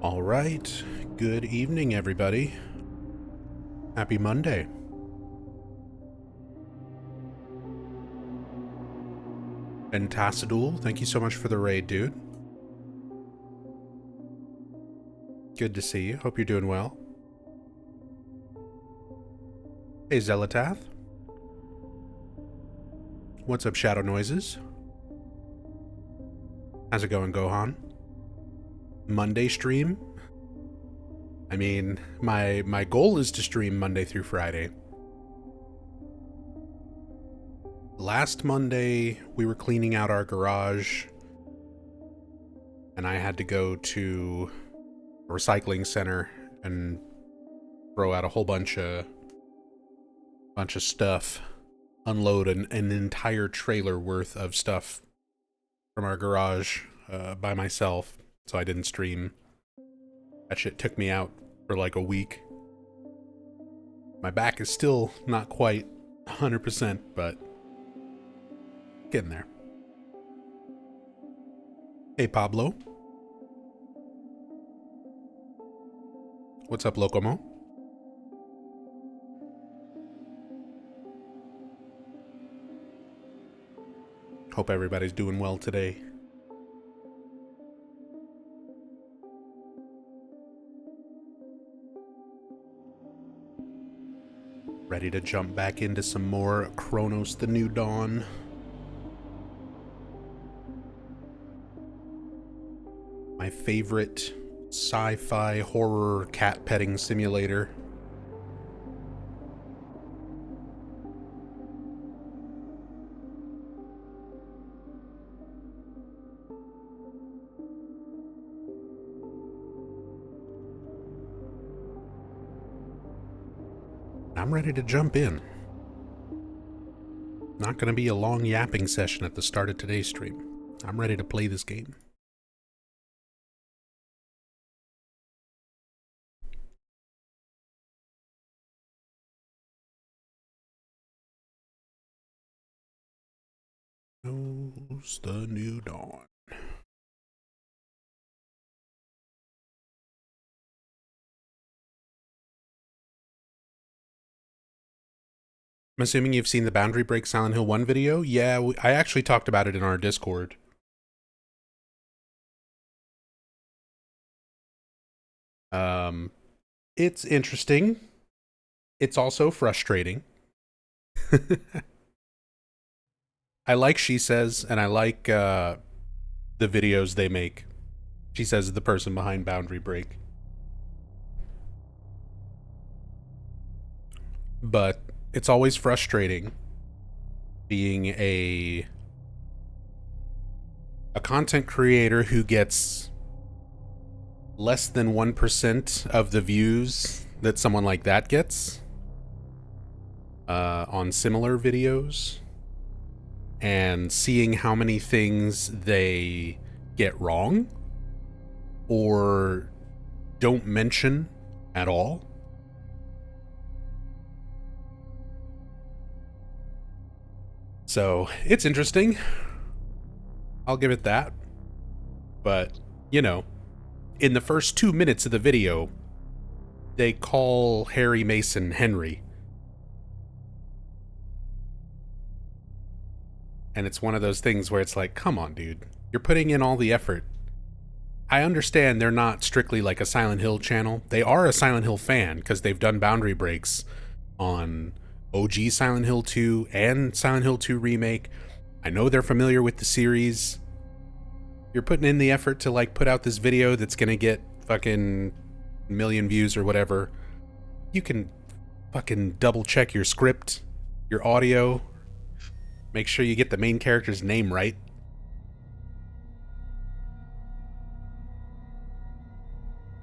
All right. Good evening, everybody. Happy Monday. And Tassadul, thank you so much for the raid, dude. Good to see you. Hope you're doing well. Hey, Zelatath. What's up, Shadow Noises? How's it going, Gohan? Monday stream? I mean, my goal is to stream Monday through Friday. Last Monday, we were cleaning out our garage, and I had to go to a recycling center and throw out a whole bunch of stuff, unload an entire trailer worth of stuff from our garage by myself, so I didn't stream. That shit took me out for like a week. My back is still not quite 100%, but getting there. Hey, Pablo. What's up, Locomo? Hope everybody's doing well today. Ready to jump back into some more Cronos the New Dawn. My favorite sci-fi horror cat petting simulator. I'm ready to jump in. Not gonna be a long yapping session at the start of today's stream. I'm ready to play this game. Knows the New Dawn. I'm assuming you've seen the Boundary Break Silent Hill 1 video? Yeah, I actually talked about it in our Discord. It's interesting. It's also frustrating. I like She Says, and I like the videos they make. She Says is the person behind Boundary Break. But it's always frustrating being a content creator who gets less than 1% of the views that someone like that gets on similar videos, and seeing how many things they get wrong or don't mention at all. So it's interesting. I'll give it that. But, you know, in the first 2 minutes of the video, they call Harry Mason Henry. And it's one of those things where it's like, come on, dude. You're putting in all the effort. I understand they're not strictly like a Silent Hill channel. They are a Silent Hill fan because they've done boundary breaks on OG Silent Hill 2 and Silent Hill 2 Remake. I know they're familiar with the series. You're putting in the effort to like put out this video that's gonna get fucking million views or whatever. You can fucking double check your script, your audio, make sure you get the main character's name right.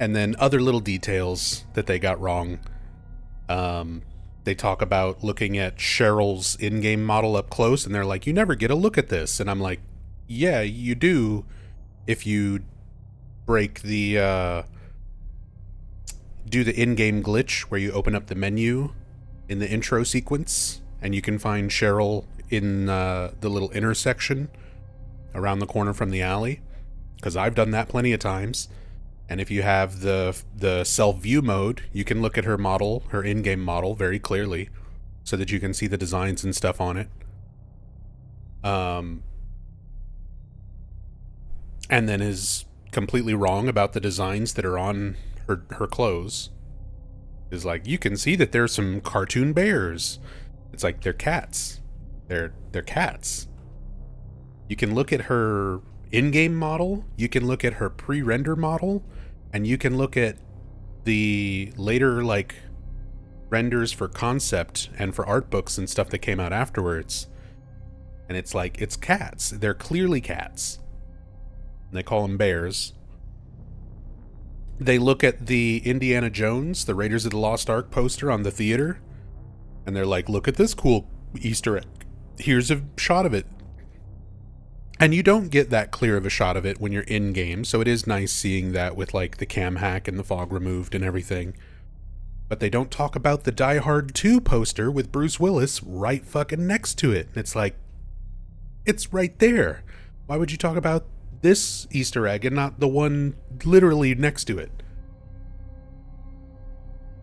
And then other little details that they got wrong. They talk about looking at Cheryl's in-game model up close, and they're like, you never get a look at this. And I'm like, yeah, you do if you break the, do the in-game glitch where you open up the menu in the intro sequence, and you can find Cheryl in the little intersection around the corner from the alley. Because I've done that plenty of times. And if you have the self-view mode, you can look at her model, her in-game model, very clearly, so that you can see the designs and stuff on it. And then is completely wrong about the designs that are on her clothes. Is like, you can see that there's some cartoon bears. It's like, they're cats. They're cats. You can look at her in-game model, you can look at her pre-render model, and you can look at the later, like, renders for concept and for art books and stuff that came out afterwards. And it's like, it's cats. They're clearly cats. And they call them bears. They look at the Indiana Jones, the Raiders of the Lost Ark poster on the theater, and they're like, look at this cool Easter egg. Here's a shot of it. And you don't get that clear of a shot of it when you're in game, so it is nice seeing that with like the cam hack and the fog removed and everything. But they don't talk about the Die Hard 2 poster with Bruce Willis right fucking next to it. It's like, it's right there. Why would you talk about this Easter egg and not the one literally next to it?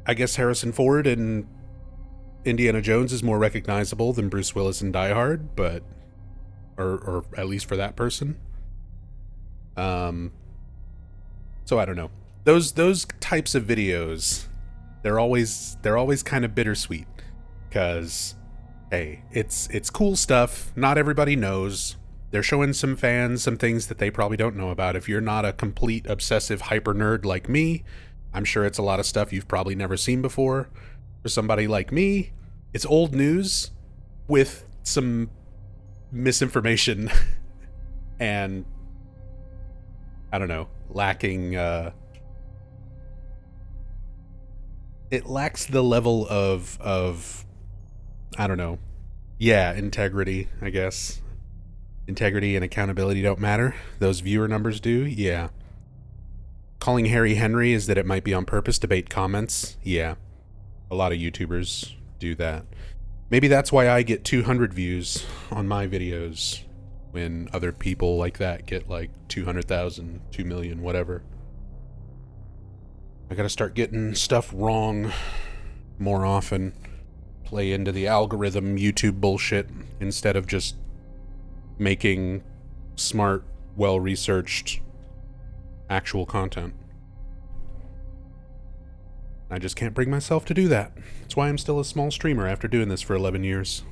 I guess Harrison Ford in Indiana Jones is more recognizable than Bruce Willis in Die Hard, but or at least for that person. So I don't know. Those types of videos, they're always kind of bittersweet, because hey, it's cool stuff. Not everybody knows. They're showing some fans some things that they probably don't know about. If you're not a complete obsessive hyper nerd like me, I'm sure it's a lot of stuff you've probably never seen before. For somebody like me, it's old news with some misinformation and, I don't know, lacking, it lacks the level of, I don't know, yeah, integrity, I guess. Integrity and accountability don't matter. Those viewer numbers do, yeah. Calling Harry Henry is that it might be on purpose to bait comments, yeah. A lot of YouTubers do that. Maybe that's why I get 200 views on my videos when other people like that get like 200,000, 2 million, whatever. I gotta start getting stuff wrong more often. Play into the algorithm YouTube bullshit instead of just making smart, well-researched, actual content. I just can't bring myself to do that. That's why I'm still a small streamer after doing this for 11 years.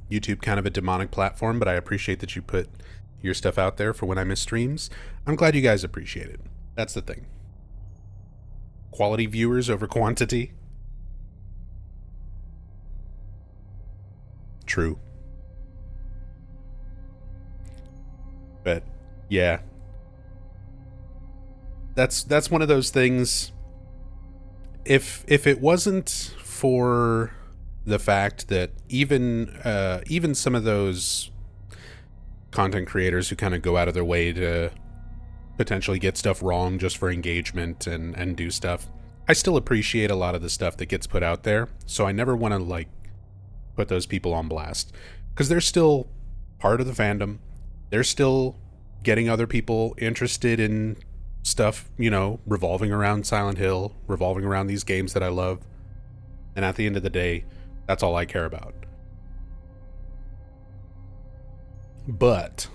YouTube kind of a demonic platform, but I appreciate that you put your stuff out there for when I miss streams. I'm glad you guys appreciate it. That's the thing. Quality viewers over quantity. True. But yeah. That's one of those things. If it wasn't for the fact that even some of those content creators who kind of go out of their way to potentially get stuff wrong just for engagement and do stuff, I still appreciate a lot of the stuff that gets put out there. So I never want to like put those people on blast, because they're still part of the fandom. They're still getting other people interested in stuff, you know, revolving around Silent Hill, revolving around these games that I love. And at the end of the day, that's all I care about. But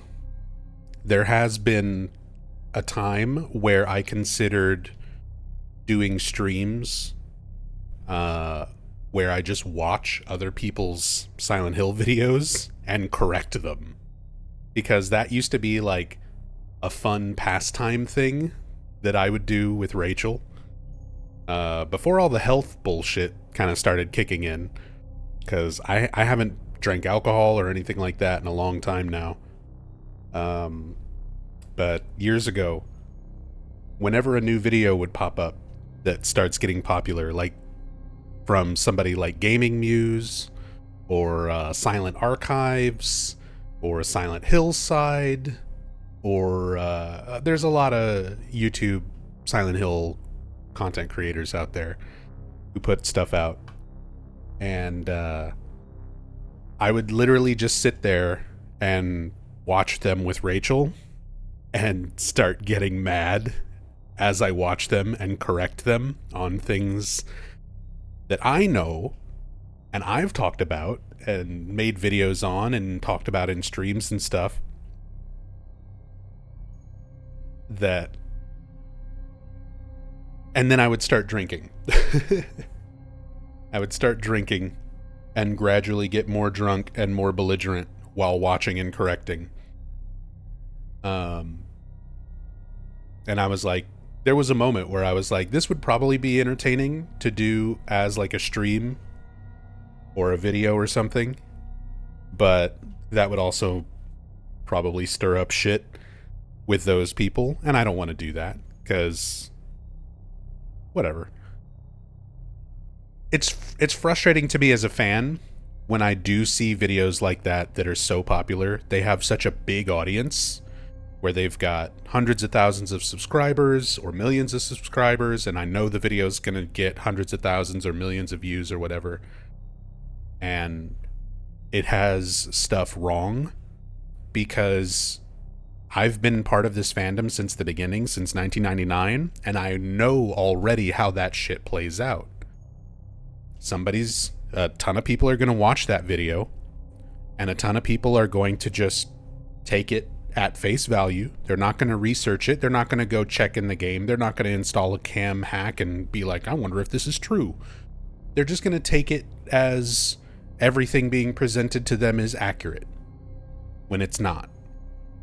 there has been a time where I considered doing streams where I just watch other people's Silent Hill videos and correct them. Because that used to be like a fun pastime thing that I would do with Rachel. Before all the health bullshit kind of started kicking in. Because I haven't drank alcohol or anything like that in a long time now. But years ago, whenever a new video would pop up that starts getting popular, like from somebody like Gaming Muse or Silent Archives or Silent Hillside, or there's a lot of YouTube Silent Hill content creators out there. who put stuff out. And I would literally just sit there and watch them with Rachel and start getting mad as I watch them and correct them on things that I know and I've talked about and made videos on and talked about in streams and stuff. And then I would start drinking. I would start drinking and gradually get more drunk and more belligerent while watching and correcting. And I was like, there was a moment where I was like, this would probably be entertaining to do as like a stream or a video or something, but that would also probably stir up shit with those people, and I don't want to do that, because whatever. It's frustrating to me as a fan when I do see videos like that are so popular. They have such a big audience where they've got hundreds of thousands of subscribers or millions of subscribers, and I know the video's gonna get hundreds of thousands or millions of views or whatever, and it has stuff wrong, because I've been part of this fandom since the beginning, since 1999, and I know already how that shit plays out. A ton of people are going to watch that video, and a ton of people are going to just take it at face value. They're not going to research it. They're not going to go check in the game. They're not going to install a cam hack and be like, I wonder if this is true. They're just going to take it as everything being presented to them is accurate, when it's not.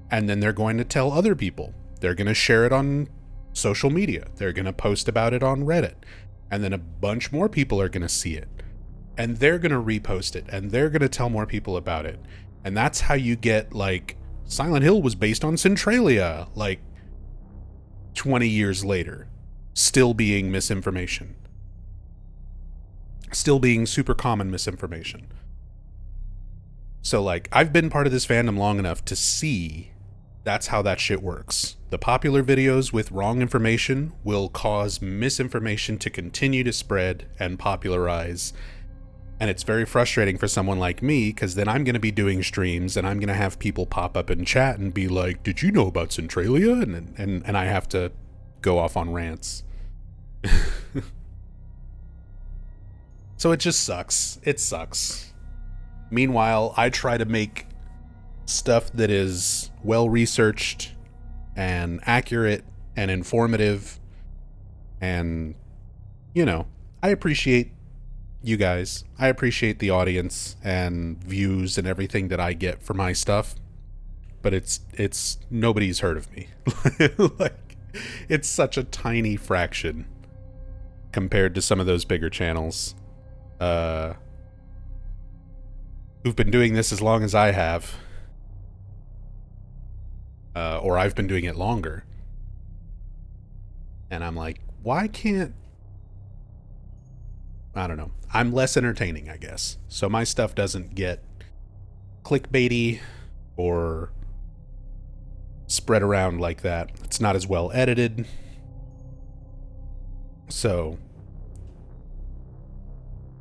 And then they're going to tell other people. They're going to share it on social media. They're going to post about it on Reddit. And then a bunch more people are going to see it. And they're going to repost it. And they're going to tell more people about it. And that's how you get, like, Silent Hill was based on Centralia, like, 20 years later. Still being misinformation. Still being super common misinformation. So, like, I've been part of this fandom long enough to see that's how that shit works. The popular videos with wrong information will cause misinformation to continue to spread and popularize. And it's very frustrating for someone like me, because then I'm going to be doing streams and I'm going to have people pop up in chat and be like, did you know about Centralia? And I have to go off on rants. So it just sucks. It sucks. Meanwhile, I try to make stuff that is well researched and accurate and informative, and, you know, I appreciate you guys. I appreciate the audience and views and everything that I get for my stuff, but it's nobody's heard of me. Like, it's such a tiny fraction compared to some of those bigger channels who've been doing this as long as I have. Or I've been doing it longer. And I'm like, why can't... I don't know. I'm less entertaining, I guess. So my stuff doesn't get clickbaity or spread around like that. It's not as well edited. So,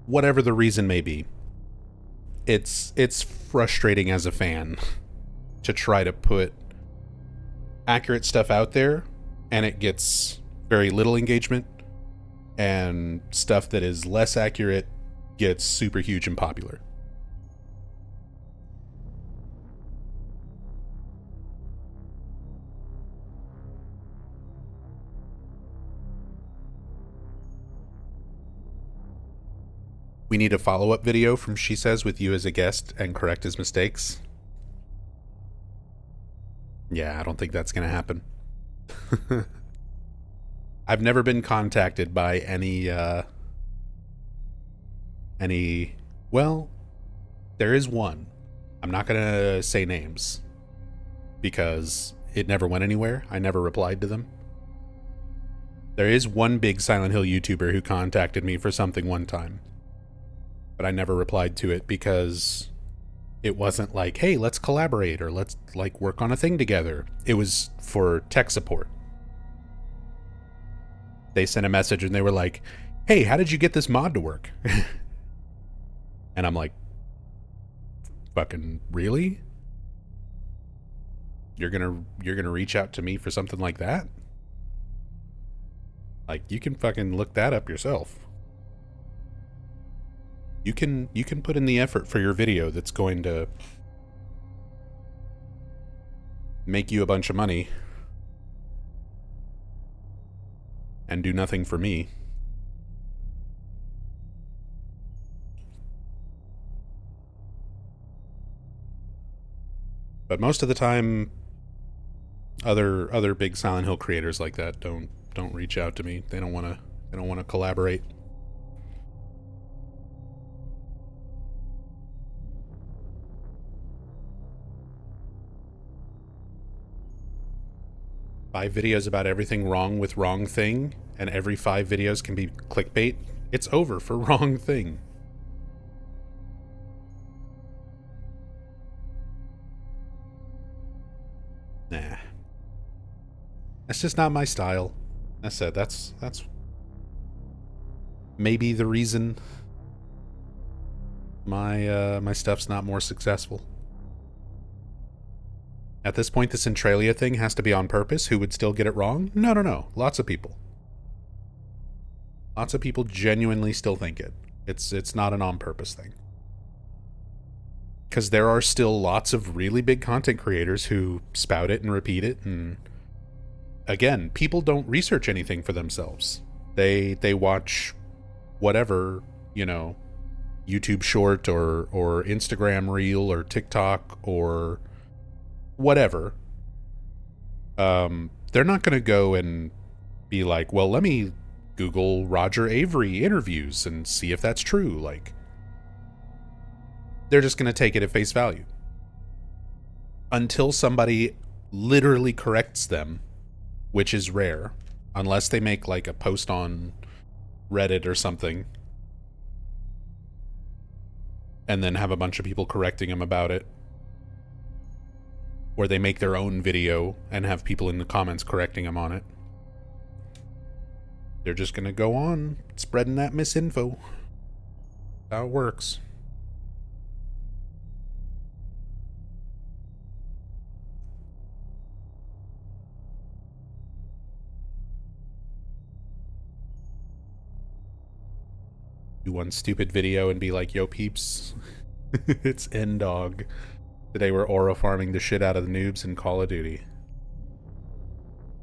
whatever the reason may be, it's frustrating as a fan to try to put accurate stuff out there, and it gets very little engagement, and stuff that is less accurate gets super huge and popular. We need a follow-up video from She Says with you as a guest and correct his mistakes. Yeah, I don't think that's going to happen. I've never been contacted by well, there is one. I'm not going to say names because it never went anywhere. I never replied to them. There is one big Silent Hill YouTuber who contacted me for something one time, but I never replied to it because it wasn't like, hey, let's collaborate or let's like work on a thing together. It was for tech support. They sent a message and they were like, hey, how did you get this mod to work? And I'm like, fucking really? You're gonna reach out to me for something like that? Like, you can fucking look that up yourself. You can put in the effort for your video that's going to make you a bunch of money and do nothing for me. But most of the time, other big Silent Hill creators like that don't reach out to me. They don't want to collaborate. Five videos about everything wrong with wrong thing, and every 5 videos can be clickbait. It's over for wrong thing. Nah. That's just not my style. I said that's maybe the reason my stuff's not more successful. At this point, the Centralia thing has to be on purpose. Who would still get it wrong? No. Lots of people. Lots of people genuinely still think it. It's not an on-purpose thing. Because there are still lots of really big content creators who spout it and repeat it, and again, people don't research anything for themselves. They watch whatever, YouTube short or Instagram reel or TikTok or whatever. They're not going to go and be like, well, let me Google Roger Avery interviews and see if that's true. Like, they're just going to take it at face value until somebody literally corrects them, which is rare, unless they make like a post on Reddit or something and then have a bunch of people correcting them about it. Or they make their own video and have people in the comments correcting them on it. They're just going to go on spreading that misinfo. That's how it works. Do one stupid video and be like, yo peeps, it's N-Dog. Today we're aura farming the shit out of the noobs in Call of Duty.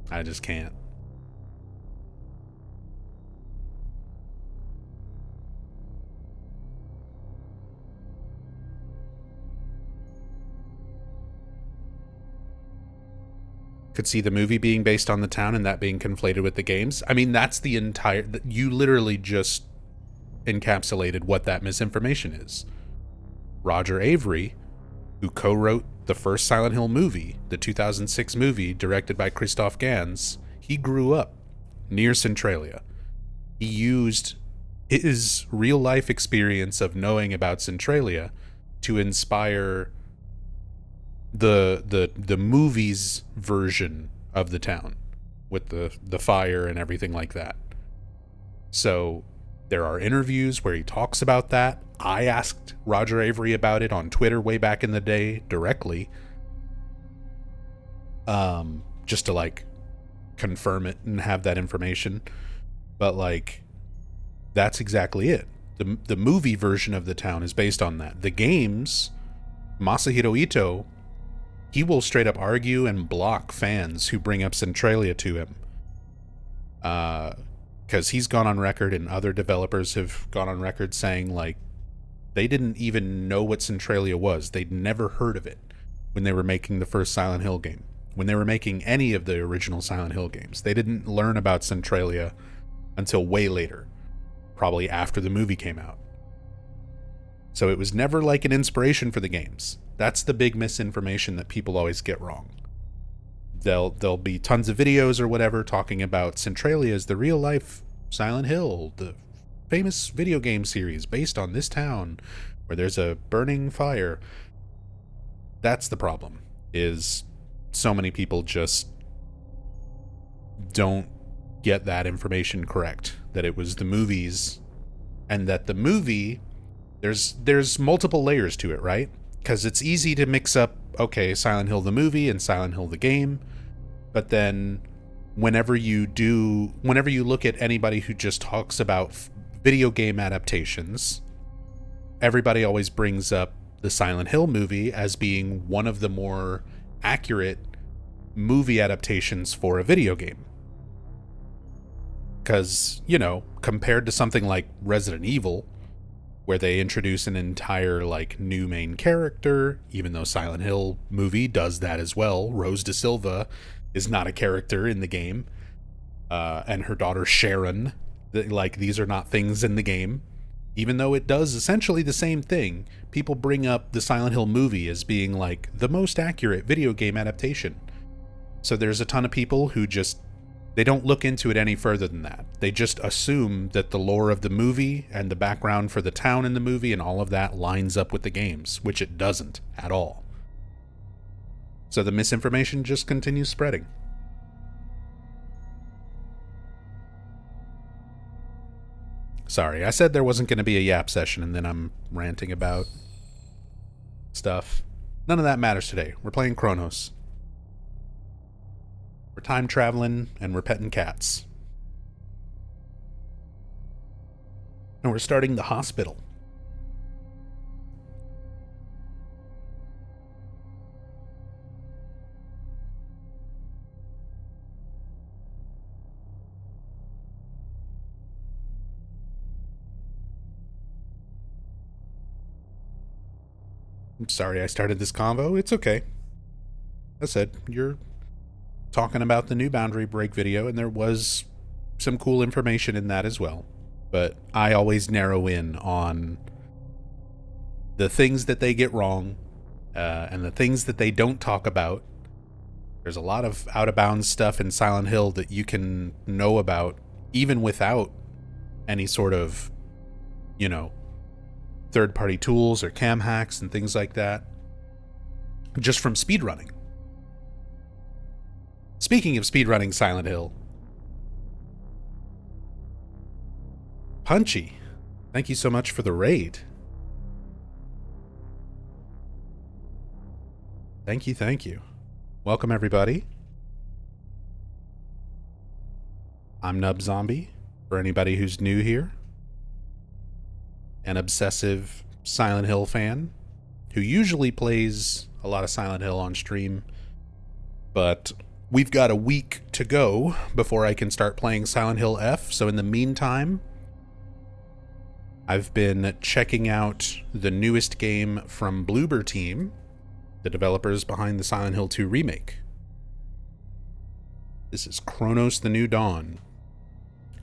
I just can't. Could see the movie being based on the town and that being conflated with the games. I mean, that's the entire... You literally just encapsulated what that misinformation is. Roger Avery, who co-wrote the first Silent Hill movie, the 2006 movie directed by Christoph Gans, he grew up near Centralia. He used his real-life experience of knowing about Centralia to inspire the movie's version of the town with the fire and everything like that. So there are interviews where he talks about that. I asked Roger Avery about it on Twitter way back in the day directly, just to like confirm it and have that information. But like, that's exactly it. The movie version of the town is based on that. The games, Masahiro Ito, he will straight up argue and block fans who bring up Centralia to him. Because he's gone on record, and other developers have gone on record saying, like, they didn't even know what Centralia was. They'd never heard of it when they were making the first Silent Hill game. When they were making any of the original Silent Hill games. They didn't learn about Centralia until way later. Probably after the movie came out. So it was never like an inspiration for the games. That's the big misinformation that people always get wrong. There'll be tons of videos or whatever talking about Centralia as the real life Silent Hill, the famous video game series based on this town where there's a burning fire. That's the problem, is so many people just don't get that information correct. that it was the movies, and that the movie, there's multiple layers to it, right? Because it's easy to mix up, okay, Silent Hill the movie and Silent Hill the game, but then whenever you look at anybody who just talks about video game adaptations, everybody always brings up the Silent Hill movie as being one of the more accurate movie adaptations for a video game. Because, you know, compared to something like Resident Evil, where they introduce an entire, like, new main character, even though Silent Hill movie does that as well. Rose de Silva is not a character in the game, and her daughter Sharon, like, these are not things in the game. Even though it does essentially the same thing, people bring up the Silent Hill movie as being, like, the most accurate video game adaptation. So there's a ton of people who just, they don't look into it any further than that. They just assume that the lore of the movie and the background for the town in the movie and all of that lines up with the games, which it doesn't at all. So the misinformation just continues spreading. Sorry, I said there wasn't going to be a yap session, and then I'm ranting about stuff. None of that matters today. We're playing Cronos. We're time traveling, and we're petting cats. And we're starting the hospital. I'm sorry I started this convo. It's okay. I said, you're talking about the new Boundary Break video, and there was some cool information in that as well. But I always narrow in on the things that they get wrong, and the things that they don't talk about. There's a lot of out-of-bounds stuff in Silent Hill that you can know about, even without any sort of, you know, third-party tools or cam hacks and things like that, just from speedrunning. Speaking of speedrunning Silent Hill, Punchy, thank you so much for the raid. Thank you, thank you. Welcome, everybody. I'm Nub Zombie, for anybody who's new here. An obsessive Silent Hill fan who usually plays a lot of Silent Hill on stream, but we've got a week to go before I can start playing Silent Hill F, so in the meantime, I've been checking out the newest game from Bloober Team, the developers behind the Silent Hill 2 remake. This is Cronos: The New Dawn.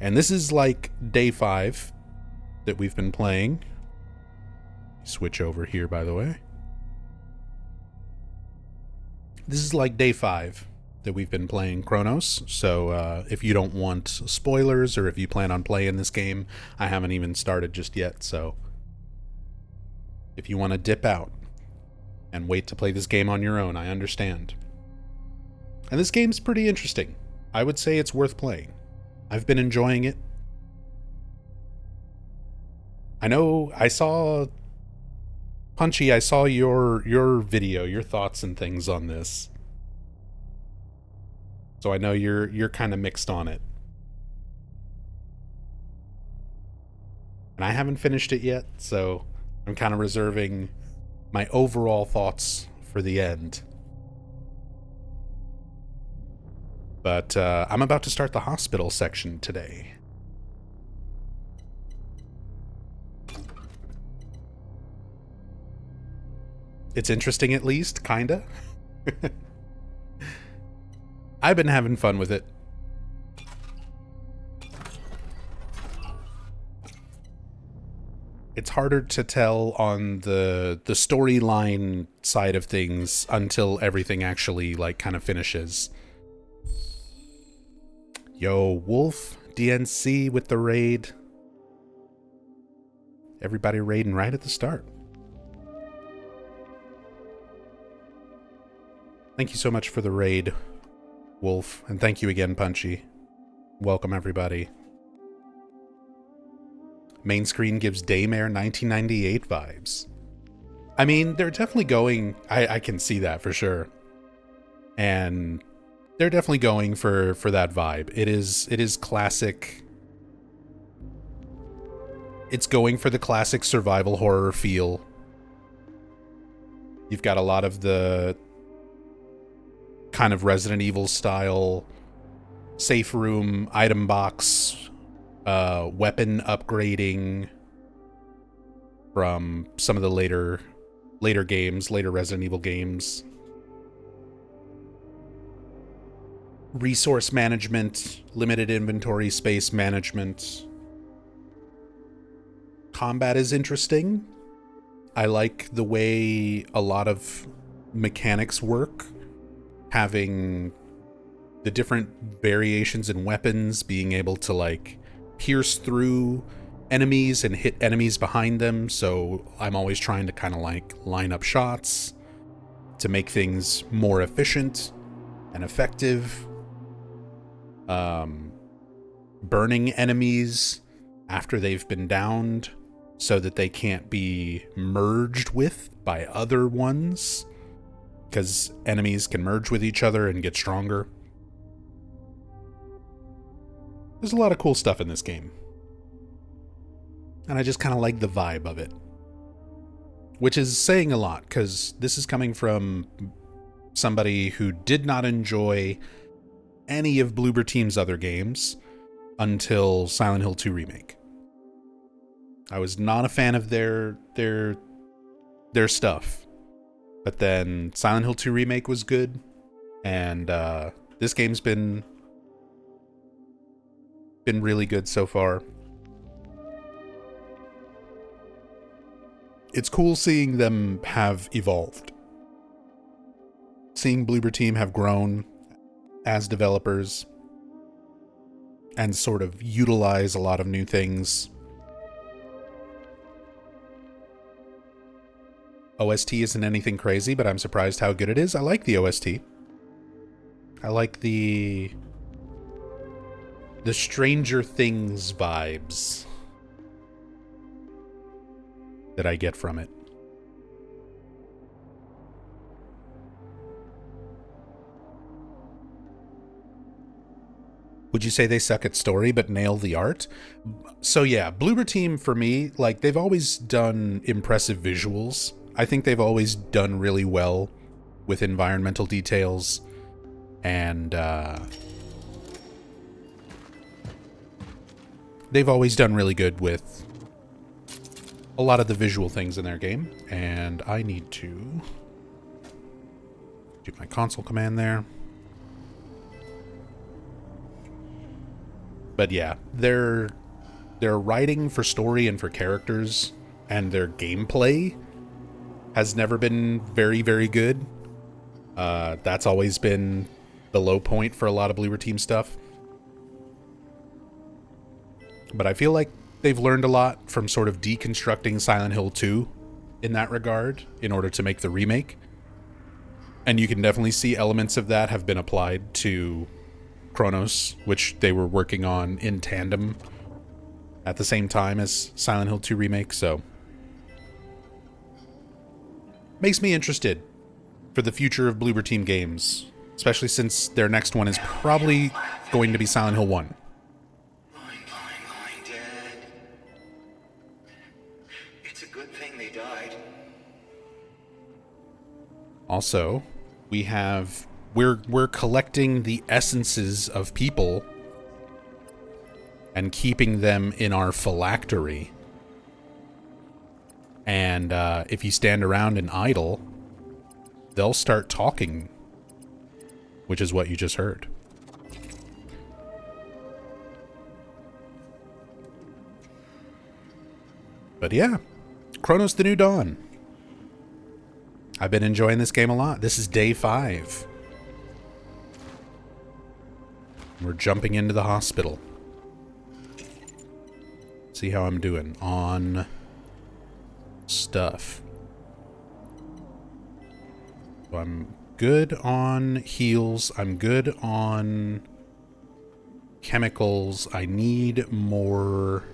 And this is like day 5 that we've been playing. Switch over here, by the way. This is like day 5 that we've been playing Cronos, so if you don't want spoilers, or if you plan on playing this game, I haven't even started just yet, so if you want to dip out and wait to play this game on your own, I understand. And this game's pretty interesting. I would say it's worth playing. I've been enjoying it. I know I saw Punchy, I saw your video, your thoughts and things on this. So I know you're kind of mixed on it. And I haven't finished it yet, so I'm kind of reserving my overall thoughts for the end. But I'm about to start the hospital section today. It's interesting, at least, kinda. I've been having fun with it. It's harder to tell on the storyline side of things until everything actually, like, kind of finishes. Yo, Wolf, DNC with the raid. Everybody raiding right at the start. Thank you so much for the raid, Wolf, and thank you again, Punchy. Welcome, everybody. Main screen gives Daymare 1998 vibes. I mean, they're definitely going... I can see that for sure. And they're definitely going for that vibe. It is classic. It's going for the classic survival horror feel. You've got a lot of the kind of Resident Evil style safe room, item box, weapon upgrading from some of the later games, later Resident Evil games. Resource management, limited inventory space management. Combat is interesting. I like the way a lot of mechanics work, having the different variations in weapons, being able to like pierce through enemies and hit enemies behind them. So I'm always trying to kind of like line up shots to make things more efficient and effective. Burning enemies after they've been downed so that they can't be merged with by other ones, because enemies can merge with each other and get stronger. There's a lot of cool stuff in this game. And I just kind of like the vibe of it. Which is saying a lot, because this is coming from somebody who did not enjoy any of Bloober Team's other games until Silent Hill 2 Remake. I was not a fan of their stuff. But then Silent Hill 2 Remake was good, and this game's been really good so far. It's cool seeing them have evolved. Seeing Bloober Team have grown as developers and sort of utilize a lot of new things. OST isn't anything crazy, but I'm surprised how good it is. I like the OST. I like the Stranger Things vibes that I get from it. Would you say they suck at story but nail the art? So yeah, Bloober Team for me, like, they've always done impressive visuals. I think they've always done really well with environmental details, and they've always done really good with a lot of the visual things in their game. And I need to do my console command there. But yeah, their writing for story and for characters and their gameplay has never been very, very good. That's always been the low point for a lot of Bloober Team stuff. But I feel like they've learned a lot from sort of deconstructing Silent Hill 2 in that regard in order to make the remake. And you can definitely see elements of that have been applied to Cronos, which they were working on in tandem at the same time as Silent Hill 2 Remake, so makes me interested for the future of Bloober Team games, especially since their next one is probably going to be Silent Hill 1. Dead. It's a good thing they died. Also, we're collecting the essences of people and keeping them in our phylactery. And if you stand around and idle, they'll start talking, which is what you just heard. But yeah, Cronos: The New Dawn. I've been enjoying this game a lot. This is day 5. We're jumping into the hospital. See how I'm doing on stuff. So I'm good on heals. I'm good on chemicals. I need more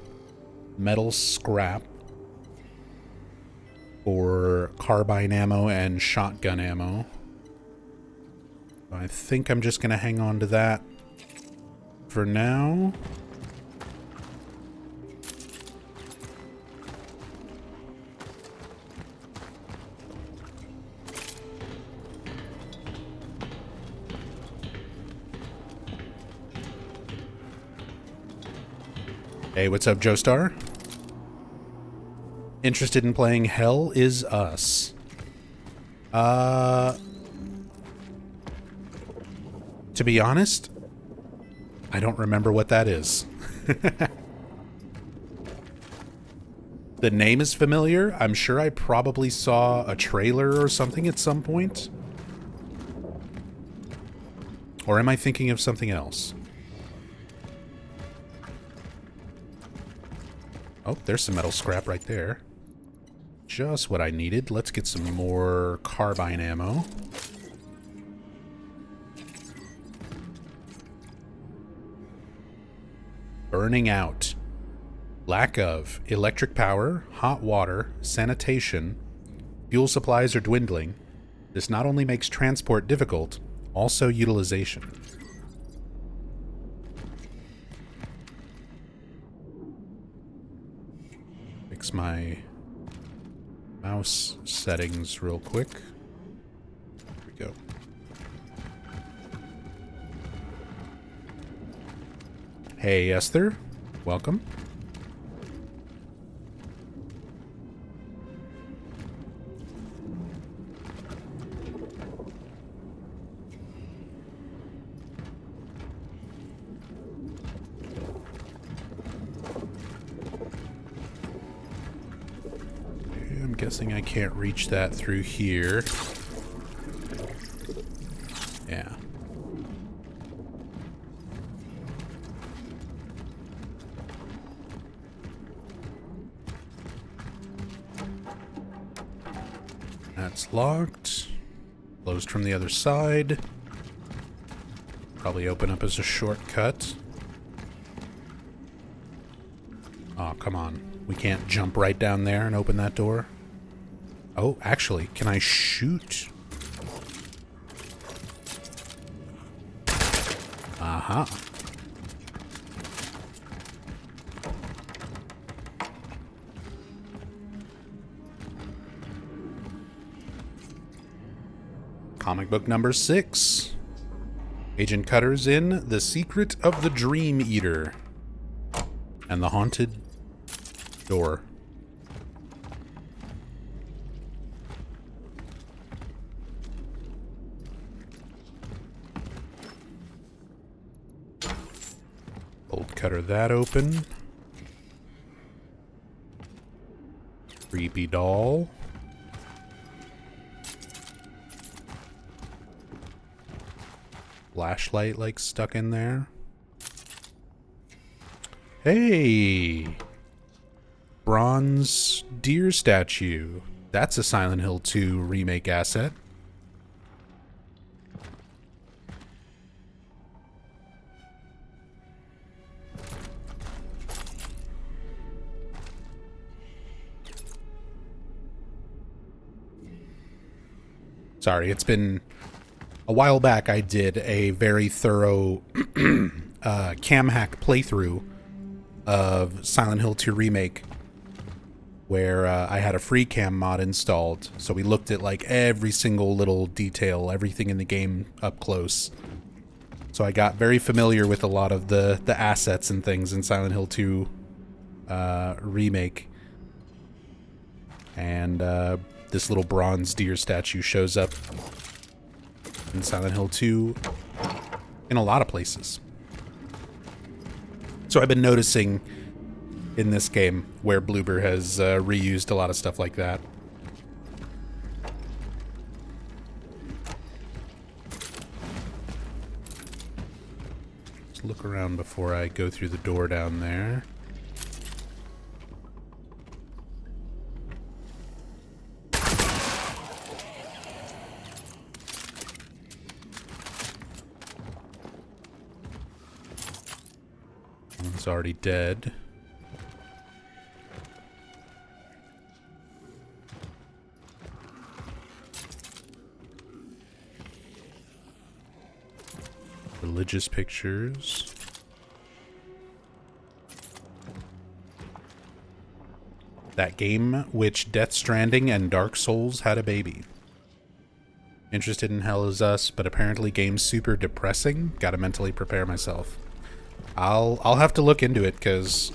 metal scrap for carbine ammo and shotgun ammo. I think I'm just going to hang on to that for now. Hey, what's up, Joestar? Interested in playing Hell Is Us? To be honest, I don't remember what that is. The name is familiar. I'm sure I probably saw a trailer or something at some point. Or am I thinking of something else? Oh, there's some metal scrap right there. Just what I needed. Let's get some more carbine ammo. Burning out. Lack of electric power, hot water, sanitation, fuel supplies are dwindling. This not only makes transport difficult, also utilization. Fix my mouse settings real quick. There we go. Hey, Esther. Welcome. I'm guessing I can't reach that through here. Yeah. That's locked. Closed from the other side. Probably open up as a shortcut. Oh, come on. We can't jump right down there and open that door. Oh, actually, can I shoot? Aha. Comic book number 6. Agent Cutter's in The Secret of the Dream Eater. And the haunted door. Bolt cutter that open. Creepy doll. Flashlight like stuck in there. Hey! Bronze deer statue. That's a Silent Hill 2 remake asset. Sorry, it's been a while back. I did a very thorough cam hack playthrough of Silent Hill 2 Remake, where I had a free cam mod installed. So we looked at like every single little detail, everything in the game up close. So I got very familiar with a lot of the assets and things in Silent Hill 2 Remake. And this little bronze deer statue shows up in Silent Hill 2 in a lot of places. So I've been noticing in this game where Bloober has reused a lot of stuff like that. Let's look around before I go through the door down there. One's already dead. Religious pictures. That game which Death Stranding and Dark Souls had a baby. Interested in Hell Is Us, but apparently game's super depressing. Gotta mentally prepare myself. I'll have to look into it because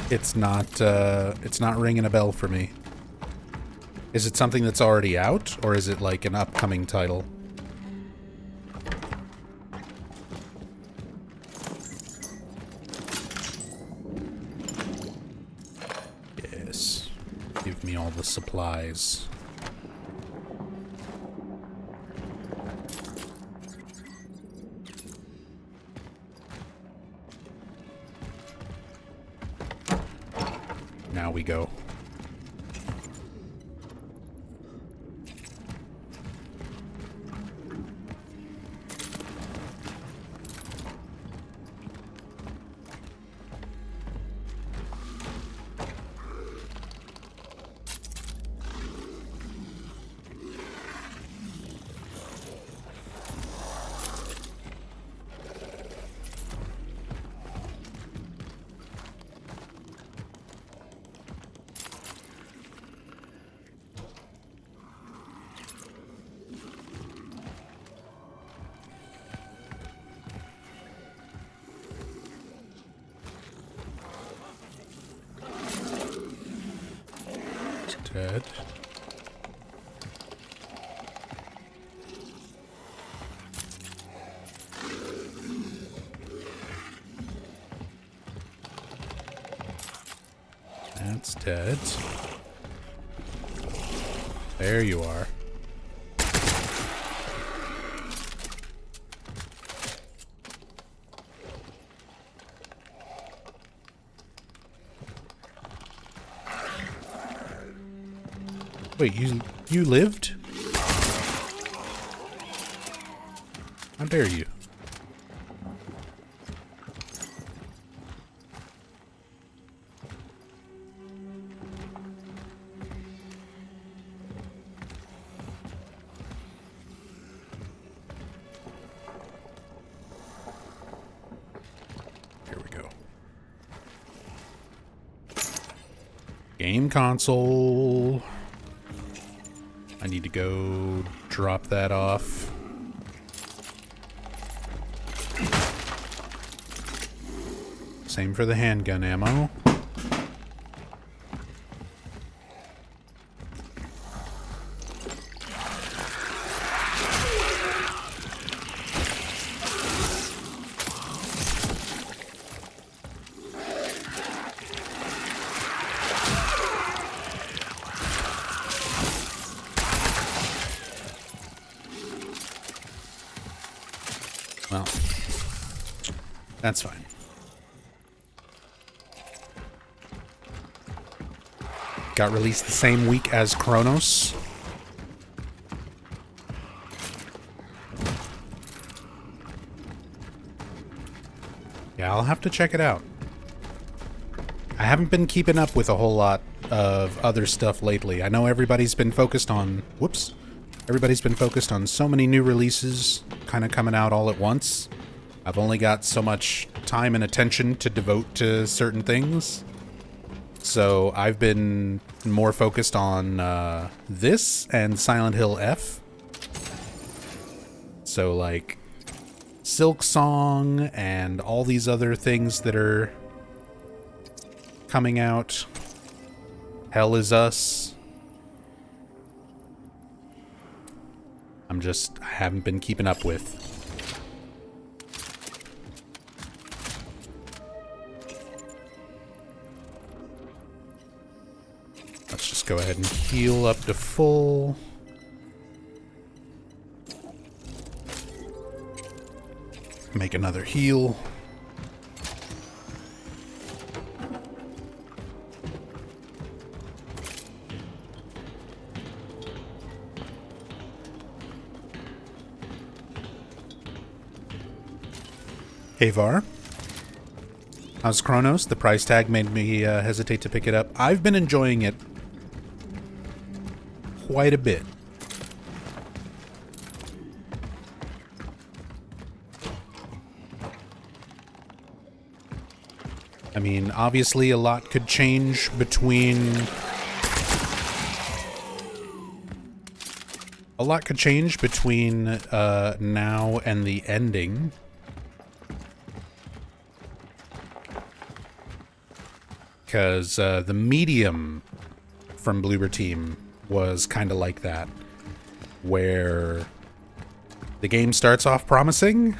it's not ringing a bell for me. Is it something that's already out, or is it like an upcoming title? Yes. Give me all the supplies. Now we go. Dead. That's dead. There you are. Wait, you lived? How dare you? Here we go. Game console. I need to go drop that off. Same for the handgun ammo. Well, that's fine. Got released the same week as Cronos. Yeah, I'll have to check it out. I haven't been keeping up with a whole lot of other stuff lately. I know everybody's been focused on... Whoops. Everybody's been focused on so many new releases kind of coming out all at once. I've only got so much time and attention to devote to certain things. So I've been more focused on this and Silent Hill F. So like Silk Song and all these other things that are coming out. Hell Is Us. I haven't been keeping up with. Let's just go ahead and heal up to full. Make another heal. Hey Var, how's Cronos? The price tag made me hesitate to pick it up. I've been enjoying it quite a bit. I mean, obviously a lot could change between... now and the ending. Because the medium from Bloober Team was kind of like that, where the game starts off promising,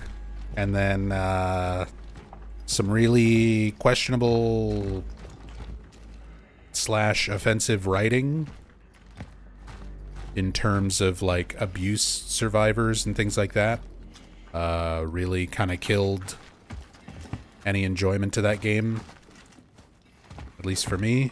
and then some really questionable / offensive writing in terms of like abuse survivors and things like that really kind of killed any enjoyment to that game, at least for me.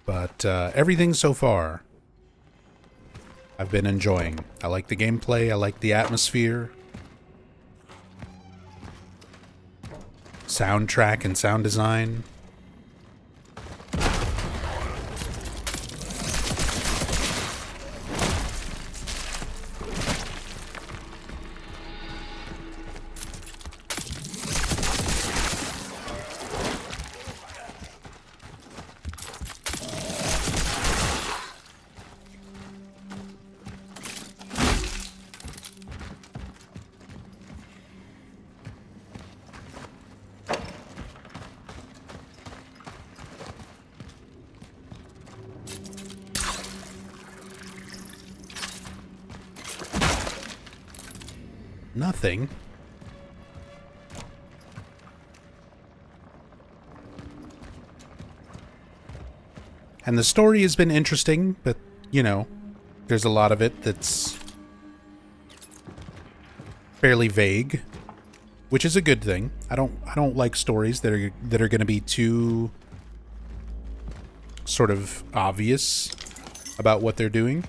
But everything so far I've been enjoying. I like the gameplay, I like the atmosphere, soundtrack and sound design. Nothing. And the story has been interesting, but, you know, there's a lot of it that's fairly vague, which is a good thing. I don't like stories that are going to be too sort of obvious about what they're doing.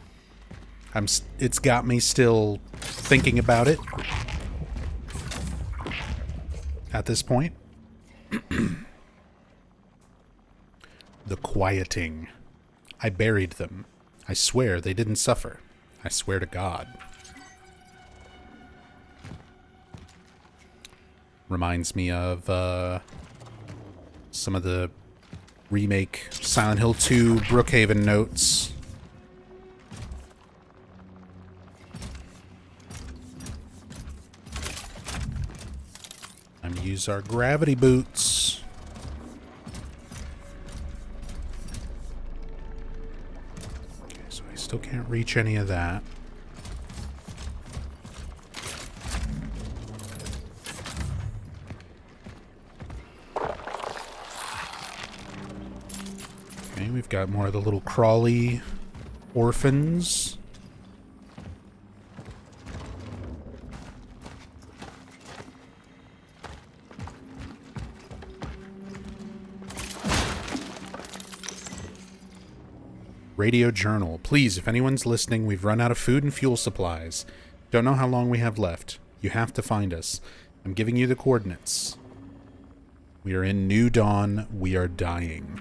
It's got me still thinking about it at this point. The quieting. I buried them. I swear they didn't suffer. I swear to God. Reminds me of some of the remake Silent Hill 2 Brookhaven notes. Time to use our gravity boots. Okay, so I still can't reach any of that. Okay, we've got more of the little crawly orphans. Radio Journal. Please, if anyone's listening, we've run out of food and fuel supplies. Don't know how long we have left. You have to find us. I'm giving you the coordinates. We are in New Dawn. We are dying.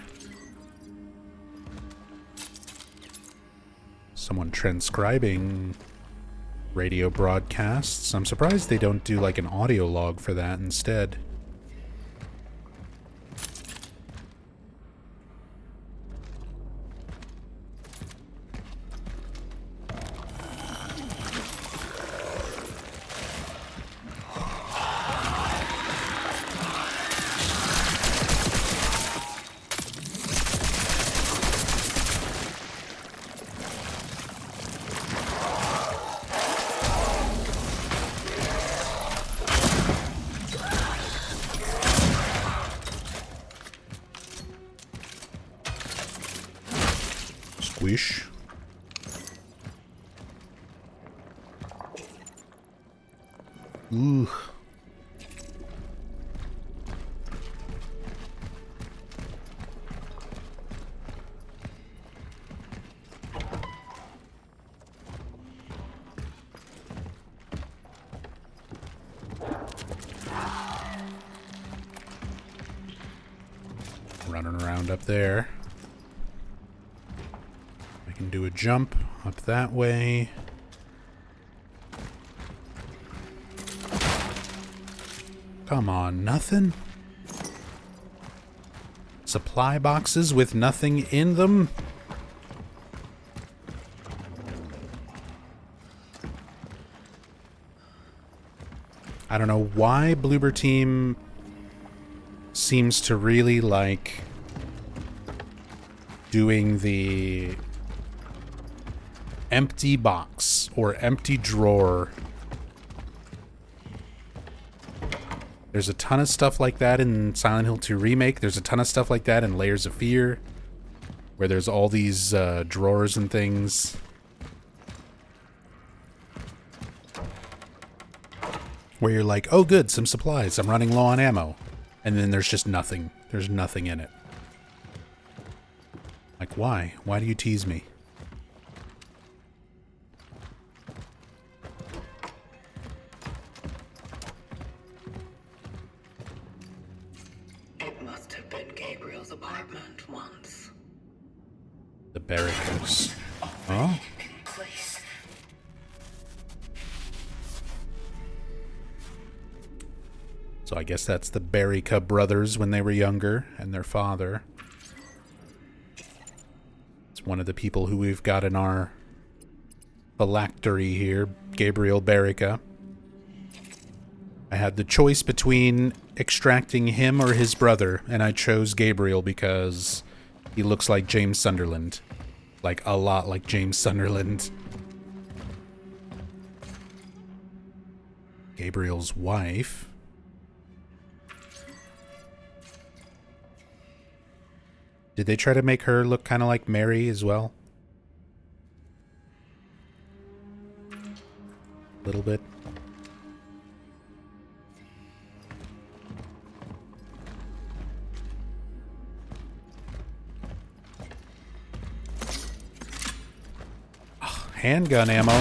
Someone transcribing radio broadcasts. I'm surprised they don't do like an audio log for that instead. Squish. Ooh. Running around up there. I can do a jump Up that way. Come on, nothing? Supply boxes with nothing in them? I don't know why Bloober Team seems to really like doing the empty box or empty drawer. There's a ton of stuff like that in Silent Hill 2 Remake. There's a ton of stuff like that in Layers of Fear, where there's all these drawers and things. Where you're like, oh good, some supplies, I'm running low on ammo. And then there's just nothing. There's nothing in it. Like, why? Why do you tease me? It must have been Gabriel's apartment once. The barricades. Oh? So I guess that's the Barrica brothers when they were younger, and their father. It's one of the people who we've got in our phylactery here, Gabriel Barrica. I had the choice between extracting him or his brother, and I chose Gabriel because he looks like James Sunderland. Like, a lot like James Sunderland. Gabriel's wife. Did they try to make her look kind of like Mary as well? A little bit. Oh, handgun ammo.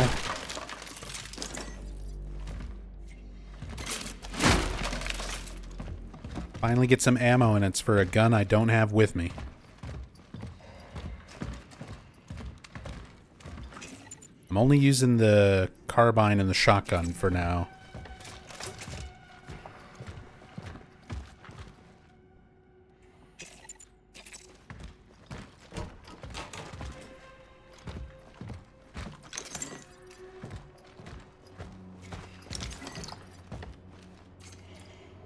Finally get some ammo, and it's for a gun I don't have with me. I'm only using the carbine and the shotgun for now.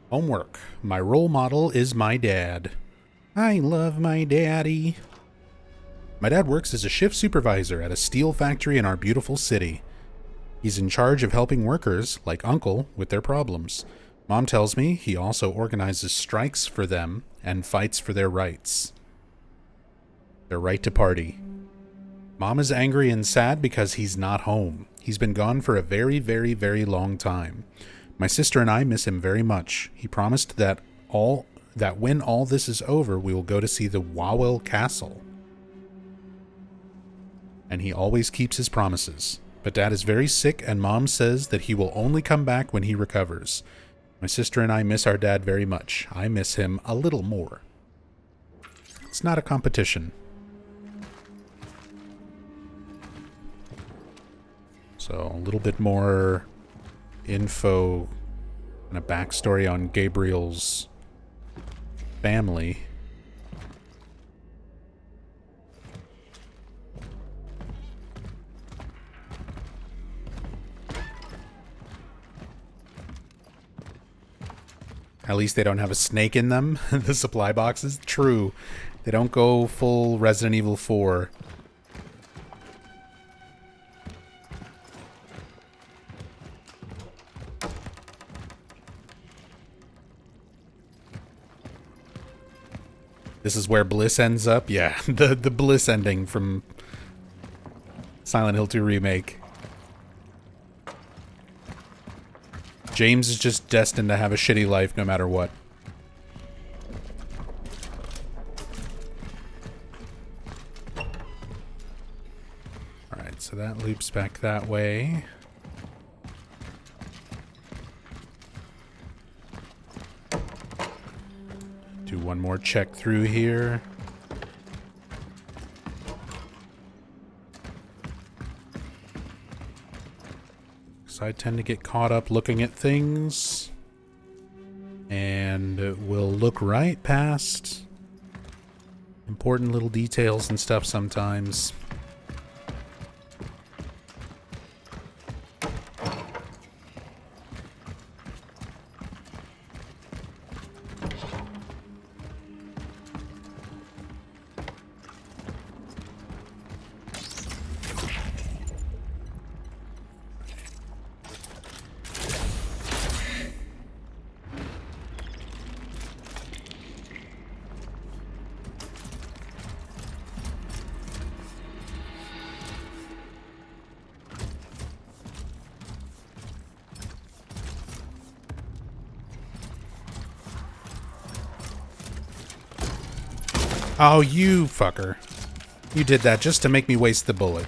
Homework. My role model is my dad. I love my daddy. My dad works as a shift supervisor at a steel factory in our beautiful city. He's in charge of helping workers, like Uncle, with their problems. Mom tells me he also organizes strikes for them and fights for their rights. Their right to party. Mom is angry and sad because he's not home. He's been gone for a very, very, very long time. My sister and I miss him very much. He promised that when all this is over, we will go to see the Wawel Castle. And he always keeps his promises. But Dad is very sick, and Mom says that he will only come back when he recovers. My sister and I miss our dad very much. I miss him a little more. It's not a competition. So a little bit more info and a backstory on Gabriel's family. At least they don't have a snake in them, the supply boxes. True. They don't go full Resident Evil 4. This is where Bliss ends up? Yeah, the Bliss ending from Silent Hill 2 Remake. James is just destined to have a shitty life no matter what. Alright, so that loops back that way. Do one more check through here. I tend to get caught up looking at things and will look right past important little details and stuff sometimes. Oh, you fucker. You did that just to make me waste the bullet.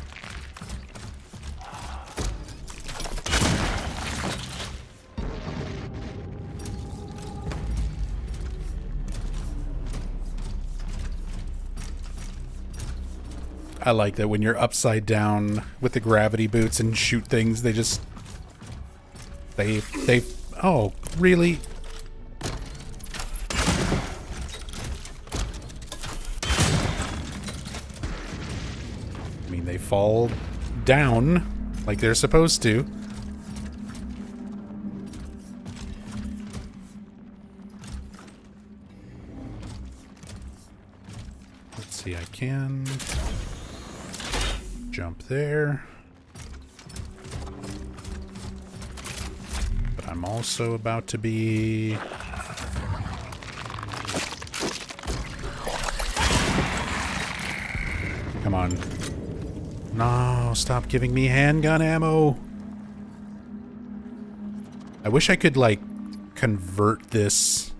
I like that when you're upside down with the gravity boots and shoot things, they just... They... Oh, really? I mean, they fall down like they're supposed to. Let's see, I can jump there. But I'm also about to be... Come on. No, stop giving me handgun ammo. I wish I could, like, convert this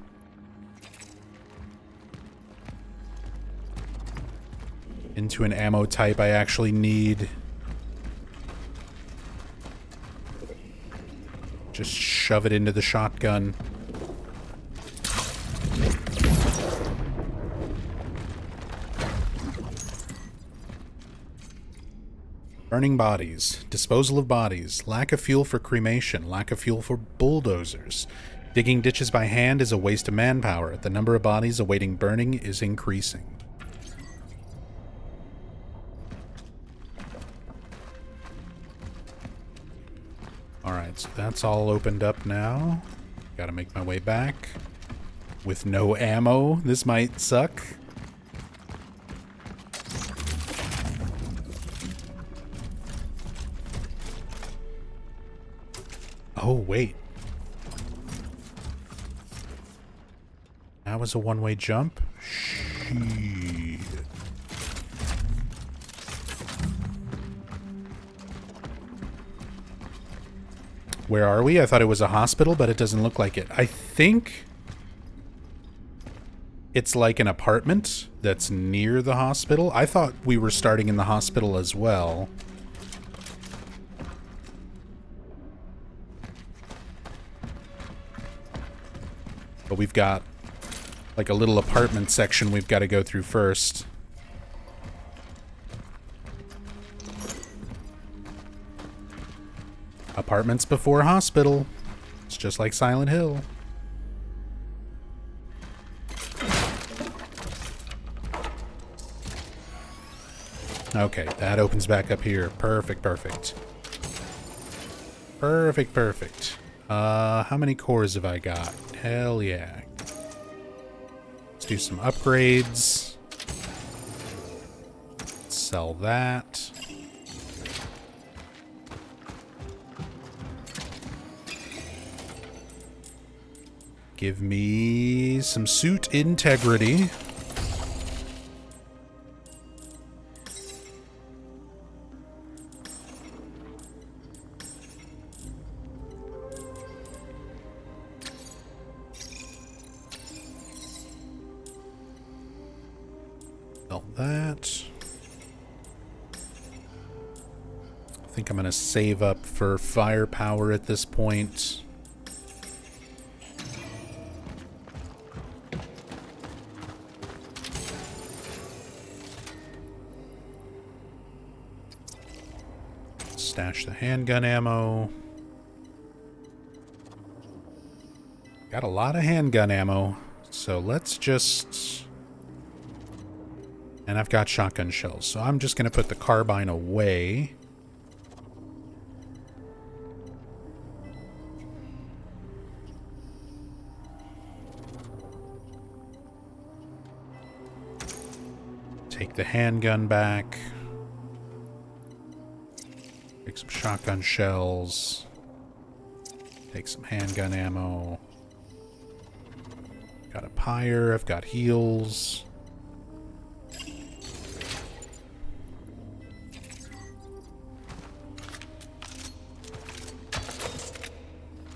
into an ammo type I actually need. Just shove it into the shotgun. Burning bodies, disposal of bodies, lack of fuel for cremation, lack of fuel for bulldozers. Digging ditches by hand is a waste of manpower. The number of bodies awaiting burning is increasing. Alright, so that's all opened up now. Gotta make my way back. With no ammo, this might suck. Oh, wait. That was a one-way jump? Shit. Where are we? I thought it was a hospital, but it doesn't look like it. I think it's like an apartment that's near the hospital. I thought we were starting in the hospital as well. But we've got like a little apartment section we've got to go through first. Apartments before hospital. It's just like Silent Hill. Okay, that opens back up here. Perfect, perfect. Perfect, perfect. How many cores have I got? Hell yeah. Let's do some upgrades. Sell that. Give me some suit integrity. That. I think I'm going to save up for firepower at this point. Stash the handgun ammo. Got a lot of handgun ammo, so let's just... And I've got shotgun shells, so I'm just going to put the carbine away. Take the handgun back. Take some shotgun shells. Take some handgun ammo. Got a pyre. I've got heals.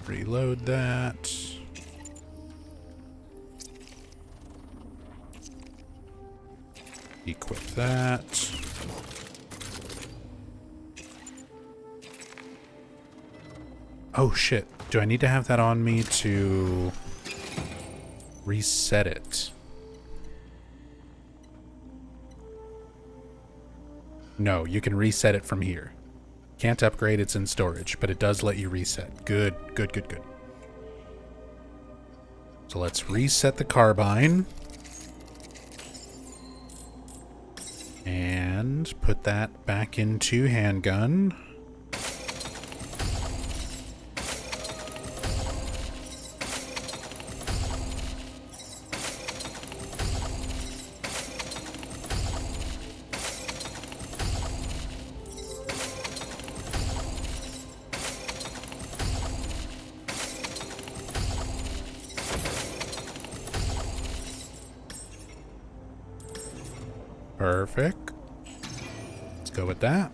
Reload that. Equip that. Oh shit. Do I need to have that on me to reset it? No, you can reset it from here. Can't upgrade, it's in storage, but it does let you reset. Good, good, good, good. So let's reset the carbine. And put that back into handgun. Perfect. Let's go with that.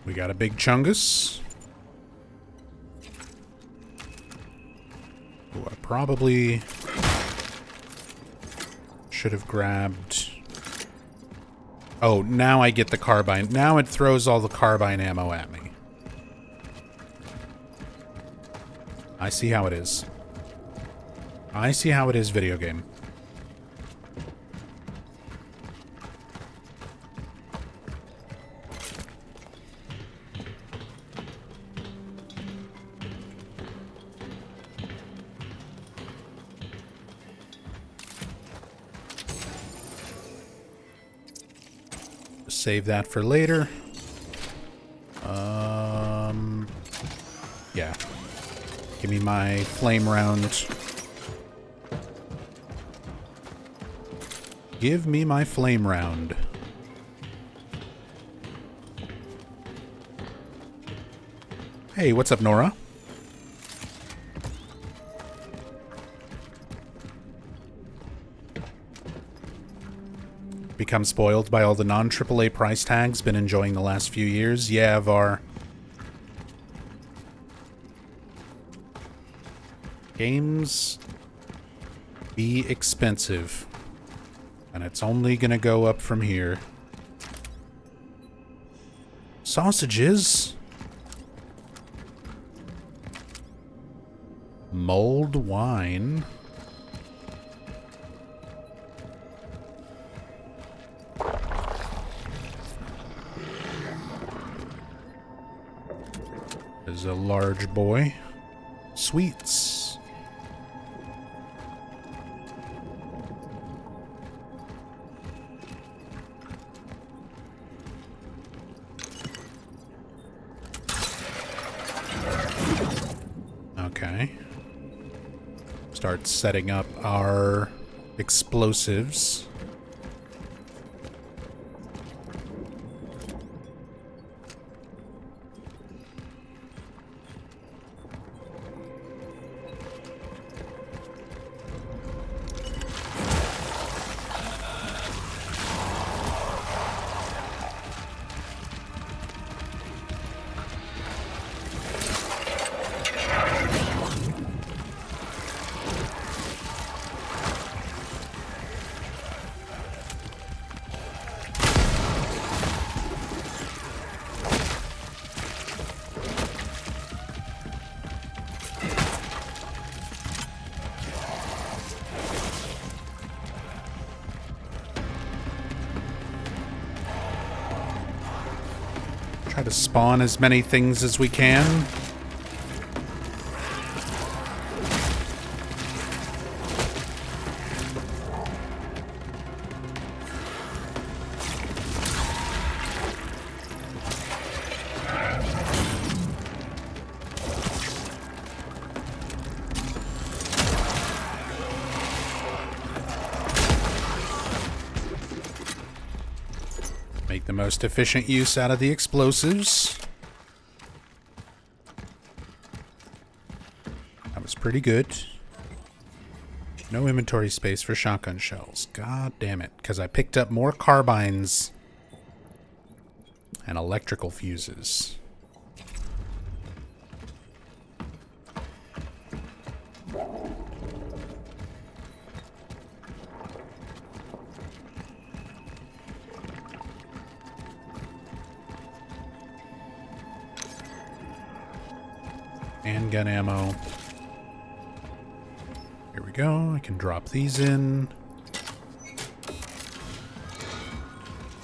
We got a big chungus. Oh, I probably should have grabbed... Oh, now I get the carbine. Now it throws all the carbine ammo at me. I see how it is. I see how it is, video game. Save that for later. Yeah. Give me my flame round. Give me my flame round. Hey, what's up, Nora? Become spoiled by all the non-AAA price tags been enjoying the last few years? Yeah, Var. Games be expensive. And it's only gonna go up from here. Sausages? Mulled wine? There's a large boy. Sweets. Okay. Start setting up our explosives. Try to spawn as many things as we can. Make the most efficient use out of the explosives. That was pretty good. No inventory space for shotgun shells. God damn it. Because I picked up more carbines and electrical fuses. Handgun ammo. Here we go. I can drop these in.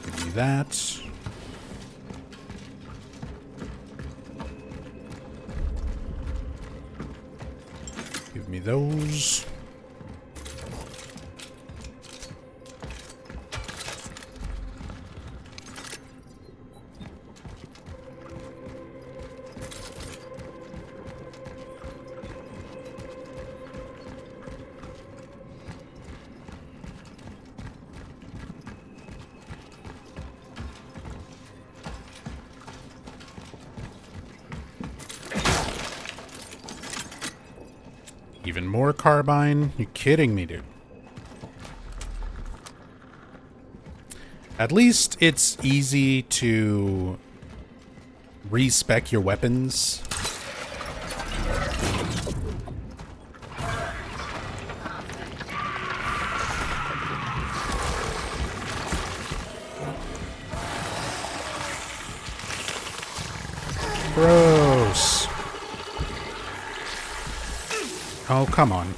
Give me that. Give me those. Even more carbine? You kidding me, dude? At least it's easy to respec your weapons. Gross. Oh, come on.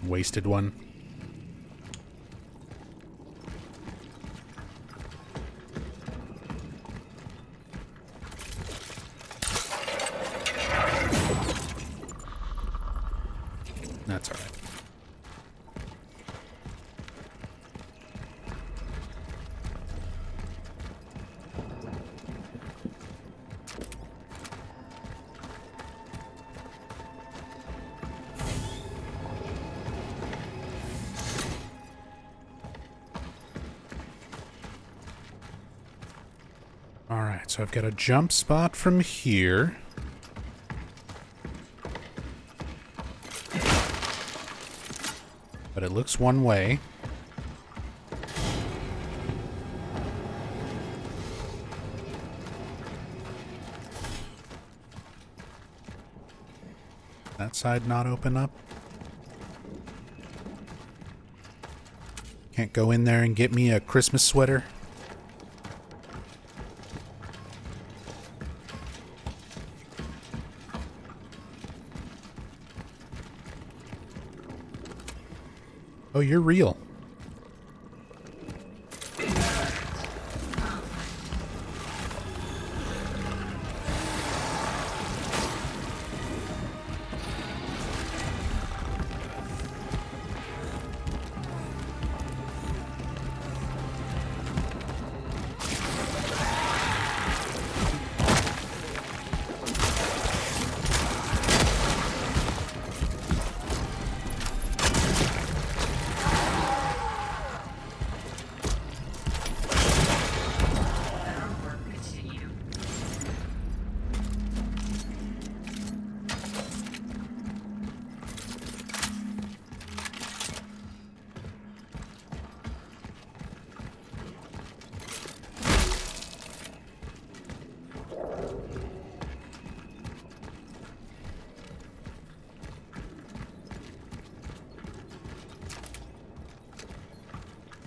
Wasted one. That's all right. Alright, so I've got a jump spot from here. But it looks one way. That side not open up? Can't go in there and get me a Christmas sweater? Oh, you're real.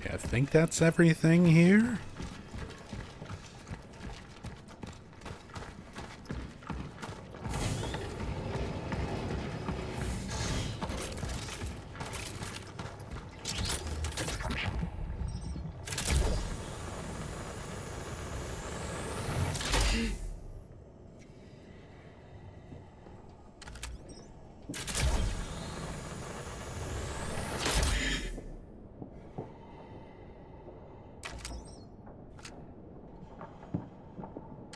Yeah, I think that's everything here.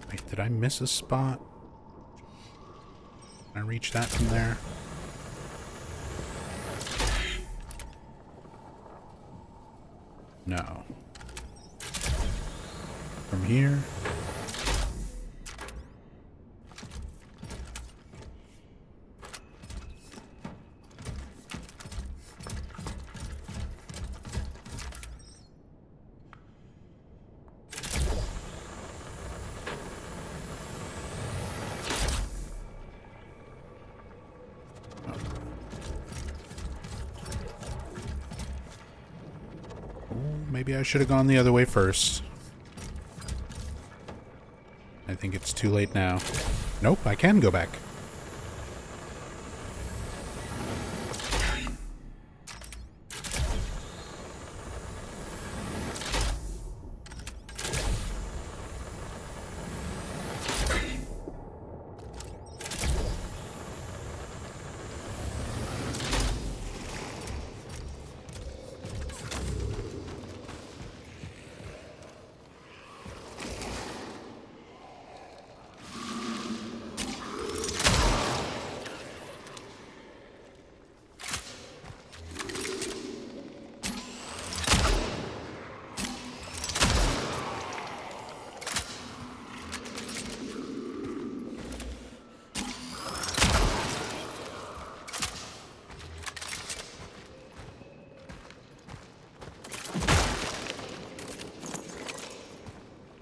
Wait, did I miss a spot? Can I reach that from there? No. From here? Maybe I should have gone the other way first. I think it's too late now. Nope, I can go back.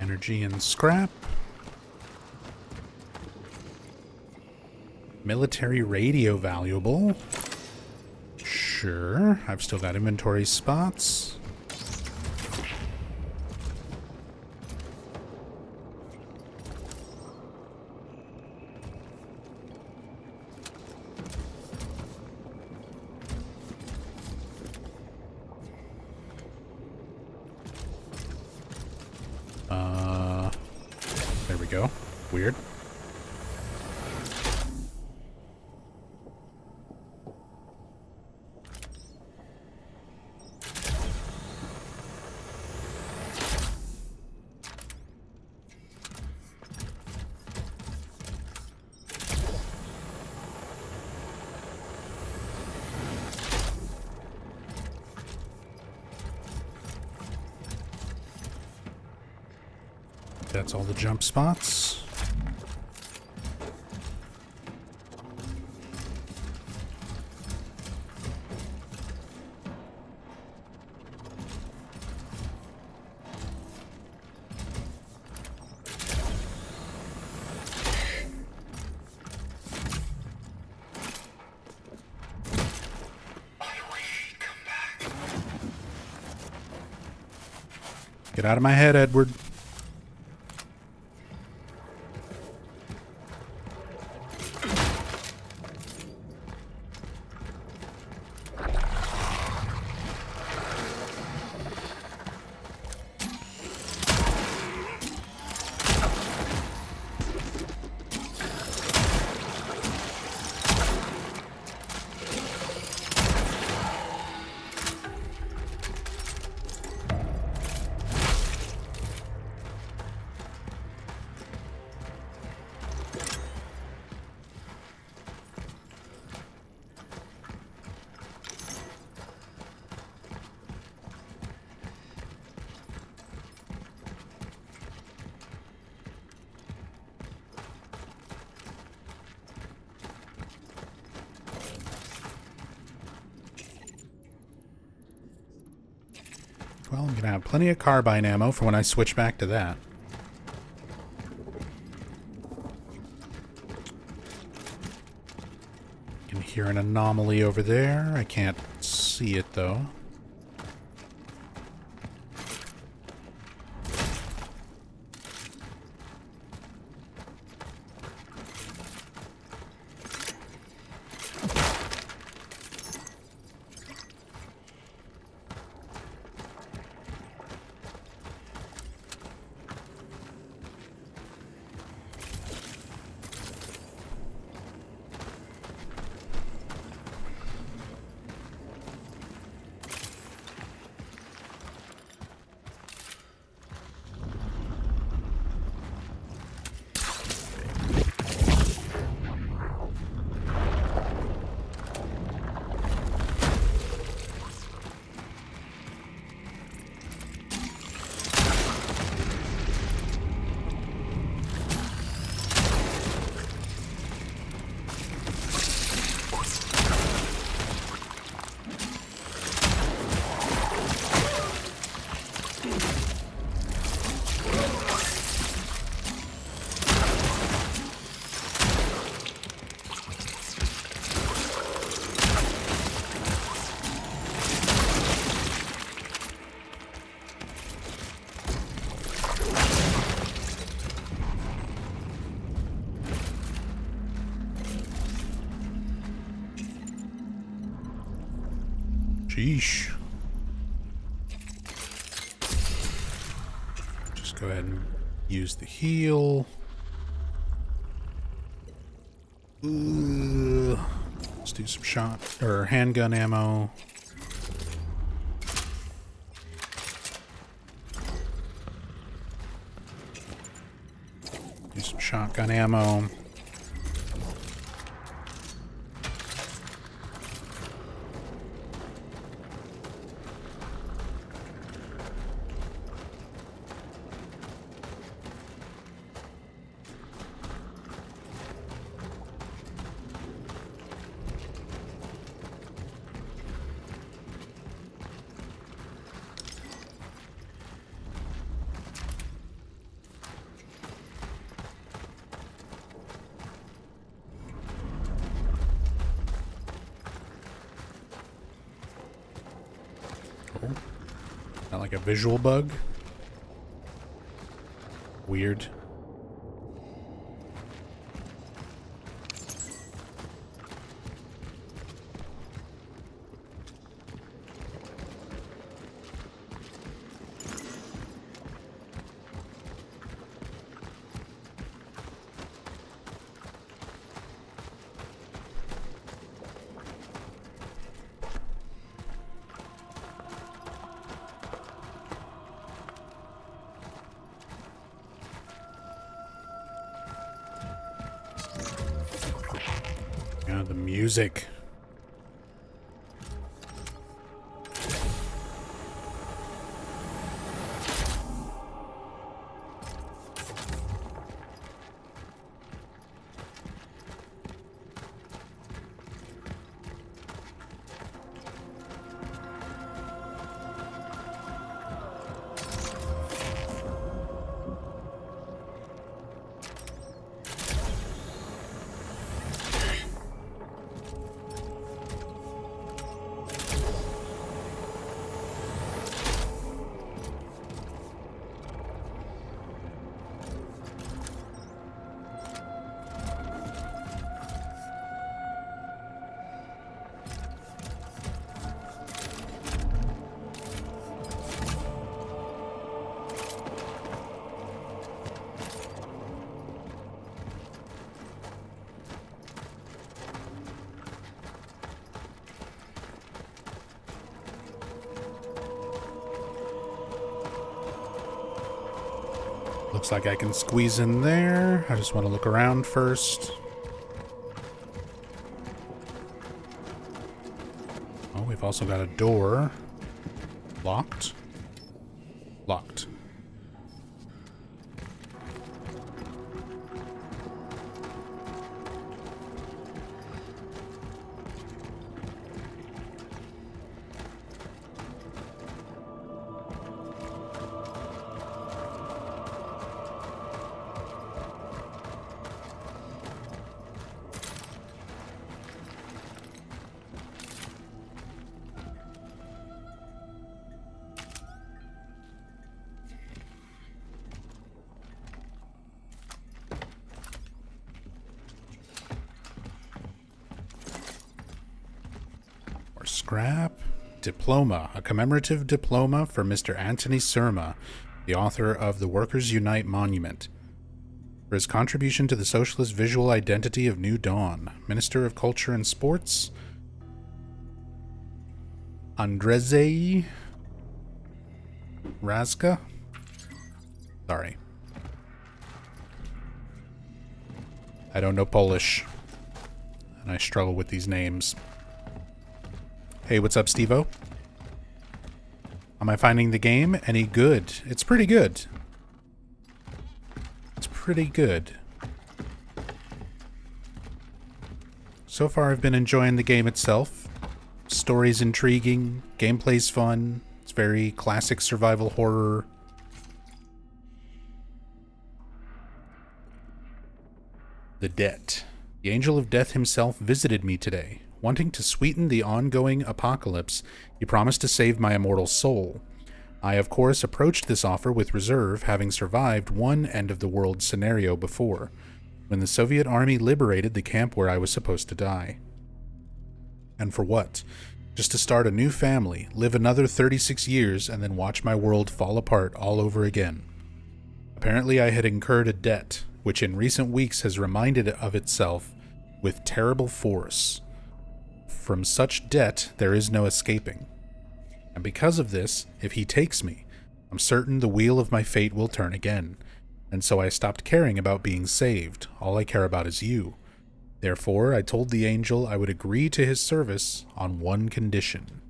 Energy and scrap. Military radio valuable. Sure. I've still got inventory spots. There we go. Weird. That's all the jump spots. Get out of my head, Edward. Well, I'm gonna have plenty of carbine ammo for when I switch back to that. I can hear an anomaly over there. I can't see it though. Sheesh. Just go ahead and use the heal. Let's do some shot or handgun ammo. Do some shotgun ammo. Not like a visual bug. Weird. The music. Looks like I can squeeze in there. I just want to look around first. Oh, we've also got a door. Locked. Locked. Scrap. Diploma. A commemorative diploma for Mr. Anthony Surma, the author of the Workers Unite Monument, for his contribution to the socialist visual identity of New Dawn. Minister of Culture and Sports, Andrzej Razka. Sorry. I don't know Polish, and I struggle with these names. Hey, what's up, Steve-O? Am I finding the game any good? It's pretty good. It's pretty good. So far, I've been enjoying the game itself. Story's intriguing, gameplay's fun. It's very classic survival horror. The Debt. The Angel of Death himself visited me today. Wanting to sweeten the ongoing apocalypse, he promised to save my immortal soul. I, of course, approached this offer with reserve, having survived one end-of-the-world scenario before, when the Soviet army liberated the camp where I was supposed to die. And for what? just to start a new family, live another 36 years, and then watch my world fall apart all over again. Apparently I had incurred a debt, which in recent weeks has reminded of itself with terrible force. From such debt there is no escaping. And because of this, if he takes me, I'm certain the wheel of my fate will turn again. And so I stopped caring about being saved. All I care about is you. Therefore, I told the angel I would agree to his service on one condition.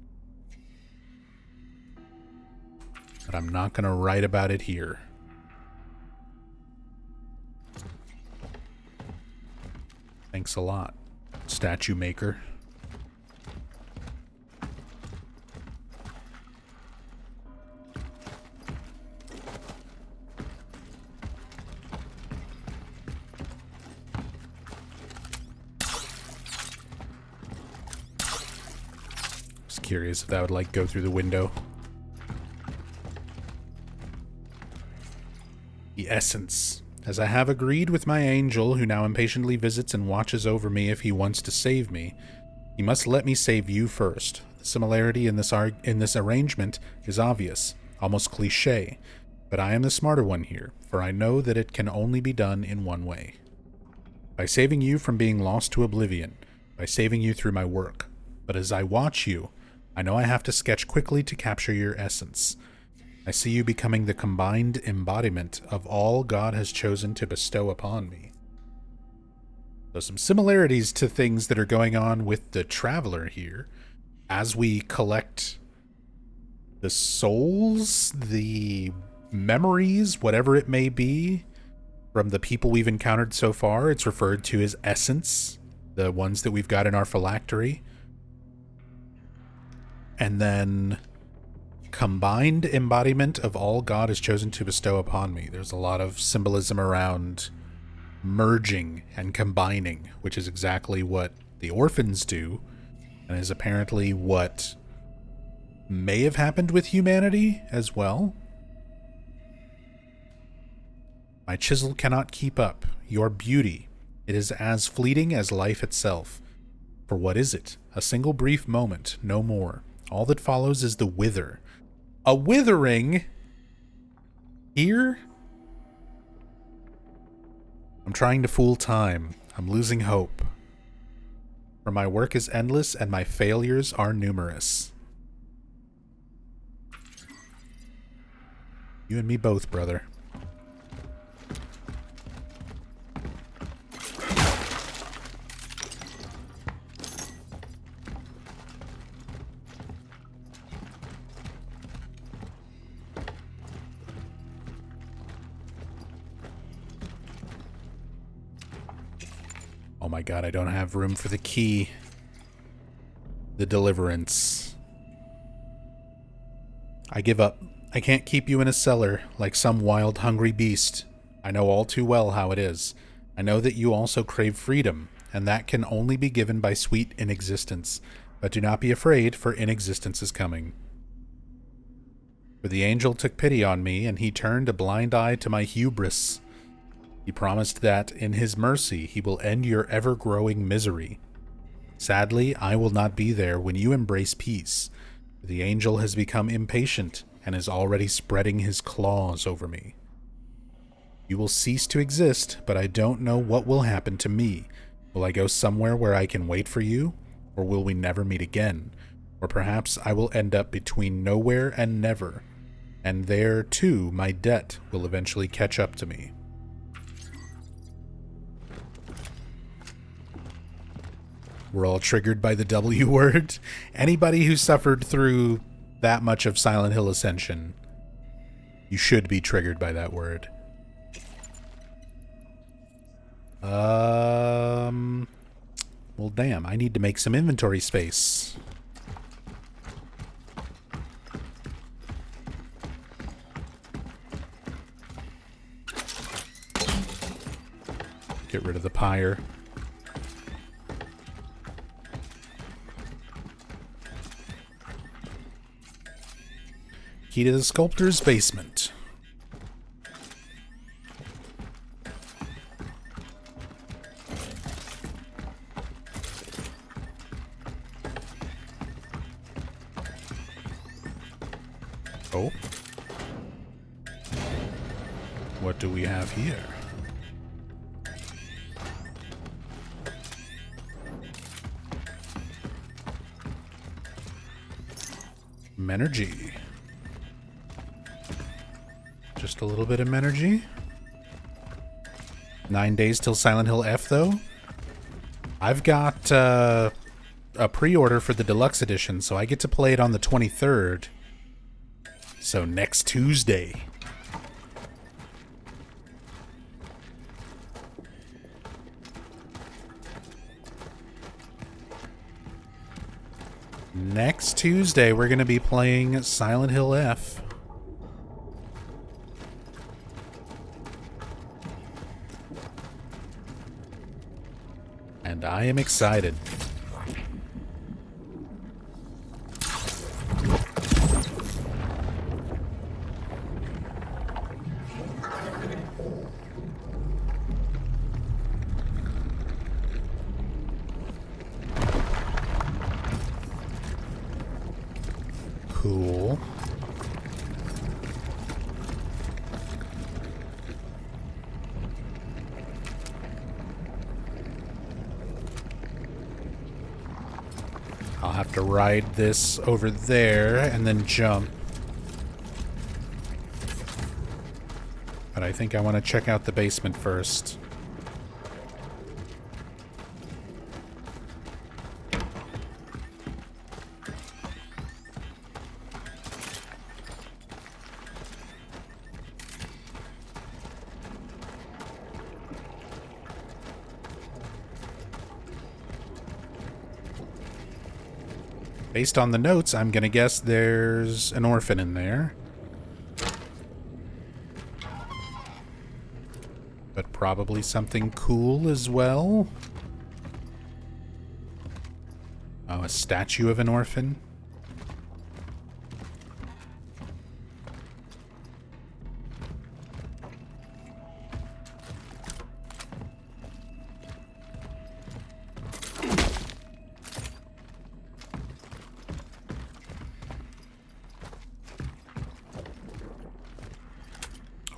But I'm not going to write about it here. Thanks a lot, statue maker. Just curious if that would, like, go through the window. The essence. As I have agreed with my angel, who now impatiently visits and watches over me if he wants to save me, he must let me save you first. The similarity in this arrangement is obvious, almost cliché, but I am the smarter one here, for I know that it can only be done in one way. By saving you from being lost to oblivion, by saving you through my work. But as I watch you, I know I have to sketch quickly to capture your essence. I see you becoming the combined embodiment of all God has chosen to bestow upon me. So some similarities to things that are going on with the Traveler here. As we collect the souls, the memories, whatever it may be, from the people we've encountered so far, it's referred to as essence, the ones that we've got in our phylactery. And then combined embodiment of all God has chosen to bestow upon me. There's a lot of symbolism around merging and combining, which is exactly what the orphans do, and is apparently what may have happened with humanity as well. My chisel cannot keep up. Your beauty, it is as fleeting as life itself. For what is it? A single brief moment, no more. All that follows is the wither. A withering? Here? I'm trying to fool time. I'm losing hope. For my work is endless and my failures are numerous. You and me both, brother. Oh my god, I don't have room for the key. The deliverance. I give up. I can't keep you in a cellar like some wild, hungry beast. I know all too well how it is. I know that you also crave freedom, and that can only be given by sweet inexistence. But do not be afraid, for inexistence is coming. For the angel took pity on me, and he turned a blind eye to my hubris. He promised that, in his mercy, he will end your ever-growing misery. Sadly, I will not be there when you embrace peace. The angel has become impatient and is already spreading his claws over me. You will cease to exist, but I don't know what will happen to me. Will I go somewhere where I can wait for you? Or will we never meet again? Or perhaps I will end up between nowhere and never, and there, too, my debt will eventually catch up to me. We're all triggered by the W word. Anybody who suffered through that much of Silent Hill Ascension, you should be triggered by that word. Well, damn, I need to make some inventory space. Get rid of the pyre. Key to the sculptor's basement. Oh. What do we have here? Menergy. Just a little bit of Menergy. 9 days till Silent Hill F, though. I've got a pre-order for the deluxe edition, so I get to play it on the 23rd. So next Tuesday. Next Tuesday, we're going to be playing Silent Hill F. And I am excited. Cool. I'll have to ride this over there and then jump. But I think I want to check out the basement first. Based on the notes, I'm gonna guess there's an orphan in there. But probably something cool as well. Oh, a statue of an orphan?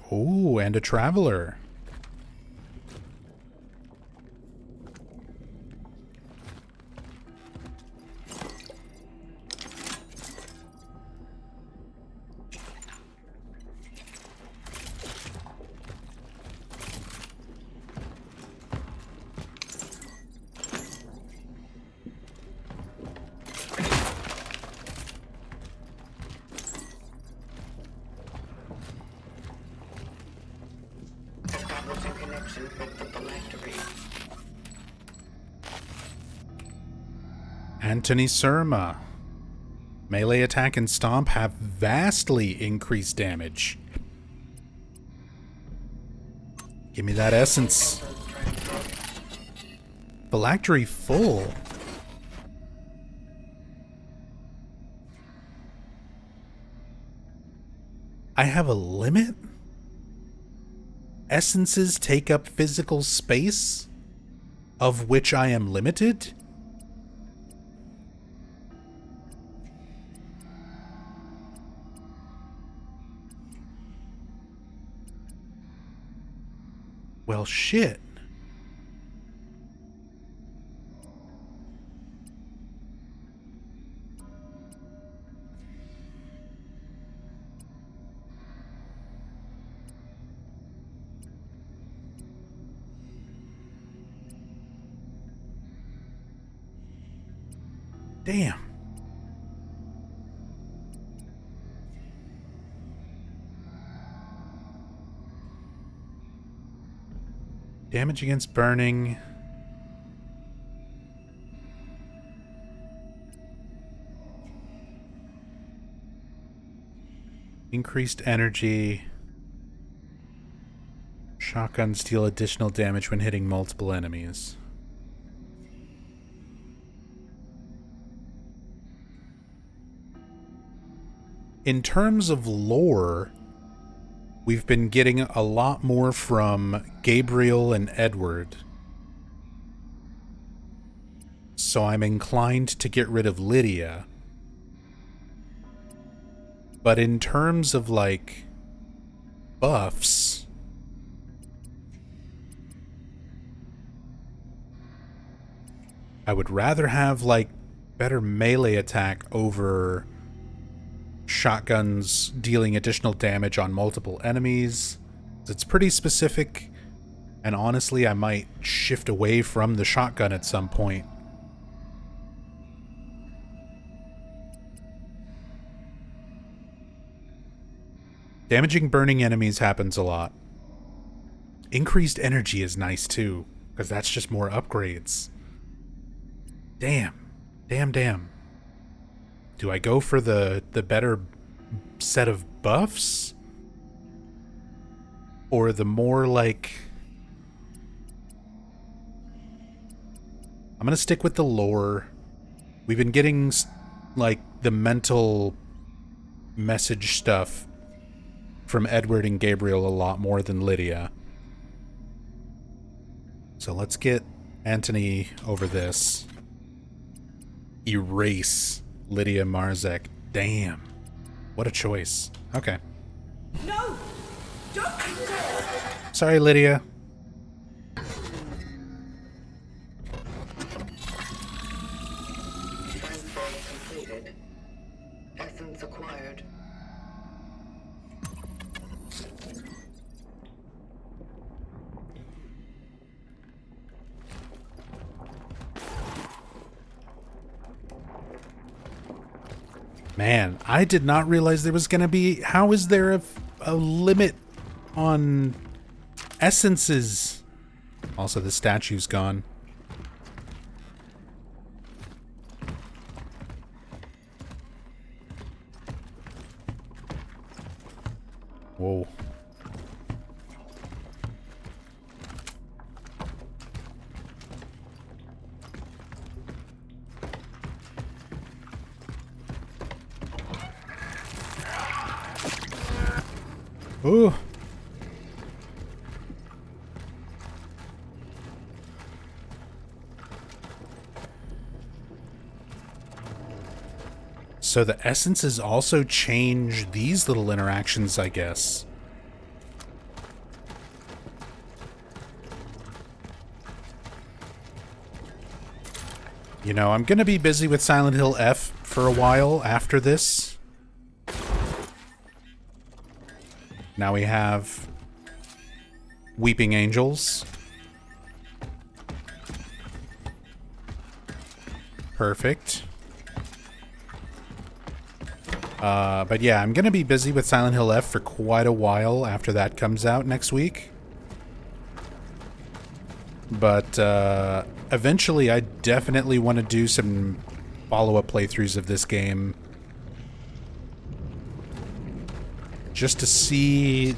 Oh, and a traveler. Establishing connection with the phylactery. Anthony Surma. Melee attack and stomp have vastly increased damage. Give me that essence. Phylactery full. I have a limit? Essences take up physical space, of which I am limited? Well, shit. Damn. Damage against burning. Increased energy. Shotguns deal additional damage when hitting multiple enemies. In terms of lore, we've been getting a lot more from Gabriel and Edward. So I'm inclined to get rid of Lydia. But in terms of, like, buffs, I would rather have, like, better melee attack over shotguns dealing additional damage on multiple enemies. It's pretty specific, and honestly, I might shift away from the shotgun at some point. Damaging burning enemies happens a lot. Increased energy is nice too, because that's just more upgrades. Damn. Damn. Do I go for the better set of buffs? Or the more, like... I'm gonna stick with the lore. We've been getting, like, the mental message stuff from Edward and Gabriel a lot more than Lydia. So let's get Anthony over this. Erase Lydia Marzek. Damn. What a choice. Okay. No! Don't! Sorry, Lydia. Transfer completed. Essence acquired. Man, I did not realize there was going to be... How is there a limit on essences? Also, the statue's gone. Whoa. Ooh. So the essences also change these little interactions, I guess. You know, I'm gonna be busy with Silent Hill F for a while after this. Now we have Weeping Angels. Perfect. But yeah, I'm gonna be busy with Silent Hill F for quite a while after that comes out next week. But eventually I definitely want to do some follow-up playthroughs of this game. Just to see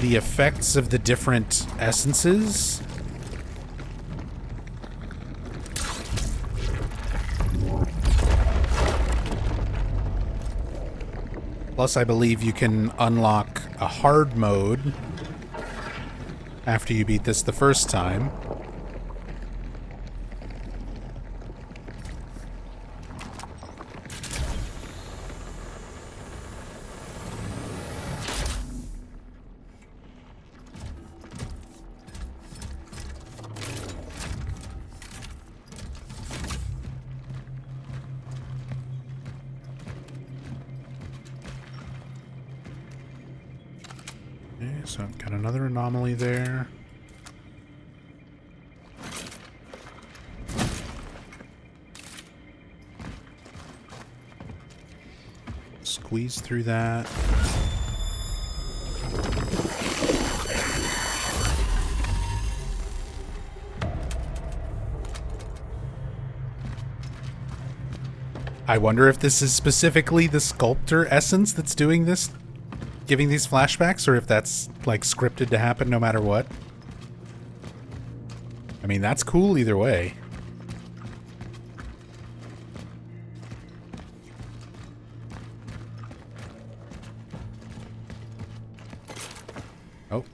the effects of the different essences. Plus, I believe you can unlock a hard mode after you beat this the first time. So I've got another anomaly there. Squeeze through that. I wonder if this is specifically the sculptor essence that's doing this, giving these flashbacks, or if that's like scripted to happen no matter what. I mean, that's cool either way. Oh.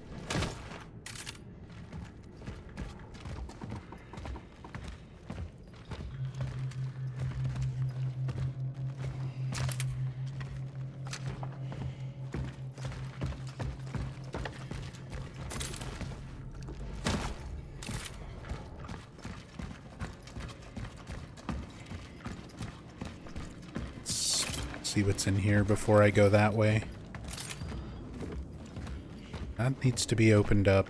see what's in here before I go that way. That needs to be opened up.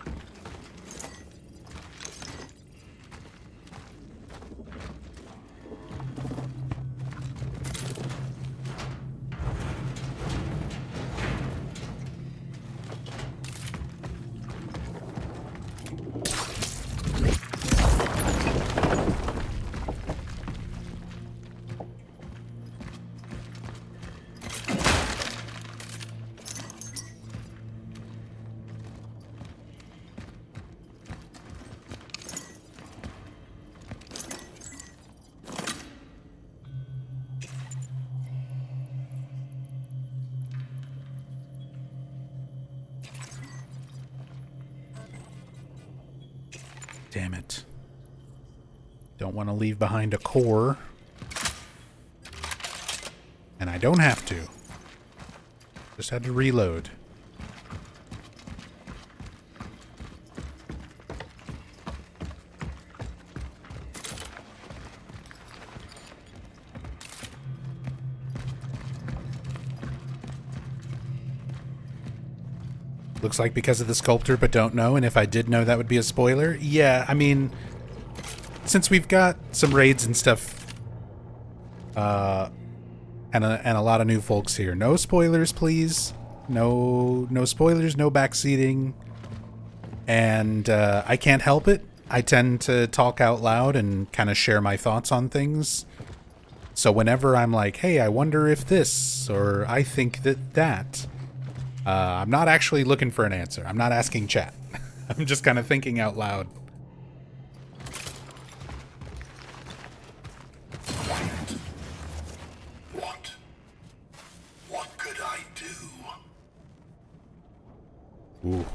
Damn it. Don't want to leave behind a core. And I don't have to. Just had to reload. Looks like because of the sculptor, but don't know, and if I did know, that would be a spoiler. Yeah, I mean, since we've got some raids and stuff, and a lot of new folks here, no spoilers, please. No spoilers, no backseating. And I can't help it. I tend to talk out loud and kind of share my thoughts on things. So whenever I'm like, hey, I wonder if this, or I think that, I'm not actually looking for an answer. I'm not asking chat. I'm just kind of thinking out loud. What could I do? Ooh.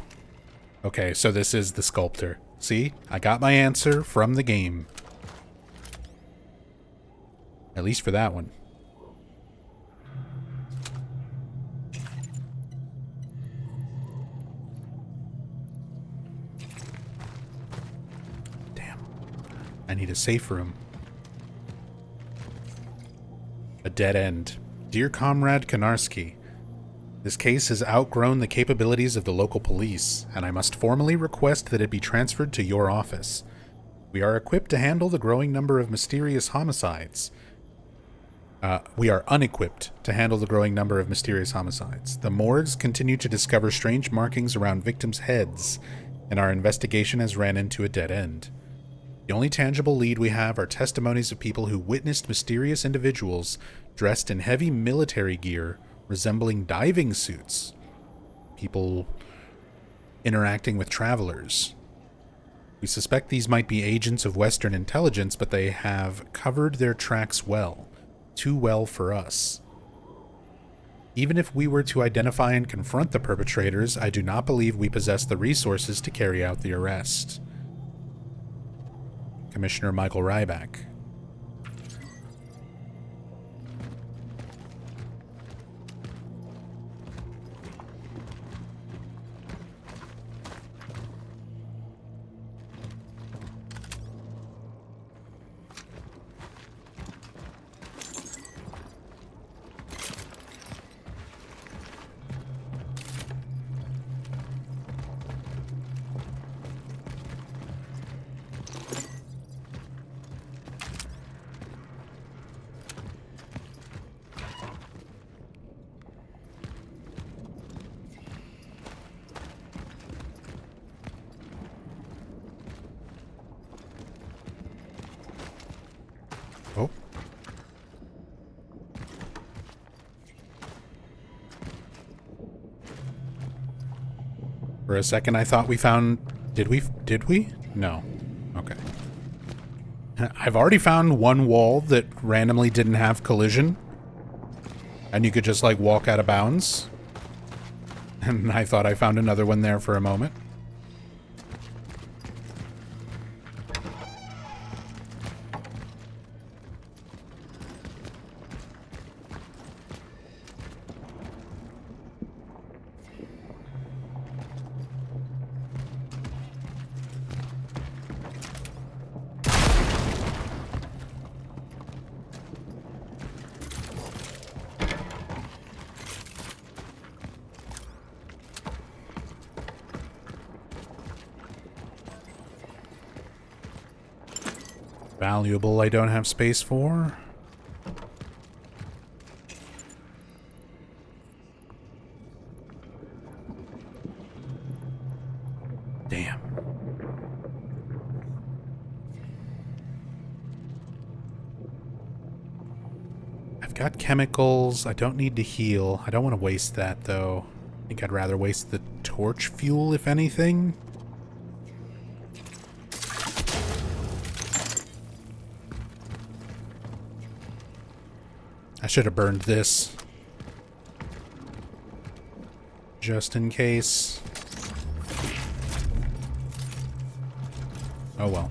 Okay, so this is the sculptor. See? I got my answer from the game. At least for that one. I need a safe room. A dead end. Dear Comrade Konarski, this case has outgrown the capabilities of the local police, and I must formally request that it be transferred to your office. We are equipped to handle the growing number of mysterious homicides. We are unequipped to handle the growing number of mysterious homicides. The morgues continue to discover strange markings around victims' heads, and our investigation has ran into a dead end. The only tangible lead we have are testimonies of people who witnessed mysterious individuals dressed in heavy military gear resembling diving suits. People interacting with travelers. We suspect these might be agents of Western intelligence, but they have covered their tracks well. Too well for us. Even if we were to identify and confront the perpetrators, I do not believe we possess the resources to carry out the arrest. Commissioner Michael Ryback. Oh. For a second I thought we found... Did we? No. Okay. I've already found one wall that randomly didn't have collision. And you could just, like, walk out of bounds. And I thought I found another one there for a moment. Valuable I don't have space for. Damn. I've got chemicals. I don't need to heal. I don't want to waste that, though. I think I'd rather waste the torch fuel, if anything. I should have burned this. Just in case. Oh well.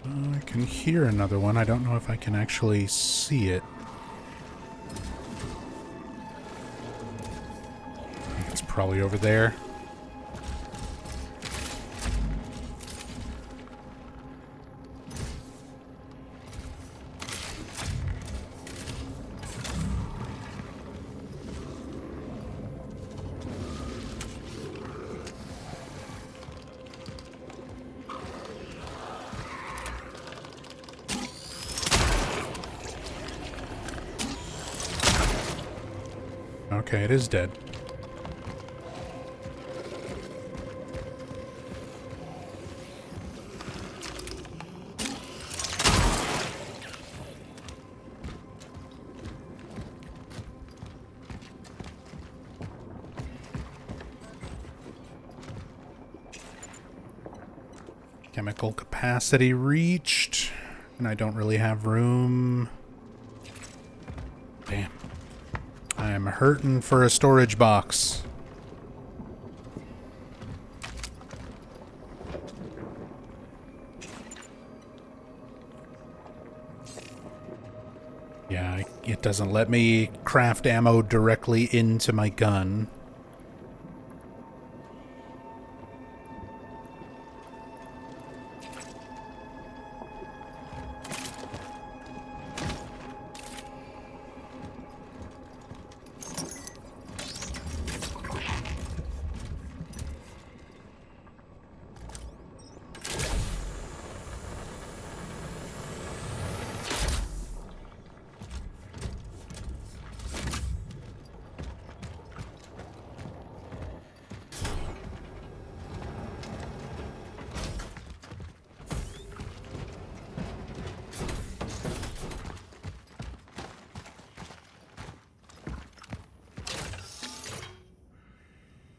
I can hear another one. I don't know if I can actually see it. I think it's probably over there. Okay, it is dead. Chemical capacity reached, and I don't really have room. Damn. I am hurting for a storage box. Yeah, it doesn't let me craft ammo directly into my gun.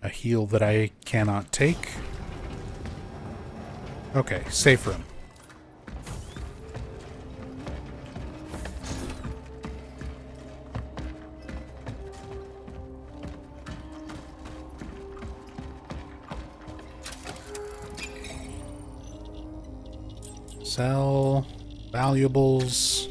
A heal that I cannot take. Okay, safe room. Sell valuables.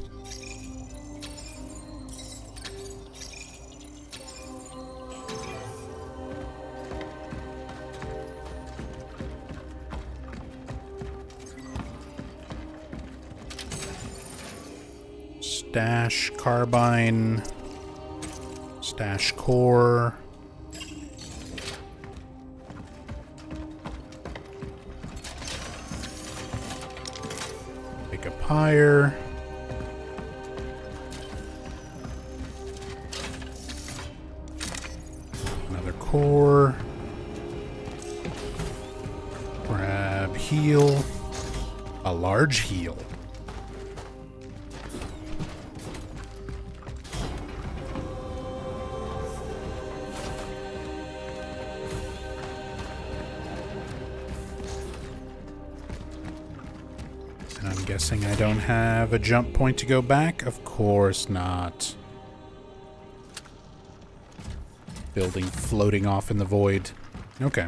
Stash carbine, stash core, take a pyre, another core, heal. A large heal. And I'm guessing I don't have a jump point to go back? Of course not. Building floating off in the void. Okay.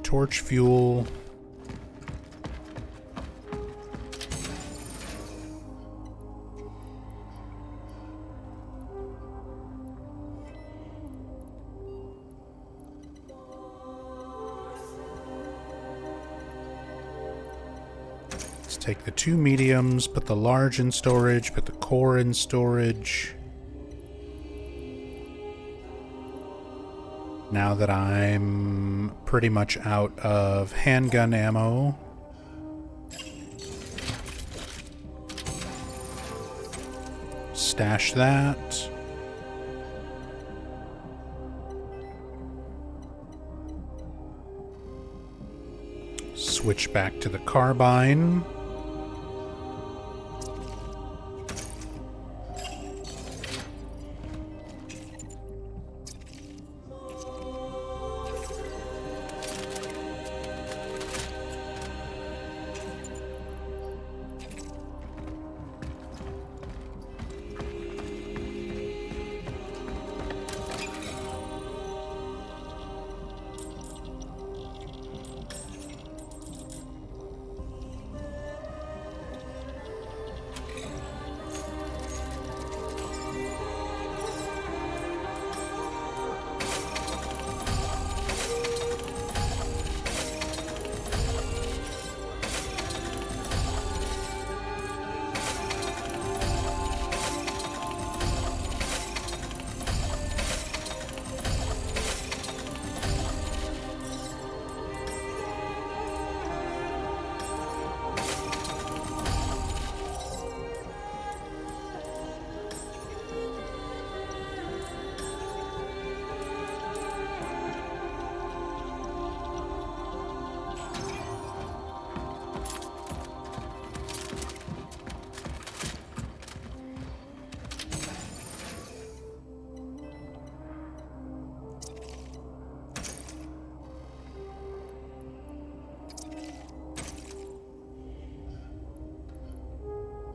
Torch fuel. Let's take the 2 mediums, put the large in storage, put the core in storage. Now that I'm pretty much out of handgun ammo, stash that. Switch back to the carbine.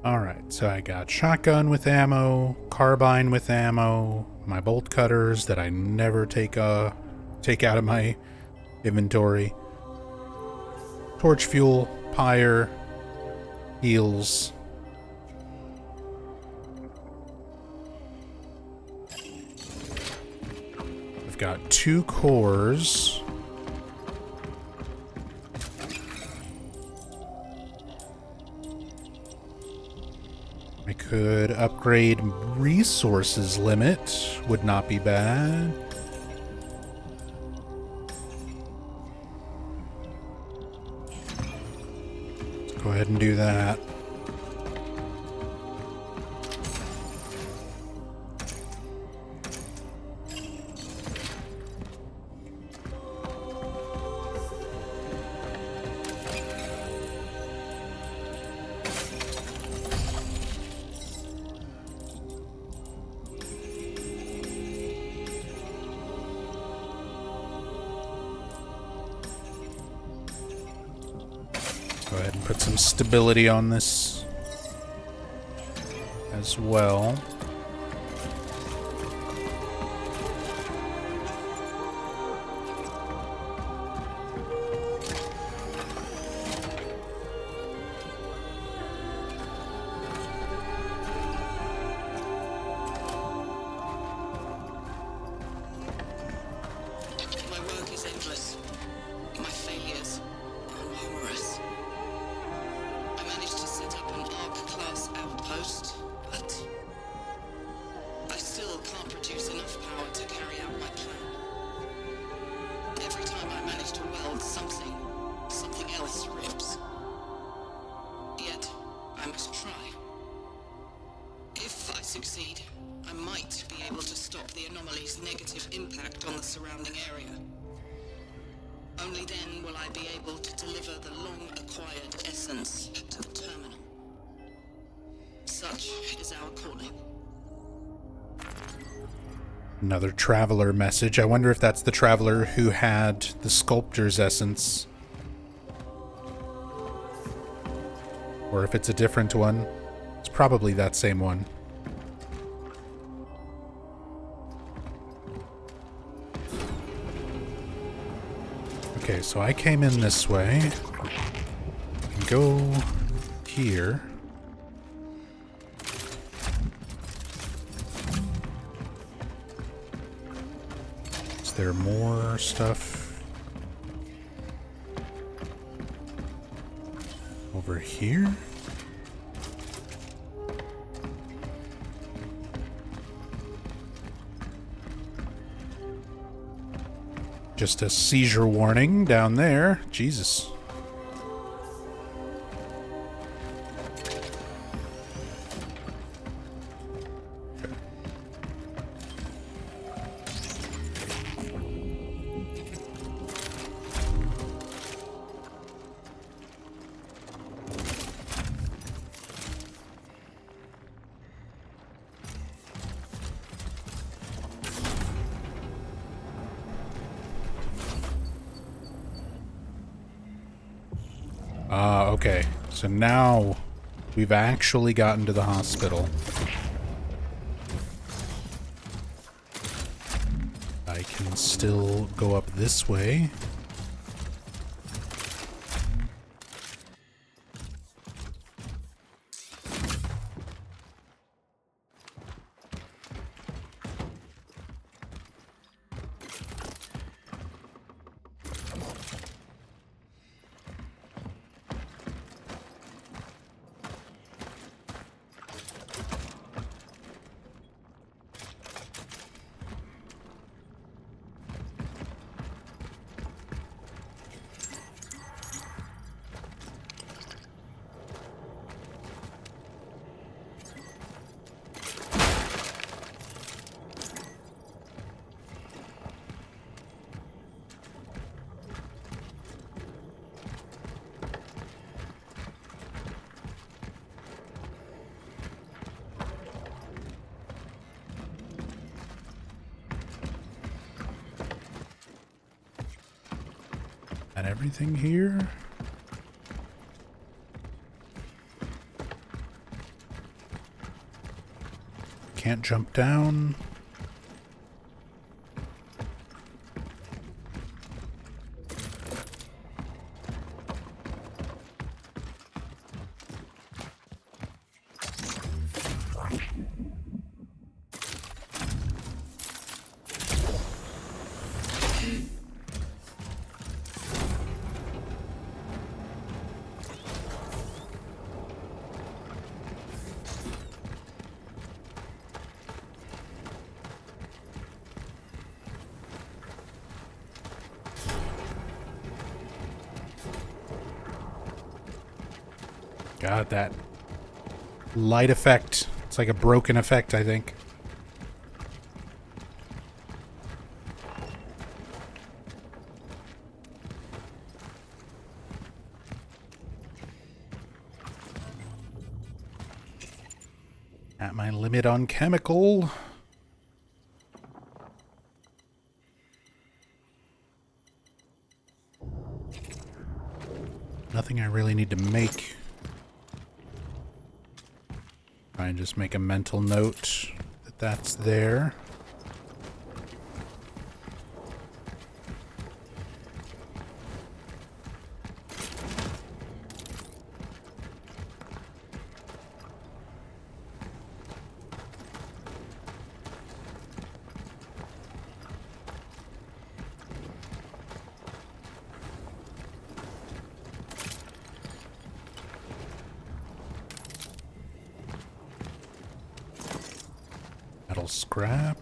Alright, so I got shotgun with ammo, carbine with ammo, my bolt cutters that I never take out of my inventory, torch fuel, pyre, heals. I've got 2 cores. I could upgrade resources limit, would not be bad. Let's go ahead and do that. Go ahead and put some stability on this as well. My work is endless. My failures are numerous. I managed to set up an ARC-class outpost, but surrounding area. Only then will I be able to deliver the long-acquired essence to the terminal. Such is our calling. Another traveler message. I wonder if that's the traveler who had the sculptor's essence. Or if it's a different one. It's probably that same one. Okay, so I came in this way. Go here. Is there more stuff over here? Just a seizure warning down there. Jesus. Okay. So now we've actually gotten to the hospital. I can still go up this way. And everything here? Can't jump down. God, that light effect. It's like a broken effect, I think. At my limit on chemical. Nothing I really need to make. Try and just make a mental note that that's there. Metal scrap.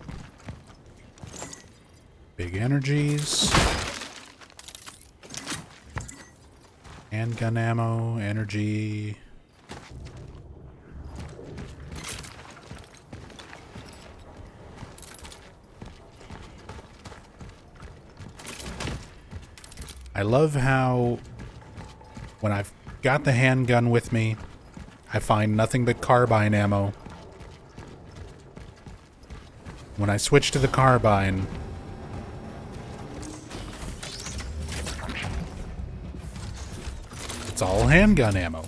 Big energies. Handgun ammo, energy. I love how when I've got the handgun with me, I find nothing but carbine ammo. When I switch to the carbine, it's all handgun ammo.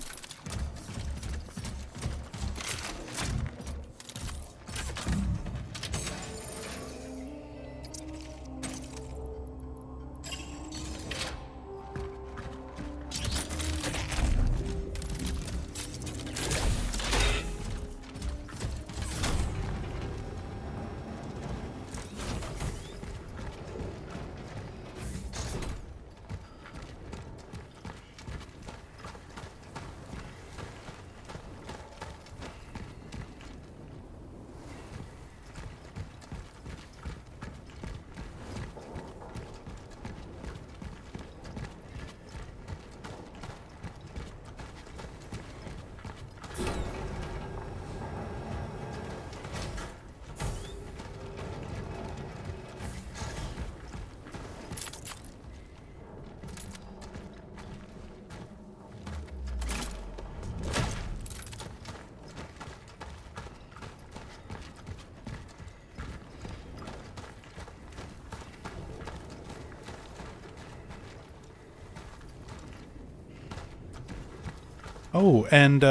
Oh, and,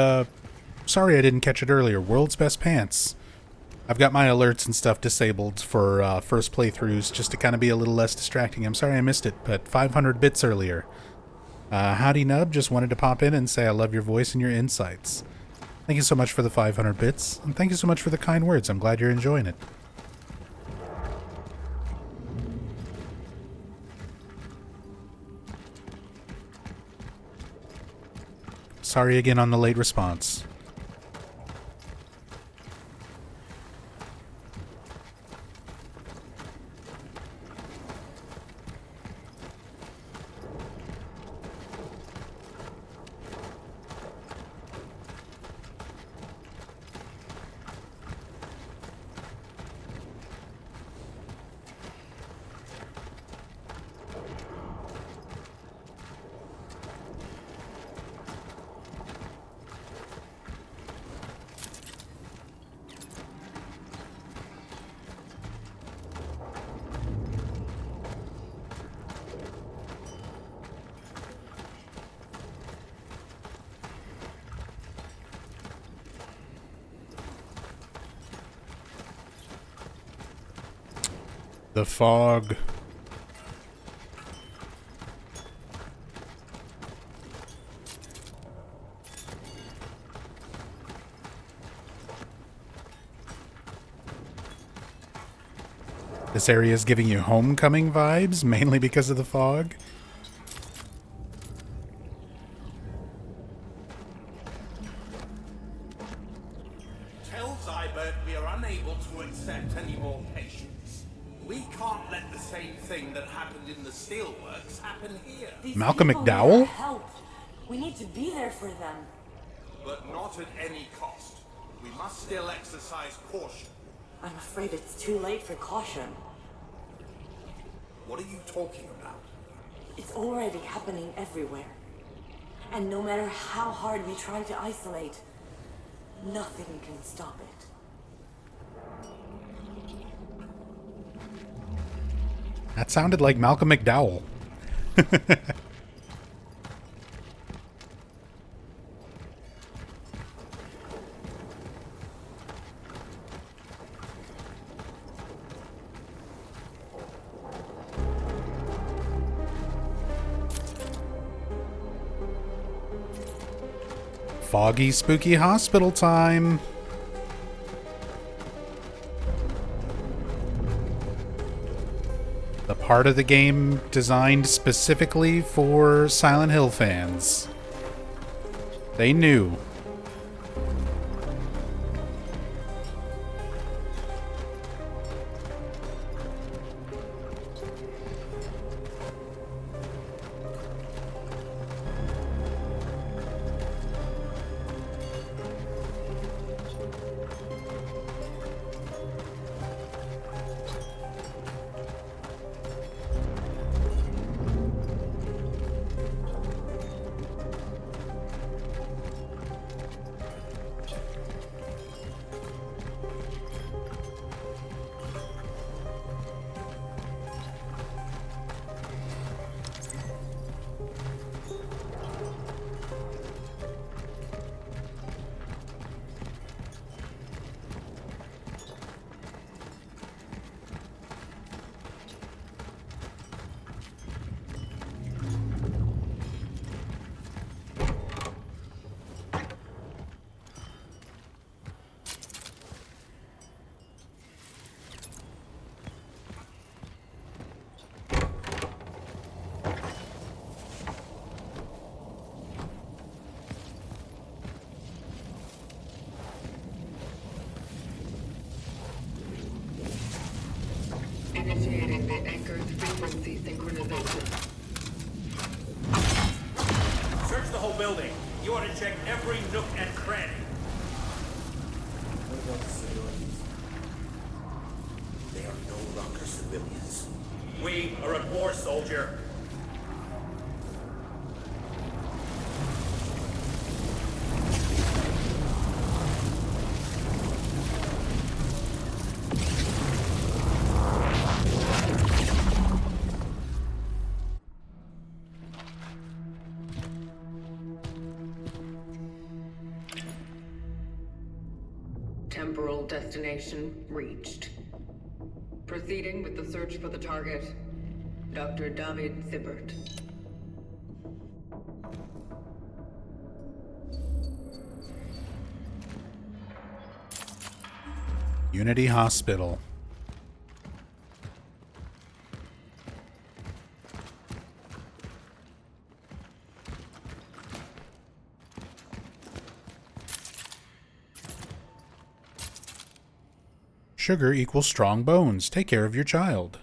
sorry I didn't catch it earlier. World's Best Pants. I've got my alerts and stuff disabled for first playthroughs just to kind of be a little less distracting. I'm sorry I missed it, but 500 bits earlier. Howdy Nub, just wanted to pop in and say I love your voice and your insights. Thank you so much for the 500 bits, and thank you so much for the kind words. I'm glad you're enjoying it. Sorry again on the late response. The fog. This area is giving you homecoming vibes, mainly because of the fog. Tell Zybert we are unable to accept any more patients. We can't let the same thing that happened in the steelworks happen here. These Malcolm people McDowell? need our help. We need to be there for them. But not at any cost. We must still exercise caution. I'm afraid it's too late for caution. What are you talking about? It's already happening everywhere. And no matter how hard we try to isolate, nothing can stop it. That sounded like Malcolm McDowell. Foggy, spooky hospital time. The part of the game designed specifically for Silent Hill fans. They knew. building. You ought to check every nook and cranny. What about the civilians? They are no longer civilians. We are at war, soldier. Temporal destination reached. Proceeding with the search for the target, Dr. David Sibbert. Unity Hospital. Sugar equals strong bones. Take care of your child.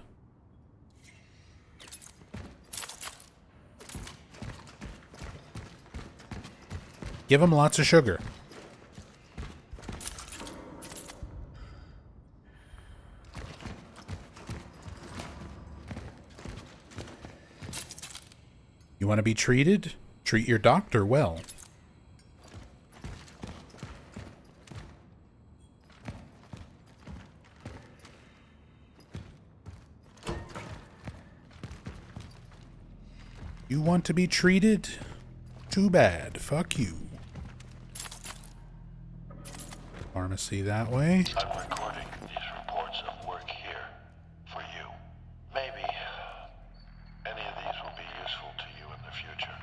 Give him lots of sugar. You want to be treated? Treat your doctor well. You want to be treated? Too bad. Fuck you. Pharmacy that way. I'm recording these reports of work here for you. Maybe any of these will be useful to you in the future.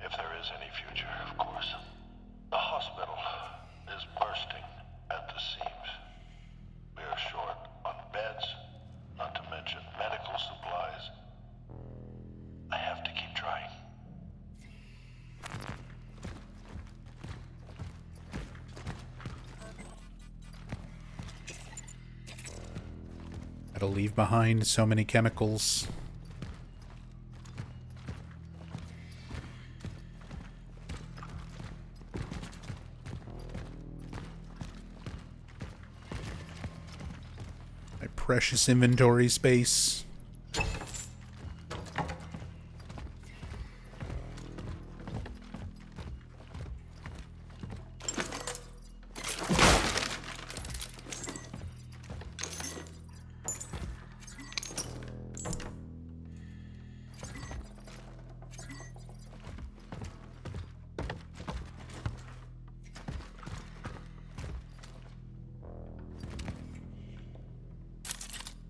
If there is any future, of course. The hospital is bursting at the seams. We are short on beds, not to mention medical supplies. I have to keep trying. Gotta leave behind so many chemicals. My precious inventory space.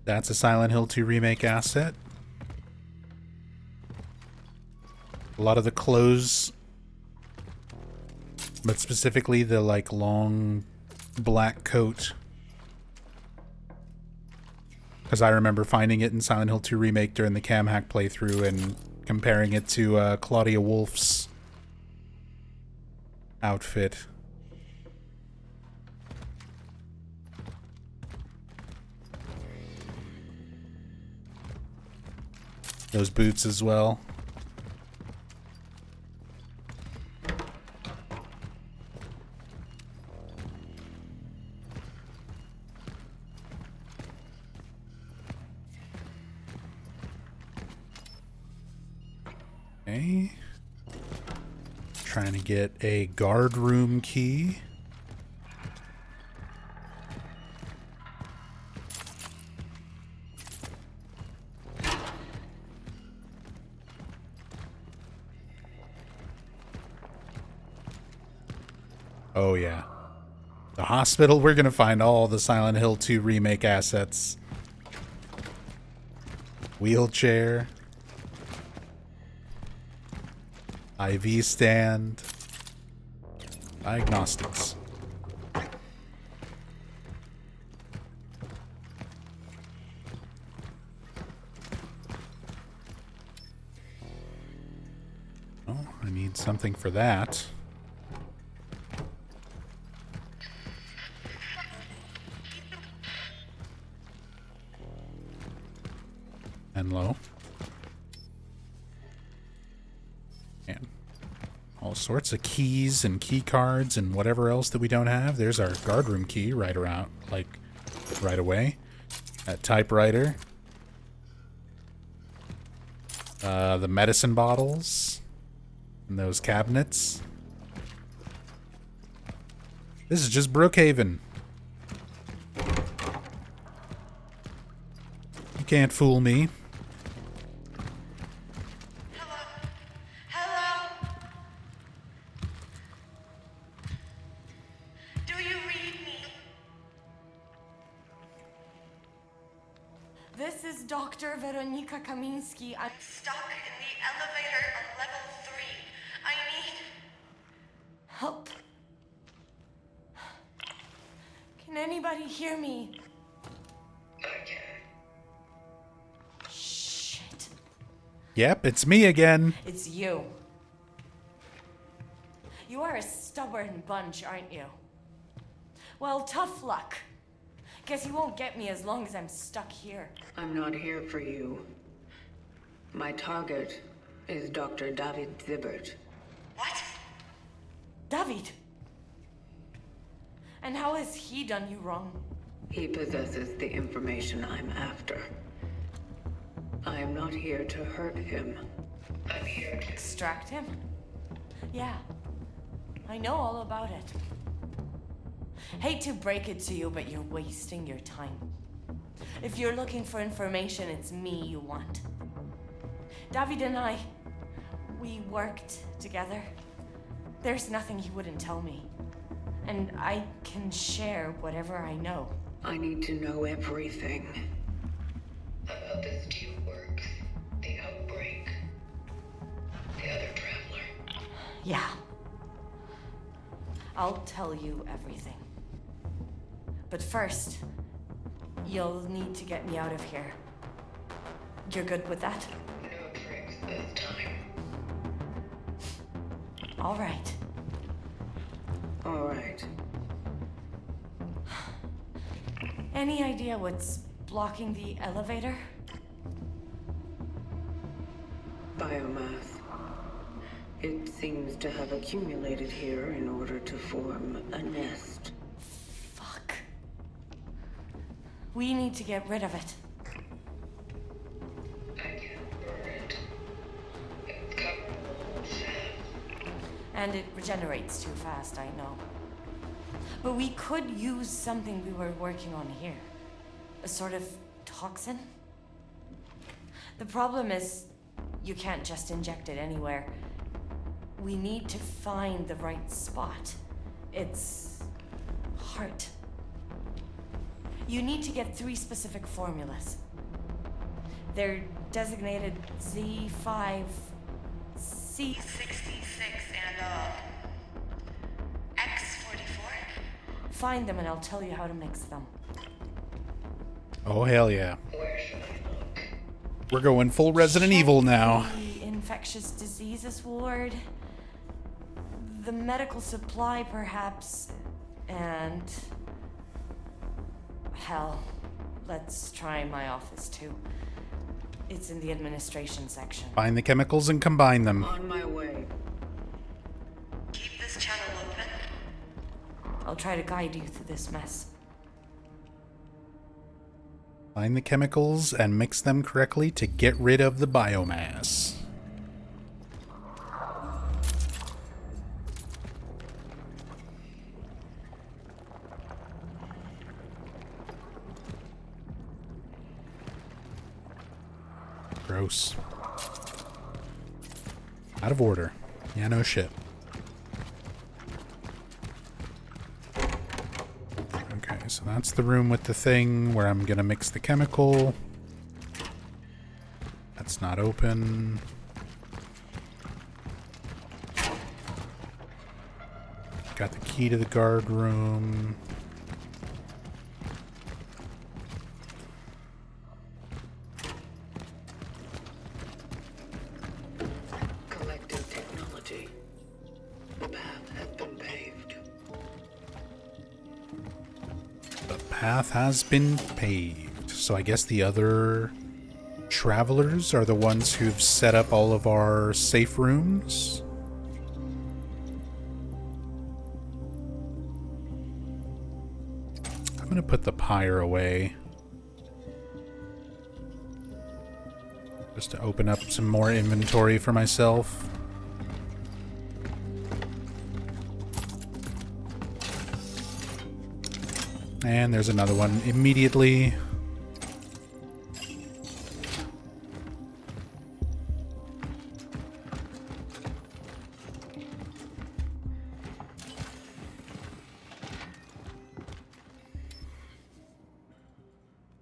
That's a Silent Hill 2 remake asset. A lot of the clothes, but specifically the like long black coat, because I remember finding it in Silent Hill 2 remake during the cam hack playthrough and comparing it to Claudia Wolf's outfit. Those boots as well. Okay. Trying to get a guard room key. Oh yeah. The hospital, we're gonna find all the Silent Hill 2 remake assets. Wheelchair. IV stand. Diagnostics. Oh, I need something for that. And low. And All sorts of keys and key cards and whatever else that we don't have. There's our guard room key right around, like, right away. That typewriter. The medicine bottles. And those cabinets. This is just Brookhaven. You can't fool me. This is Dr. Weronika Kamiński. I'm stuck in the elevator on level 3. I need help. Can anybody hear me? I can. Shit. Yep, it's me again. It's you. You are a stubborn bunch, aren't you? Well, tough luck. Guess you won't get me as long as I'm stuck here. I'm not here for you. My target is Dr. David Zibbert. What? David? And how has he done you wrong? He possesses the information I'm after. I am not here to hurt him. I'm here to Extract him? Yeah. I know all about it. Hate to break it to you, but you're wasting your time. If you're looking for information, it's me you want. David and I, we worked together. There's nothing he wouldn't tell me. And I can share whatever I know. I need to know everything. About the steelworks, the outbreak, the other traveler. Yeah. I'll tell you everything. But first, you'll need to get me out of here. You're good with that? No tricks this time. All right. All right. Any idea what's blocking the elevator? Biomass. It seems to have accumulated here in order to form a nest. Fuck. We need to get rid of it. I can't burn it. It's covered in sand. And it regenerates too fast, I know. But we could use something we were working on here. A sort of toxin? The problem is, you can't just inject it anywhere. We need to find the right spot. It's hard. You need to get 3 specific formulas. They're designated Z5, C66, and X44. Find them and I'll tell you how to mix them. Oh, hell yeah. Where should I look? We're going full Resident Evil now. The infectious diseases ward, the medical supply perhaps, and hell, let's try my office too. It's in the administration section. Find the chemicals and combine them. On my way. Keep this channel open. I'll try to guide you through this mess. Find the chemicals and mix them correctly to get rid of the biomass. Gross. Out of order. Yeah, no shit. Okay, so that's the room with the thing where I'm gonna mix the chemical. That's not open. Got the key to the guard room. Collective technology. The path has been paved. The path has been paved. So I guess the other travelers are the ones who've set up all of our safe rooms. gonna put the pyre away. Just to open up some more inventory for myself. And there's another one immediately.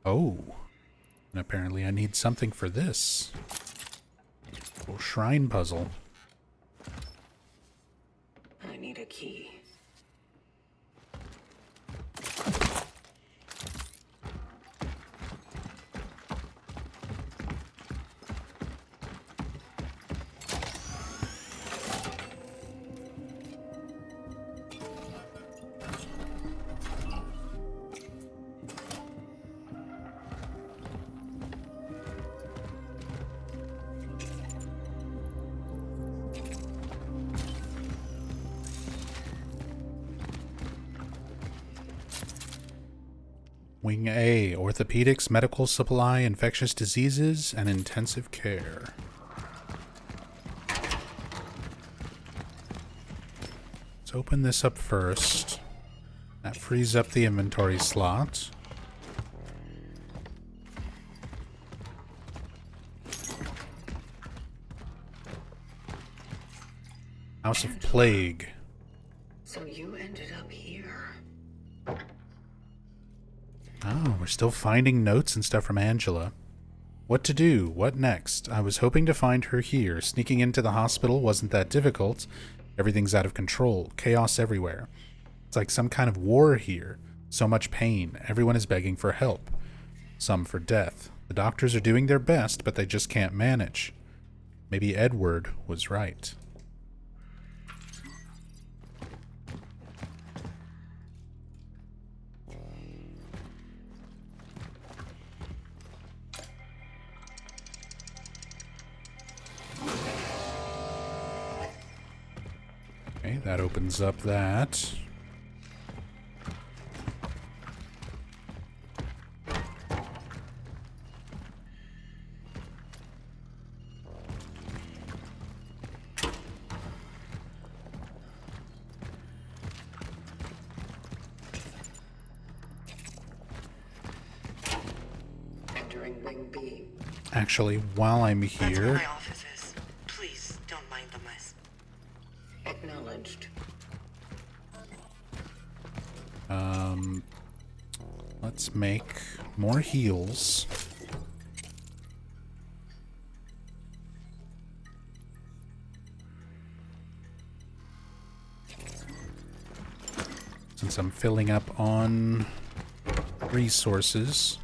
Oh. And apparently I need something for this. Little shrine puzzle. I need a key. Wing A, orthopedics, medical supply, infectious diseases, and intensive care. Let's open this up first. That frees up the inventory slot. House of Plague. So you ended up here. Oh, we're still finding notes and stuff from Angela. What to do? What next? I was hoping to find her here. Sneaking into the hospital wasn't that difficult. Everything's out of control. Chaos everywhere. It's like some kind of war here. So much pain. Everyone is begging for help. Some for death. The doctors are doing their best, but they just can't manage. Maybe Edward was right. Okay, that opens up that. Entering Wing B. Actually, while I'm That's where here, my office is. Please don't mind the mess. Acknowledged. let's make more heals. Since I'm filling up on resources.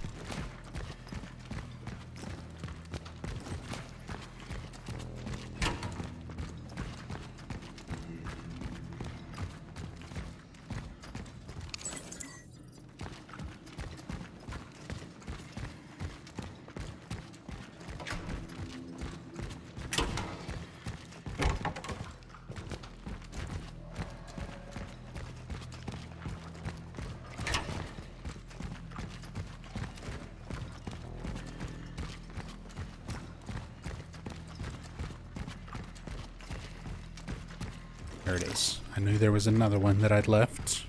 There it is. I knew there was another one that I'd left.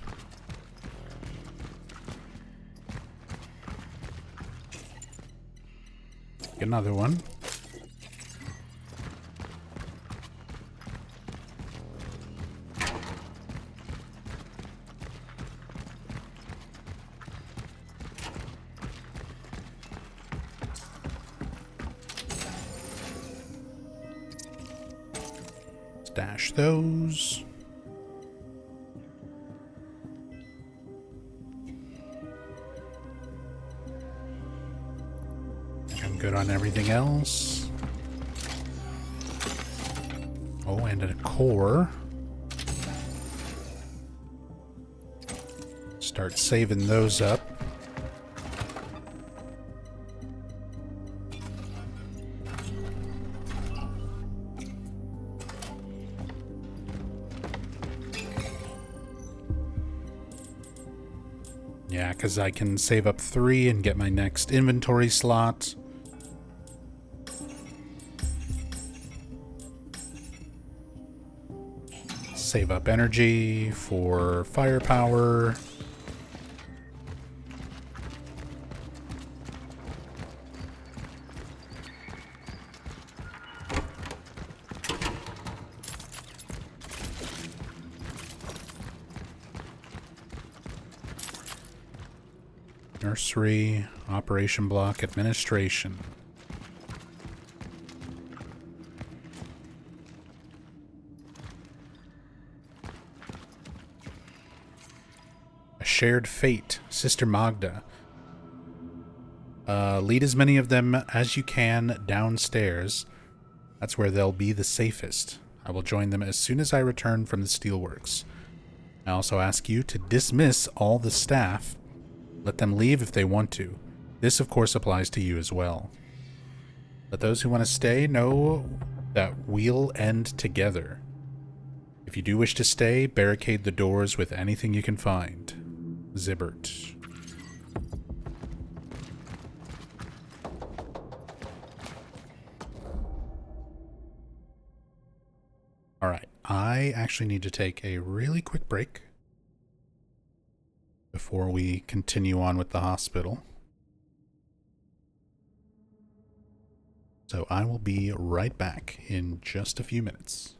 Another one. Stash those. I'm good on everything else. Oh, and a core. Start saving those up. Yeah, because I can save up 3 and get my next inventory slot. Save up energy for firepower. Nursery, operation block, administration. A shared fate, Sister Magda. Lead as many of them as you can downstairs. That's where they'll be the safest. I will join them as soon as I return from the steelworks. I also ask you to dismiss all the staff. Let them leave if they want to. This, of course, applies to you as well. Let those who want to stay know that we'll end together. If you do wish to stay, barricade the doors with anything you can find. Zibbert. Alright, I actually need to take a really quick break before we continue on with the hospital. So I will be right back in just a few minutes.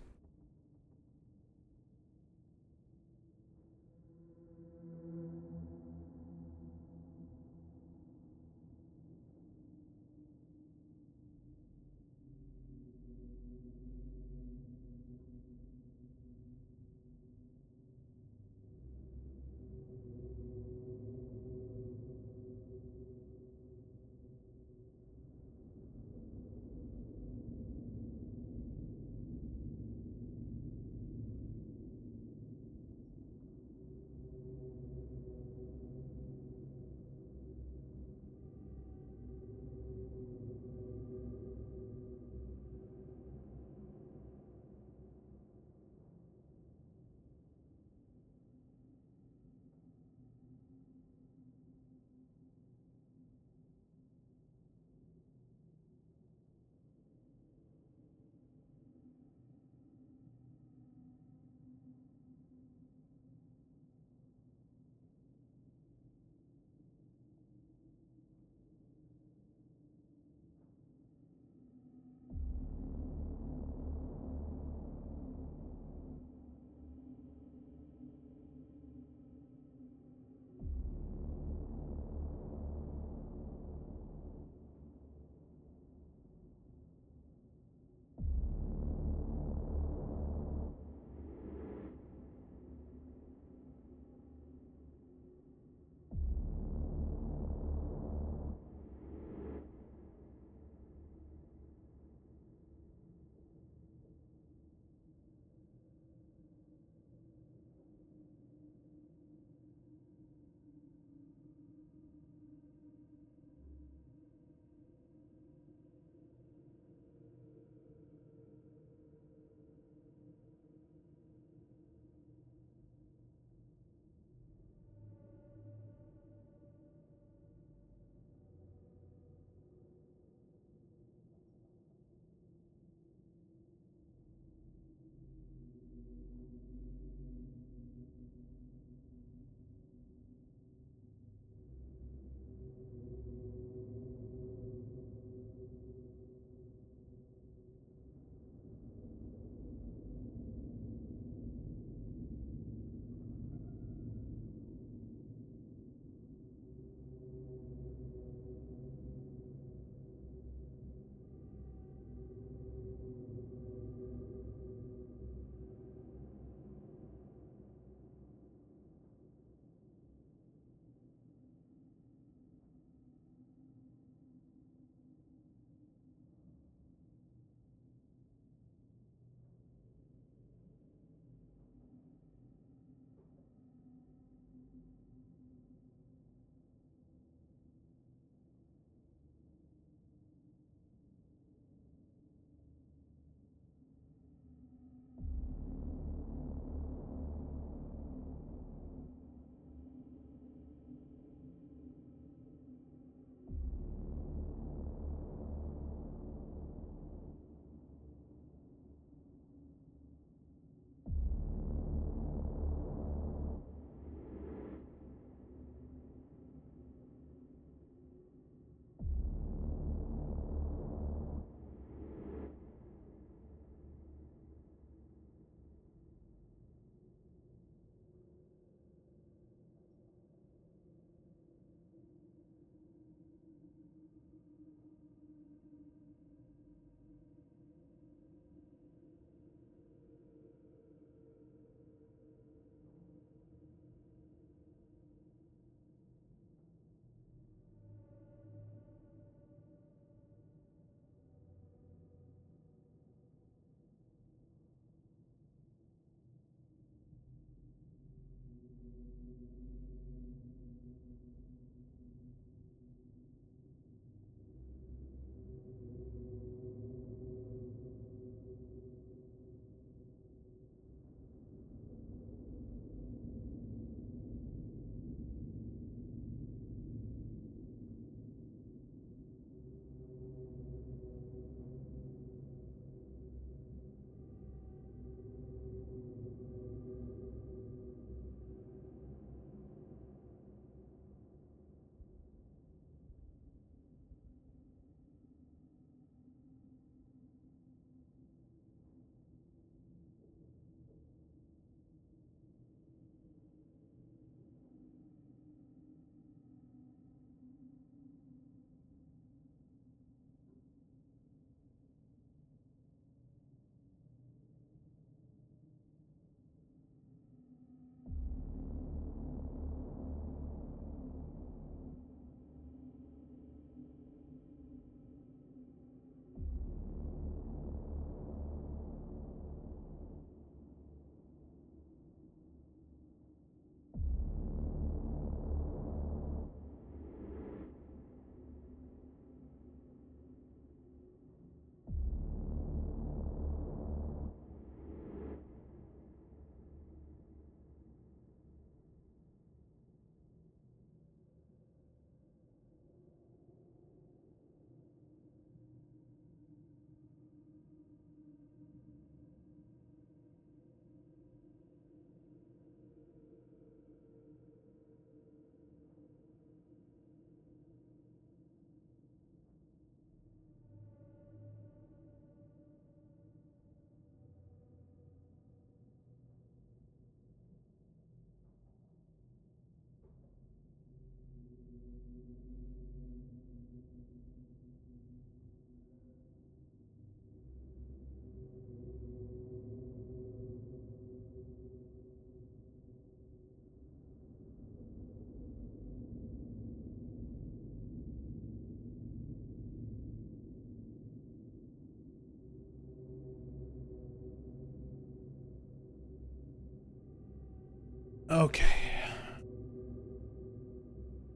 Okay.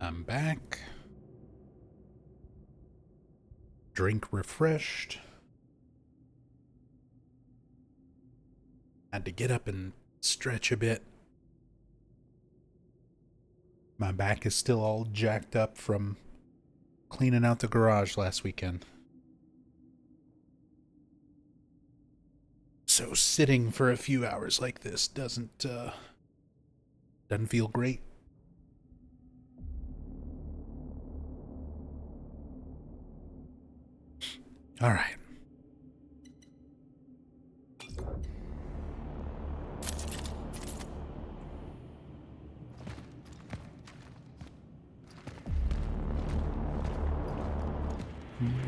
I'm back. Drink refreshed. Had to get up and stretch a bit. My back is still all jacked up from cleaning out the garage last weekend. So sitting for a few hours like this doesn't feel great. All right.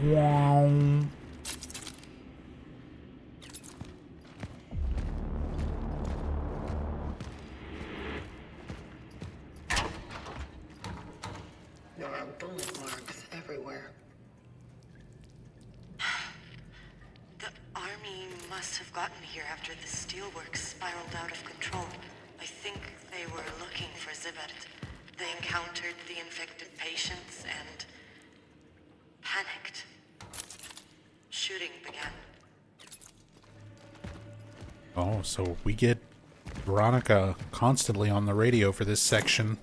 Wow. There are bullet marks everywhere. The army must have gotten here after the steelworks spiraled out of control. I think they were looking for Zibet. They encountered the infected patients and panicked. Shooting began. Oh, so we get Veronica constantly on the radio for this section.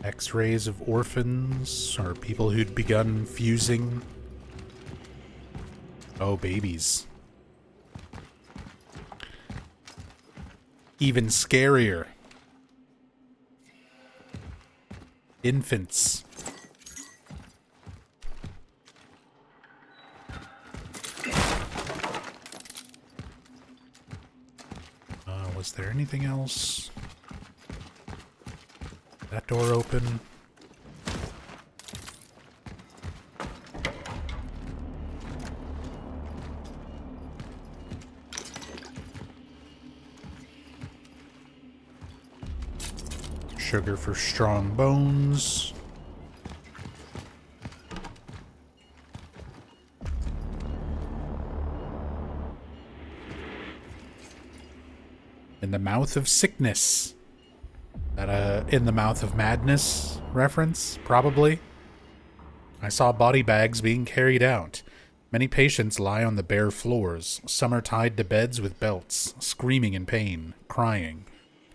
X-rays of orphans or people who'd begun fusing. Oh, babies. Even scarier. Infants. Was there anything else? That door open. Sugar for strong bones. In the mouth of sickness. That in the mouth of madness reference, probably. I saw body bags being carried out. Many patients lie on the bare floors. Some are tied to beds with belts, screaming in pain, crying.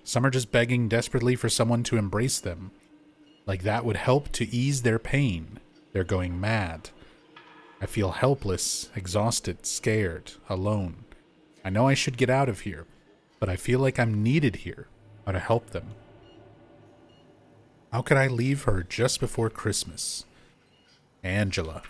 Some are just begging desperately for someone to embrace them. Like that would help to ease their pain. They're going mad. I feel helpless, exhausted, scared, alone. I know I should get out of here, but I feel like I'm needed here. How to help them. How could I leave her just before Christmas? Angela.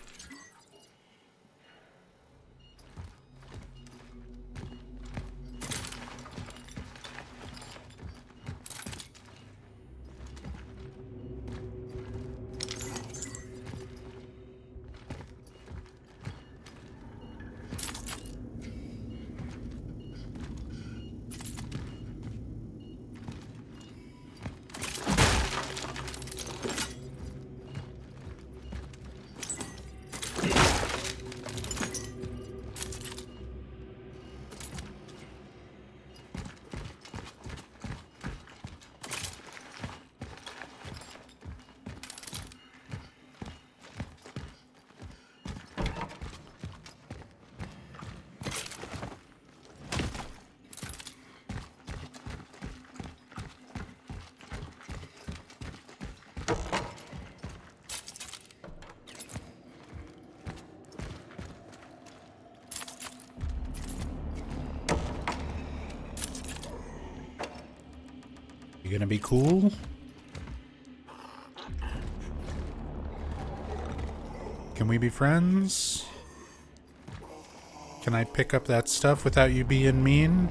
You gonna be cool? Can we be friends? Can I pick up that stuff without you being mean?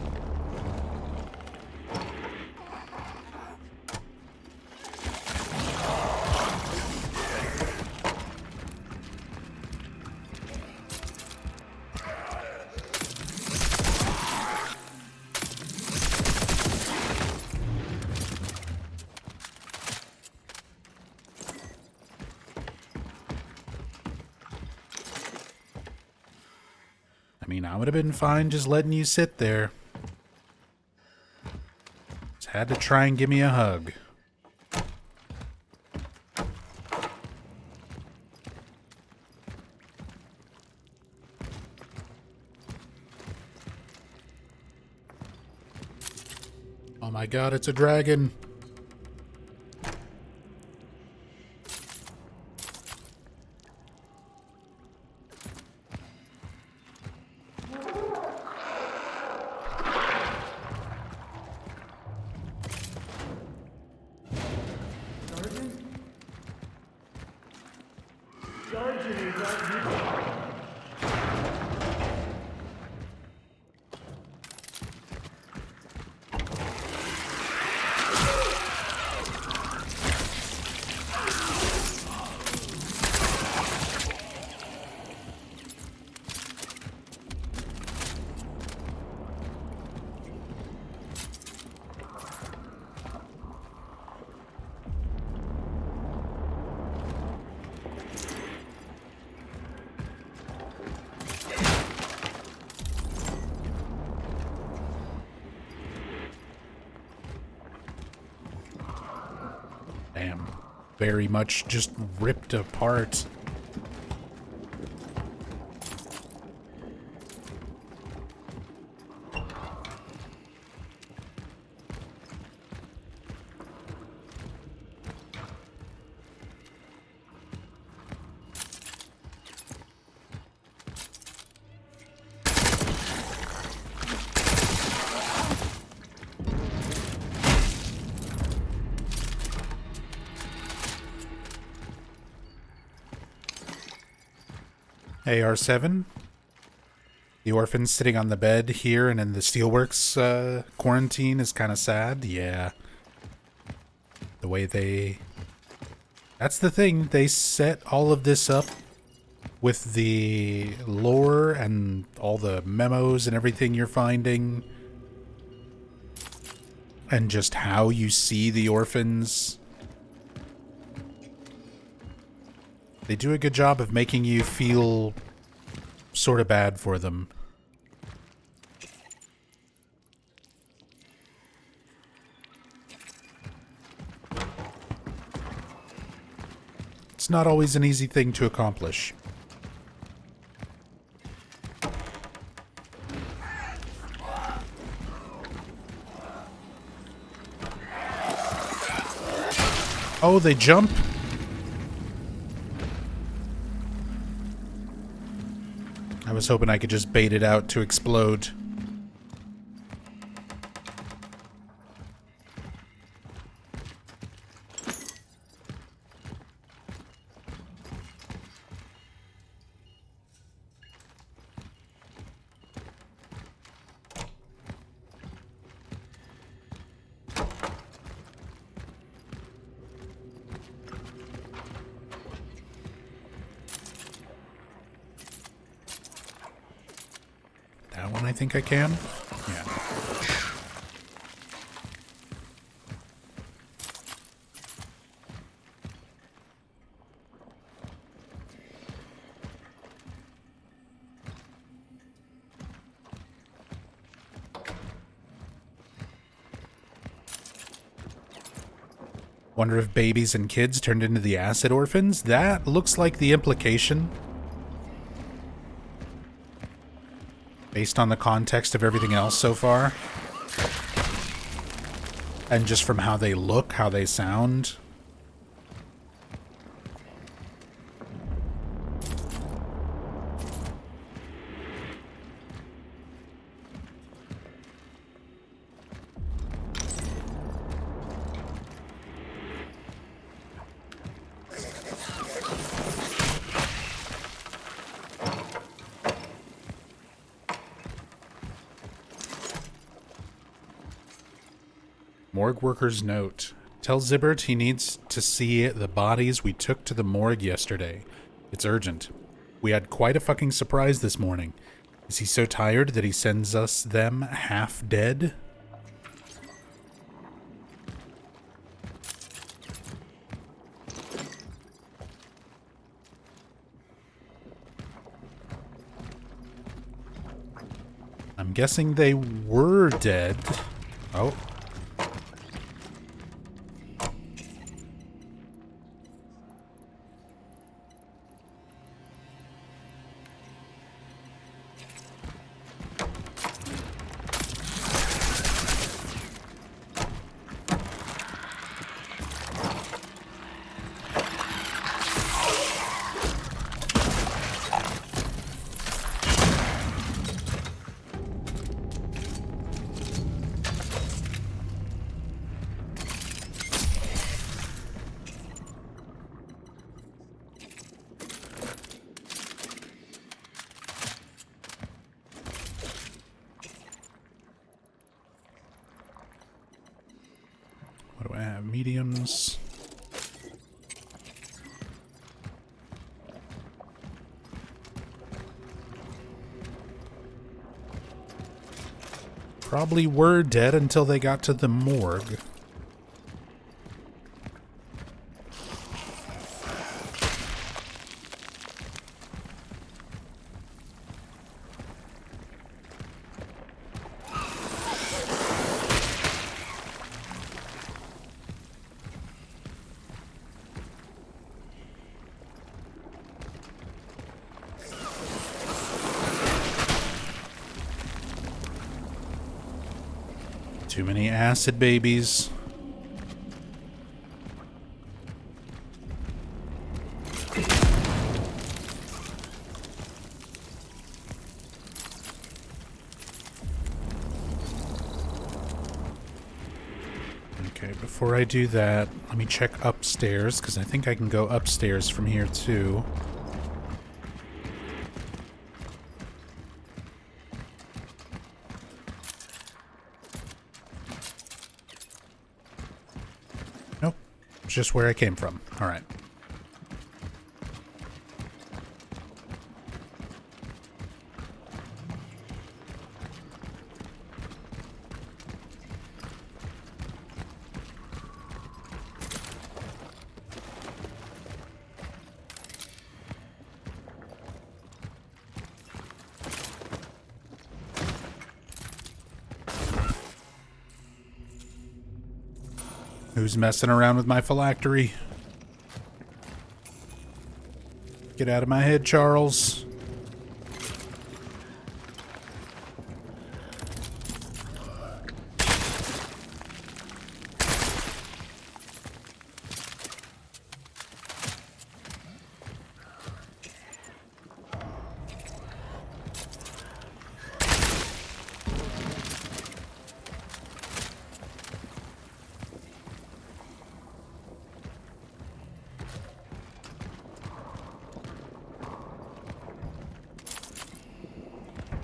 mean, I would have been fine just letting you sit there. Just had to try and give me a hug. Oh my god, it's a dragon. Damn. Very much just ripped apart. AR-7. The orphan's sitting on the bed here and in the Steelworks quarantine is kind of sad. Yeah. The way they... That's the thing. They set all of this up with the lore and all the memos and everything you're finding. And just how you see the orphans. They do a good job of making you feel sort of bad for them. It's not always an easy thing to accomplish. Oh, they jump? I was hoping I could just bait it out to explode. That one I think I can. Yeah. Wonder if babies and kids turned into the acid orphans? That looks like the implication. Based on the context of everything else so far. And just from how they look, how they sound. Morgue worker's note. Tell Zibbert he needs to see the bodies we took to the morgue yesterday. It's urgent. We had quite a fucking surprise this morning. Is he so tired that he sends us them half dead? I'm guessing they were dead. Oh. What do I have? Mediums. Probably were dead until they got to the morgue. Too many acid babies. Okay, before I do that, let me check upstairs, because I think I can go upstairs from here too. Nope, it's just where I came from. All right. Who's messing around with my phylactery? Get out of my head, Charles.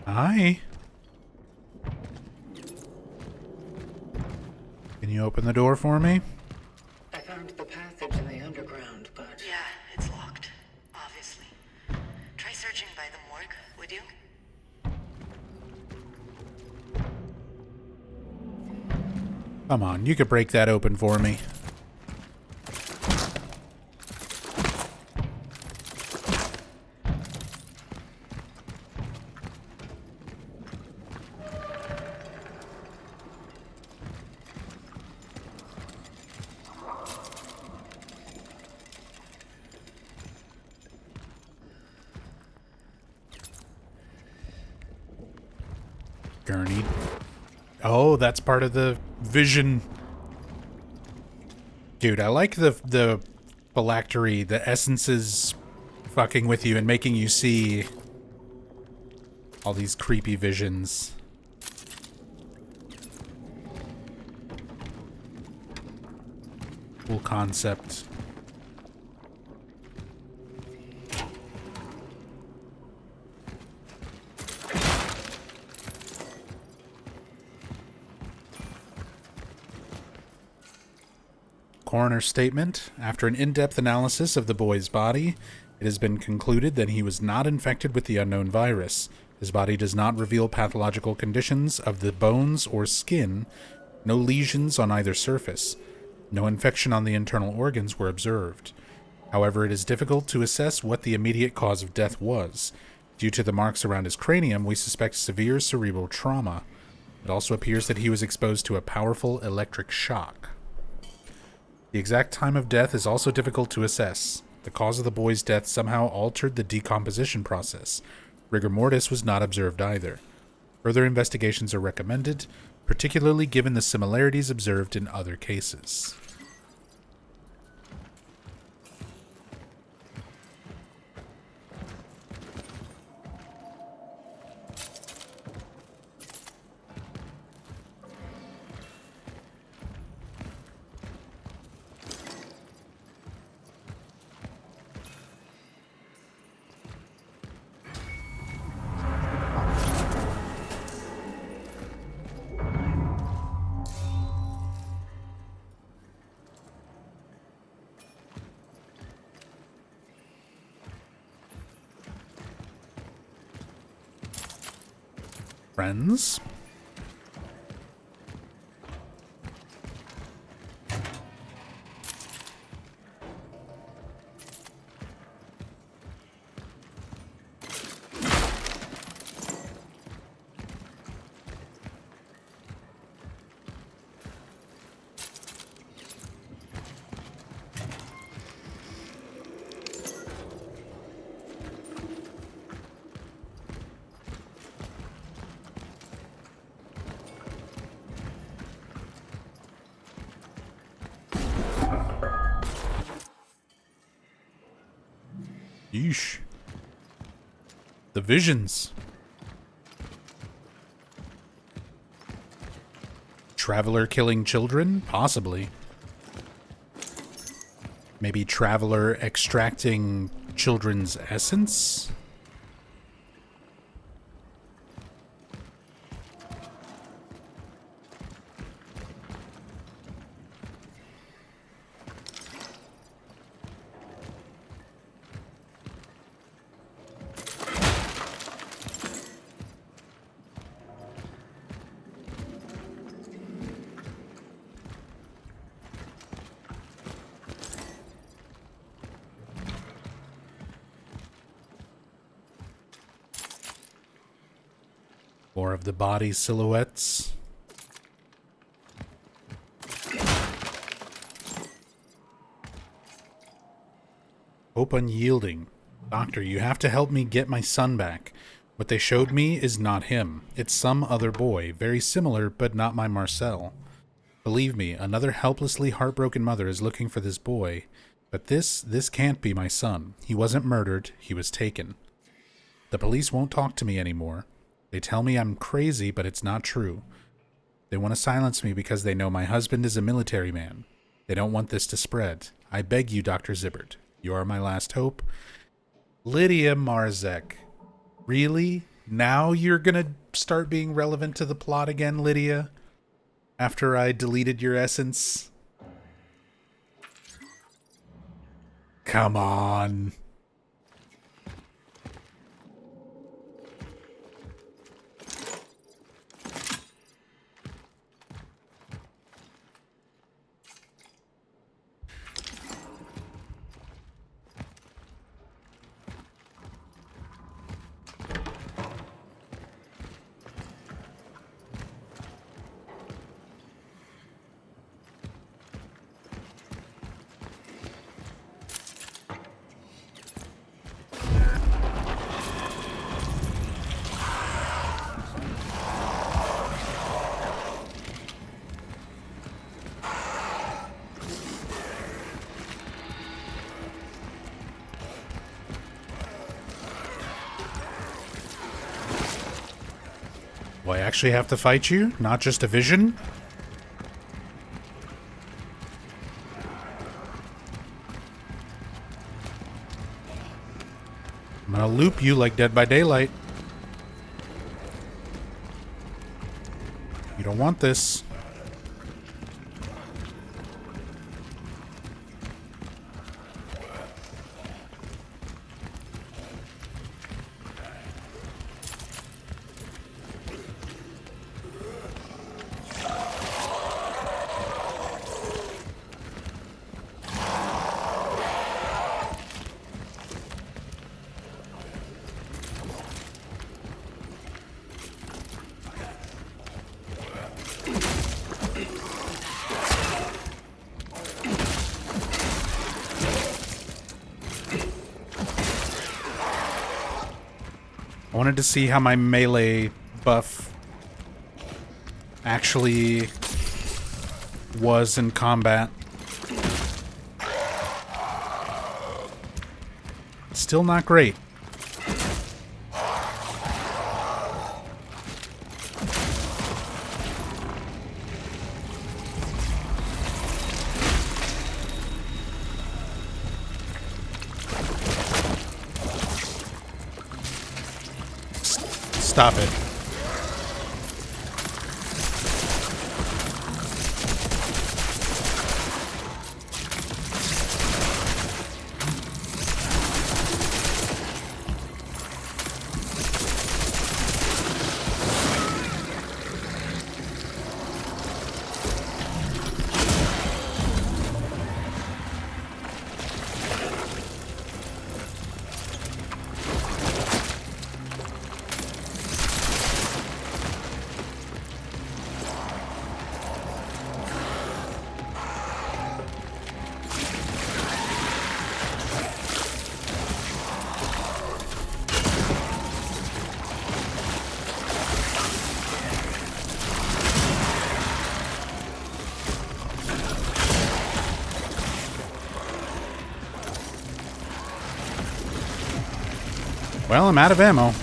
Hi. Can you open the door for me? I found the passage in the underground, but... Yeah, it's locked. Obviously. Try searching by the morgue, would you? Come on, you could break that open for me. Gurney. Oh, that's part of the vision. Dude, I like the phylactery, the essences fucking with you and making you see all these creepy visions. Cool concept. Coroner's statement. After an in-depth analysis of the boy's body, it has been concluded that he was not infected with the unknown virus. His body does not reveal pathological conditions of the bones or skin, no lesions on either surface. No infection on the internal organs were observed. However, it is difficult to assess what the immediate cause of death was. Due to the marks around his cranium, we suspect severe cerebral trauma. It also appears that he was exposed to a powerful electric shock. The exact time of death is also difficult to assess. The cause of the boy's death somehow altered the decomposition process. Rigor mortis was not observed either. Further investigations are recommended, particularly given the similarities observed in other cases. Friends? Yeesh. The visions. Traveler killing children? Possibly. Maybe Traveler extracting children's essence? More of the body silhouettes. Hope unyielding. Doctor, you have to help me get my son back. What they showed me is not him. It's some other boy, very similar, but not my Marcel. Believe me, another helplessly heartbroken mother is looking for this boy. But this can't be my son. He wasn't murdered, he was taken. The police won't talk to me anymore. They tell me I'm crazy, but it's not true. They want to silence me because they know my husband is a military man. They don't want this to spread. I beg you, Dr. Zibbert. You are my last hope. Lydia Marzek. Really? Now you're gonna start being relevant to the plot again, Lydia? After I deleted your essence? Come on. Do I actually have to fight you? Not just a vision? I'm gonna loop you like Dead by Daylight. You don't want this. I wanted to see how my melee buff actually was in combat. Still not great. Stop it. Well, I'm out of ammo.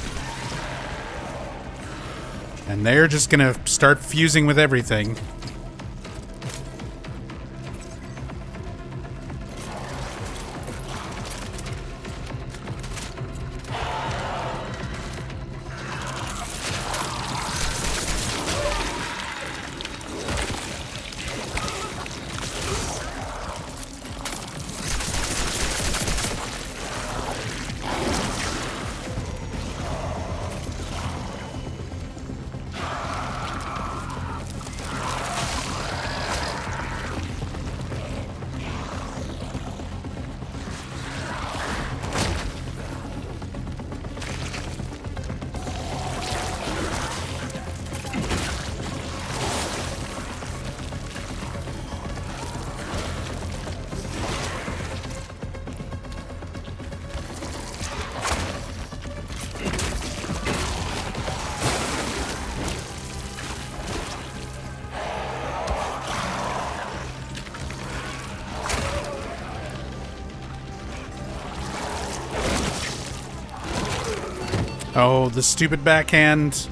And they're just gonna start fusing with everything. Oh, the stupid backhand.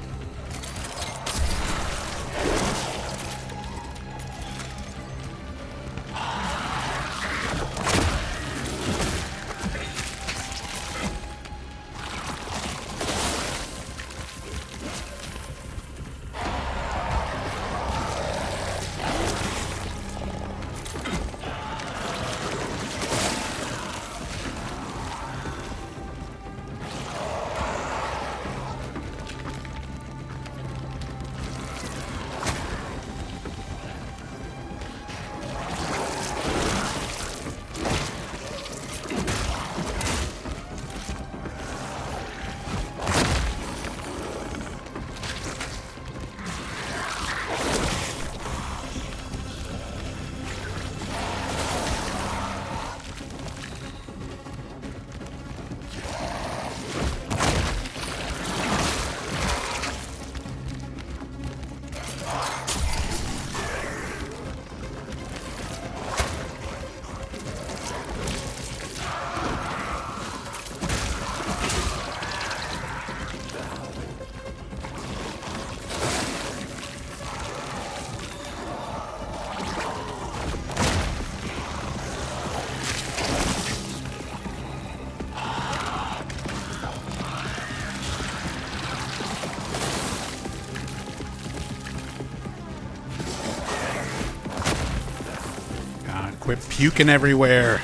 Quit puking everywhere.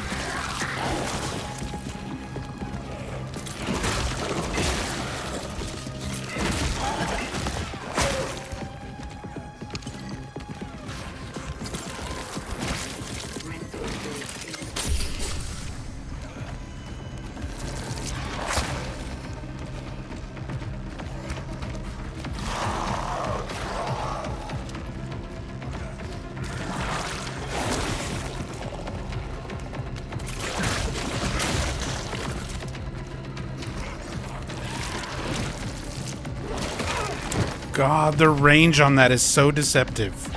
God, the range on that is so deceptive.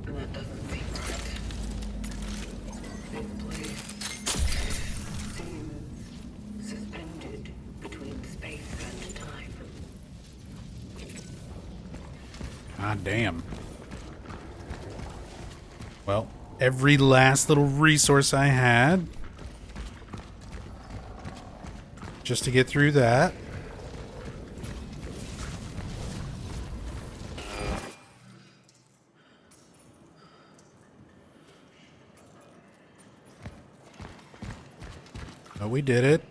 That doesn't seem right. This place seems suspended between space and time. God damn. Well, every last little resource I had just to get through that. But we did it.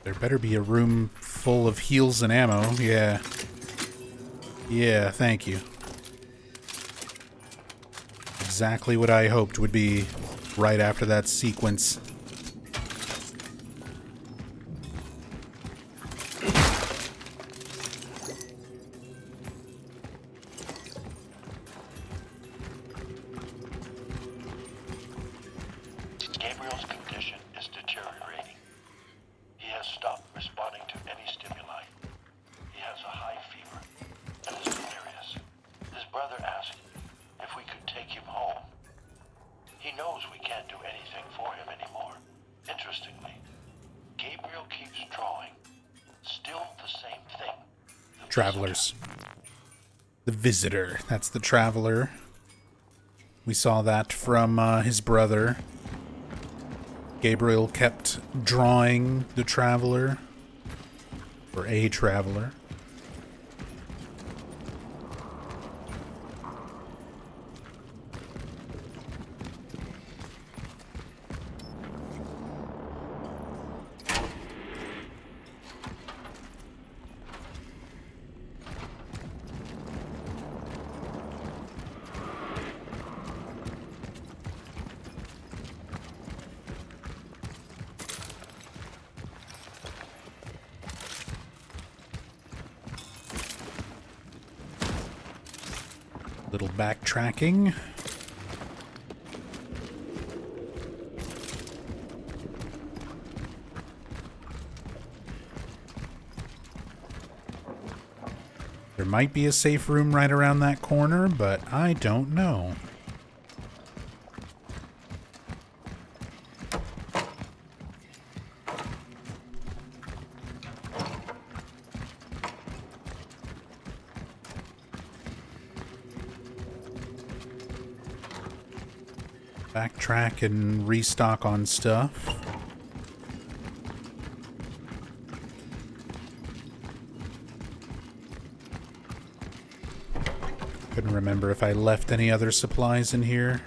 There better be a room full of heals and ammo. Yeah. Yeah, thank you. Exactly what I hoped would be right after that sequence. Gabriel's condition is deteriorating. He has stopped responding to any stimuli. He has a high fever and is delirious. His brother asked if we could take him home. He knows we can't do anything for him anymore. Interestingly, Gabriel keeps drawing. Still the same thing. The Travelers. The Visitor. That's the Traveler. We saw that from his brother. Gabriel kept drawing the Traveler. Or a Traveler. Little backtracking. There might be a safe room right around that corner, but I don't know. Backtrack and restock on stuff. Couldn't remember if I left any other supplies in here.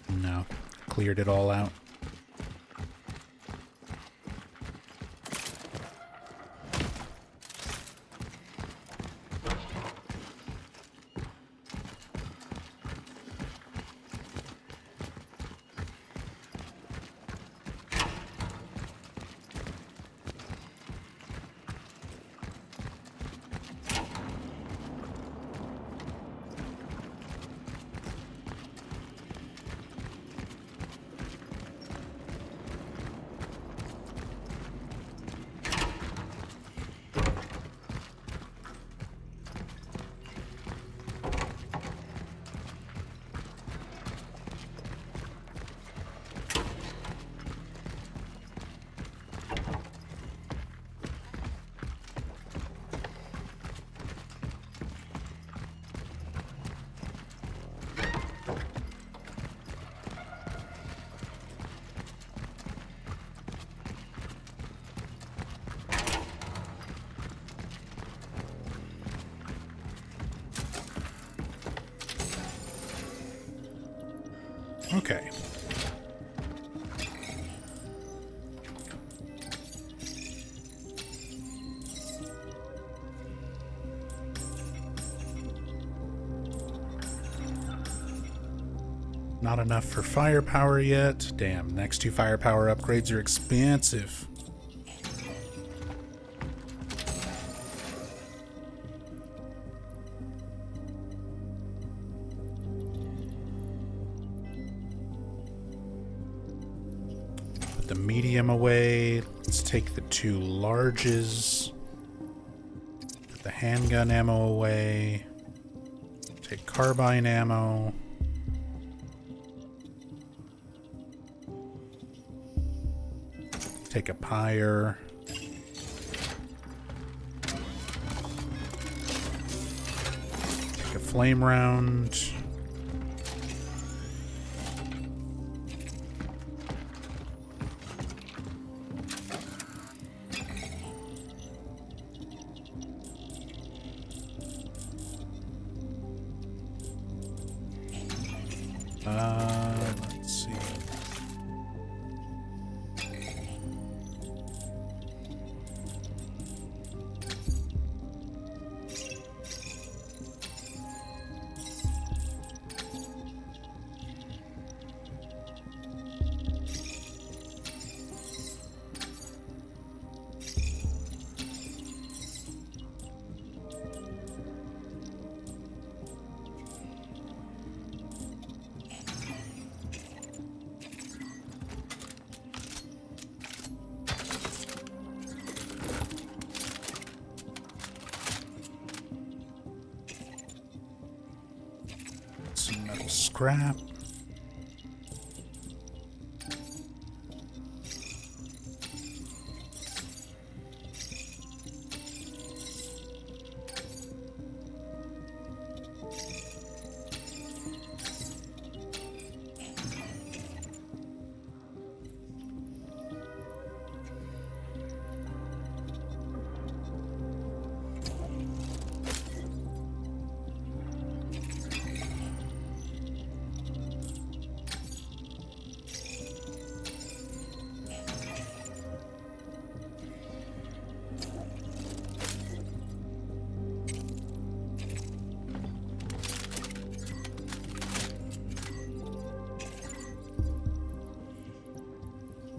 No, cleared it all out. Okay. Not enough for firepower yet. Damn, next 2 firepower upgrades are expensive. Put the medium away. Let's take the 2 larges. Put the handgun ammo away. Take carbine ammo. Take a pyre. Take a flame round. Let's see. Some metal scrap.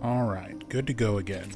All right, good to go again.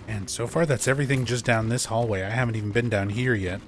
And so far, that's everything just down this hallway. I haven't even been down here yet.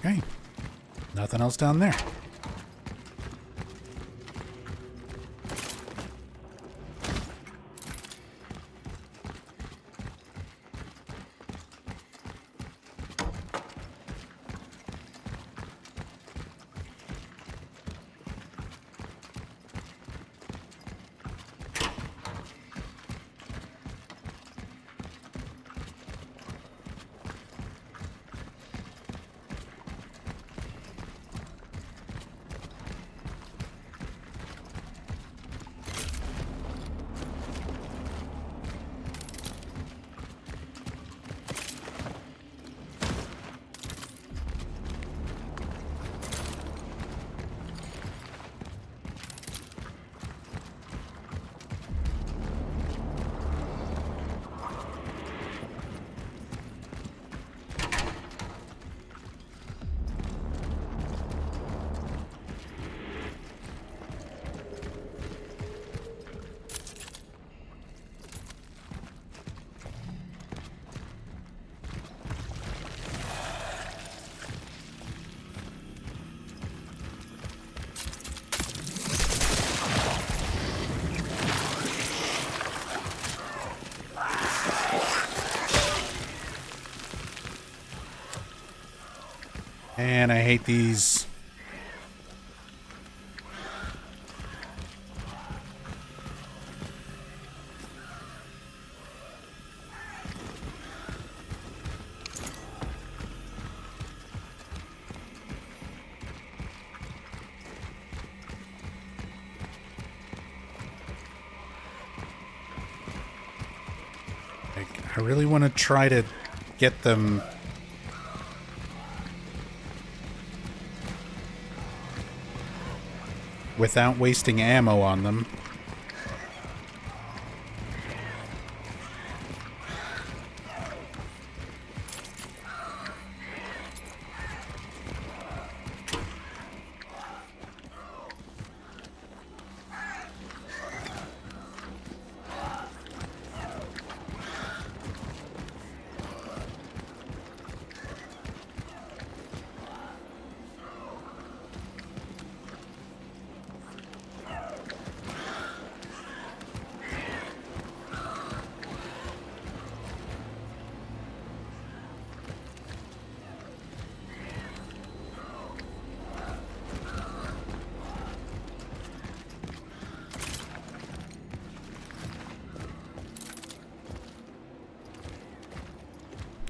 Okay. Nothing else down there. And I hate these. I really want to try to get them without wasting ammo on them.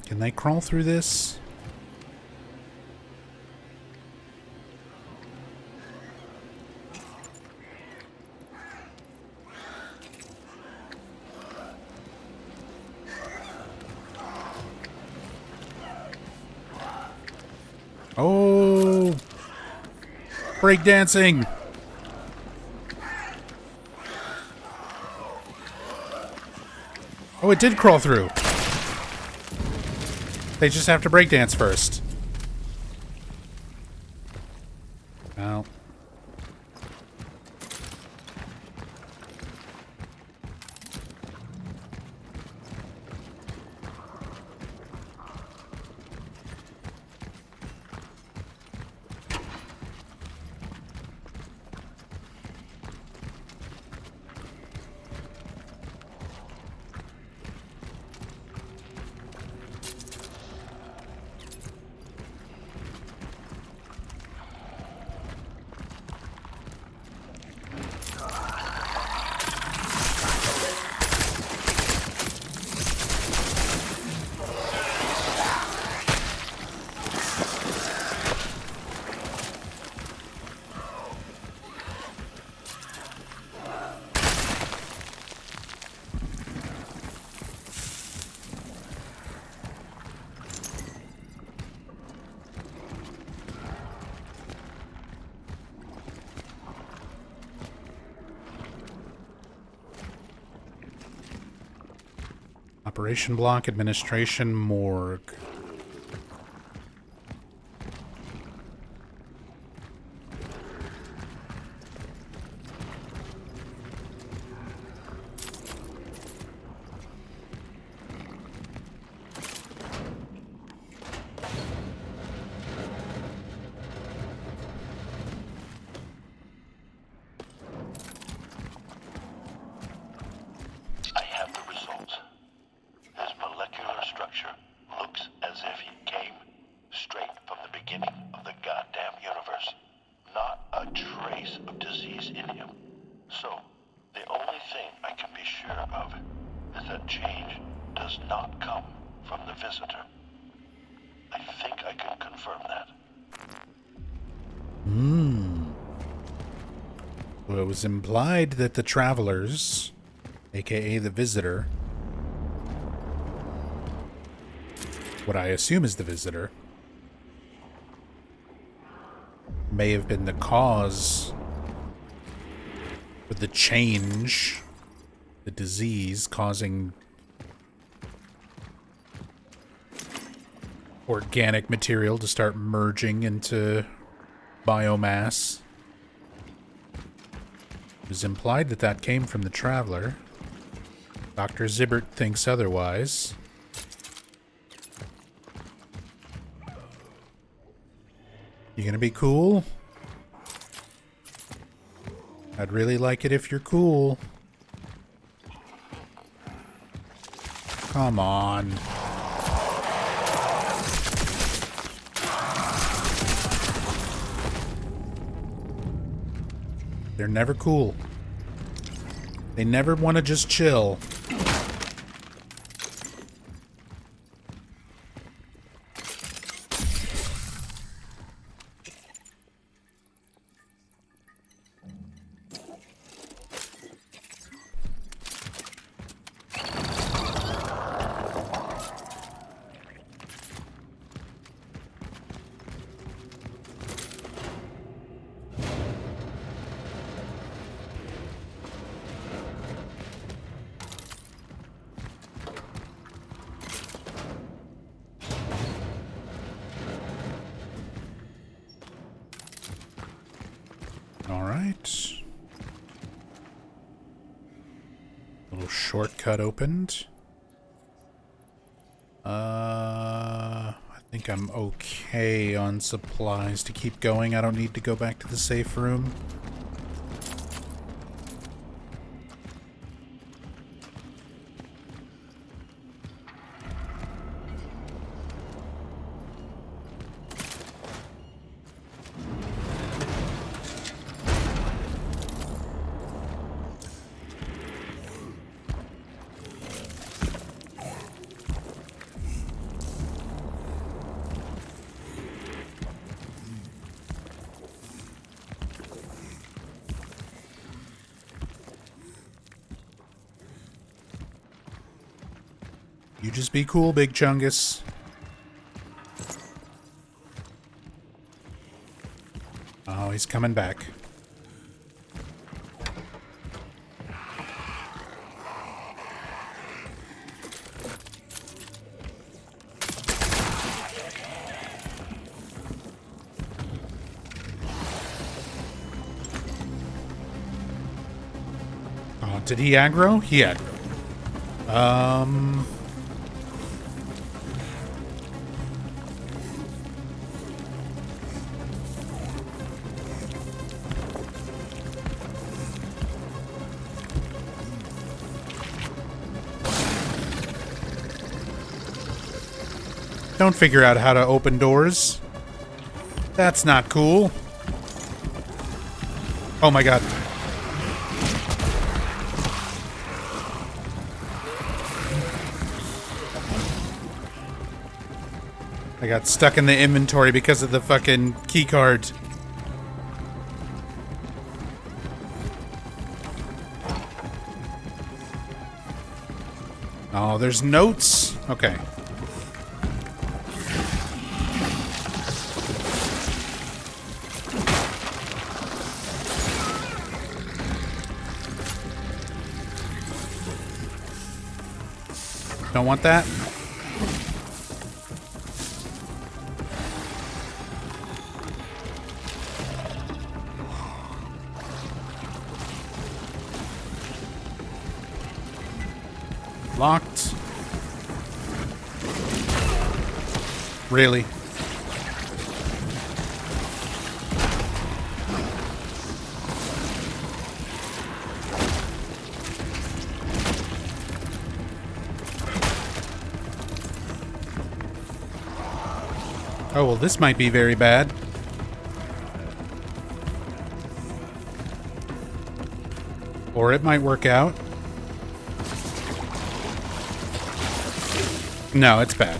Can they crawl through this? Oh! Breakdancing! Oh, it did crawl through. They just have to breakdance first. Well. Operation block, administration, morgue. I have the results. His molecular structure looks as if he came straight from the beginning of the goddamn universe. Not a trace of disease in him. So, the only thing I can be sure of is that change does not come from the visitor. I think I can confirm that. Well, it was implied that the travelers, aka the visitor, what I assume is the visitor, may have been the cause of the change, the disease causing organic material to start merging into biomass. It was implied that that came from the traveler. Dr. Zibbert thinks otherwise. You gonna be cool? I'd really like it if you're cool. Come on. They're never cool. They never want to just chill. Alright. Little shortcut opened. I think I'm okay on supplies to keep going. I don't need to go back to the safe room. You just be cool, Big Chungus. Oh, he's coming back. Oh, did he aggro? He aggro. Don't figure out how to open doors. That's not cool. Oh my god. I got stuck in the inventory because of the fucking key card. Oh, there's notes? Okay. Don't want that? Locked. Really? Oh, well, this might be very bad. Or it might work out. No, it's bad.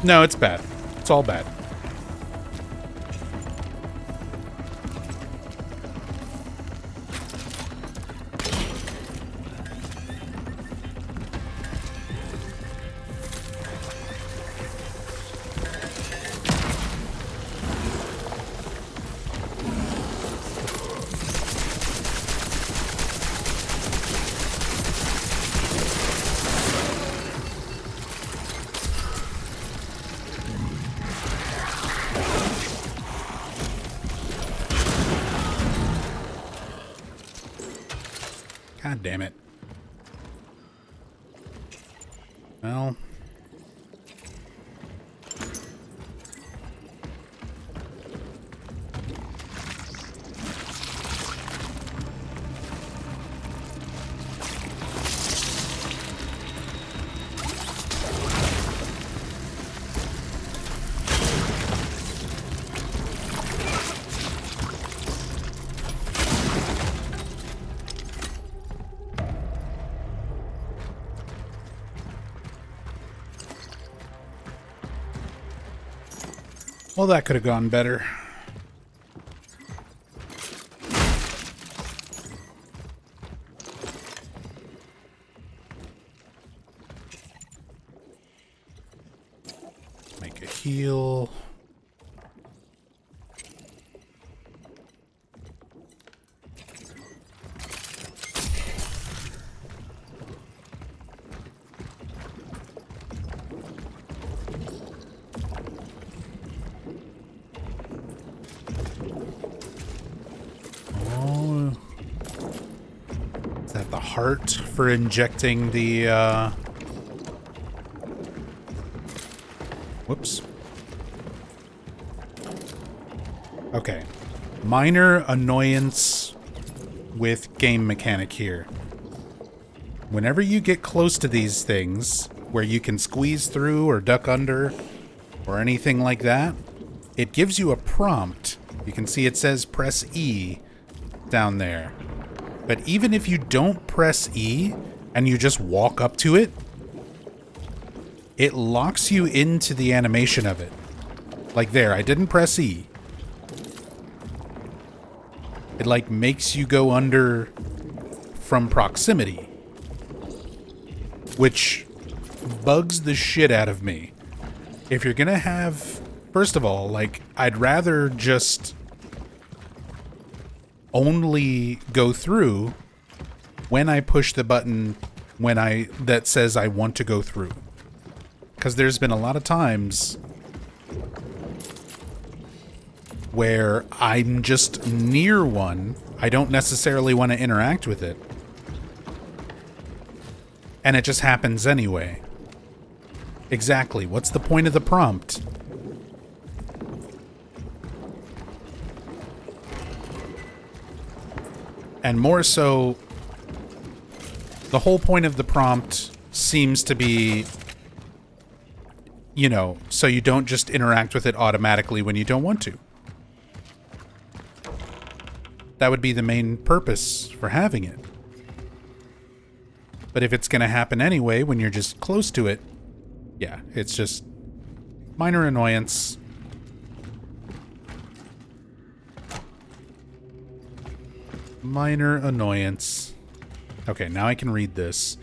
No, it's bad. It's all bad. God damn it. Well. Well, that could have gone better. Make a heal. Heart for injecting the whoops. Okay. Minor annoyance with game mechanic here. Whenever you get close to these things where you can squeeze through or duck under or anything like that, it gives you a prompt. You can see it says press E down there. But even if you don't press E and you just walk up to it, it locks you into the animation of it. Like there, I didn't press E. It like makes you go under from proximity, which bugs the shit out of me. If you're gonna have, first of all, like, I'd rather just only go through when I push the button that says I want to go through. Because there's been a lot of times where I'm just near one, I don't necessarily want to interact with it, and it just happens anyway. Exactly. What's the point of the prompt? And more so, the whole point of the prompt seems to be, you know, so you don't just interact with it automatically when you don't want to. That would be the main purpose for having it. But if it's going to happen anyway when you're just close to it, yeah, it's just minor annoyance. Minor annoyance. Okay, now I can read this.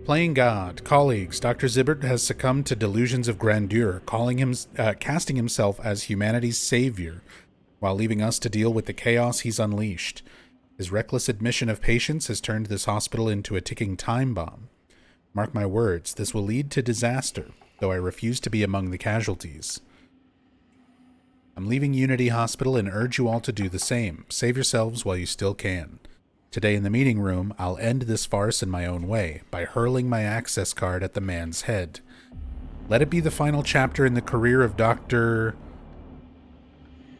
Playing God, colleagues, Dr. Zibbert has succumbed to delusions of grandeur, casting himself as humanity's savior, while leaving us to deal with the chaos he's unleashed. His reckless admission of patients has turned this hospital into a ticking time bomb. Mark my words, this will lead to disaster, though I refuse to be among the casualties. I'm leaving Unity Hospital and urge you all to do the same. Save yourselves while you still can. Today in the meeting room, I'll end this farce in my own way, by hurling my access card at the man's head. Let it be the final chapter in the career of Dr.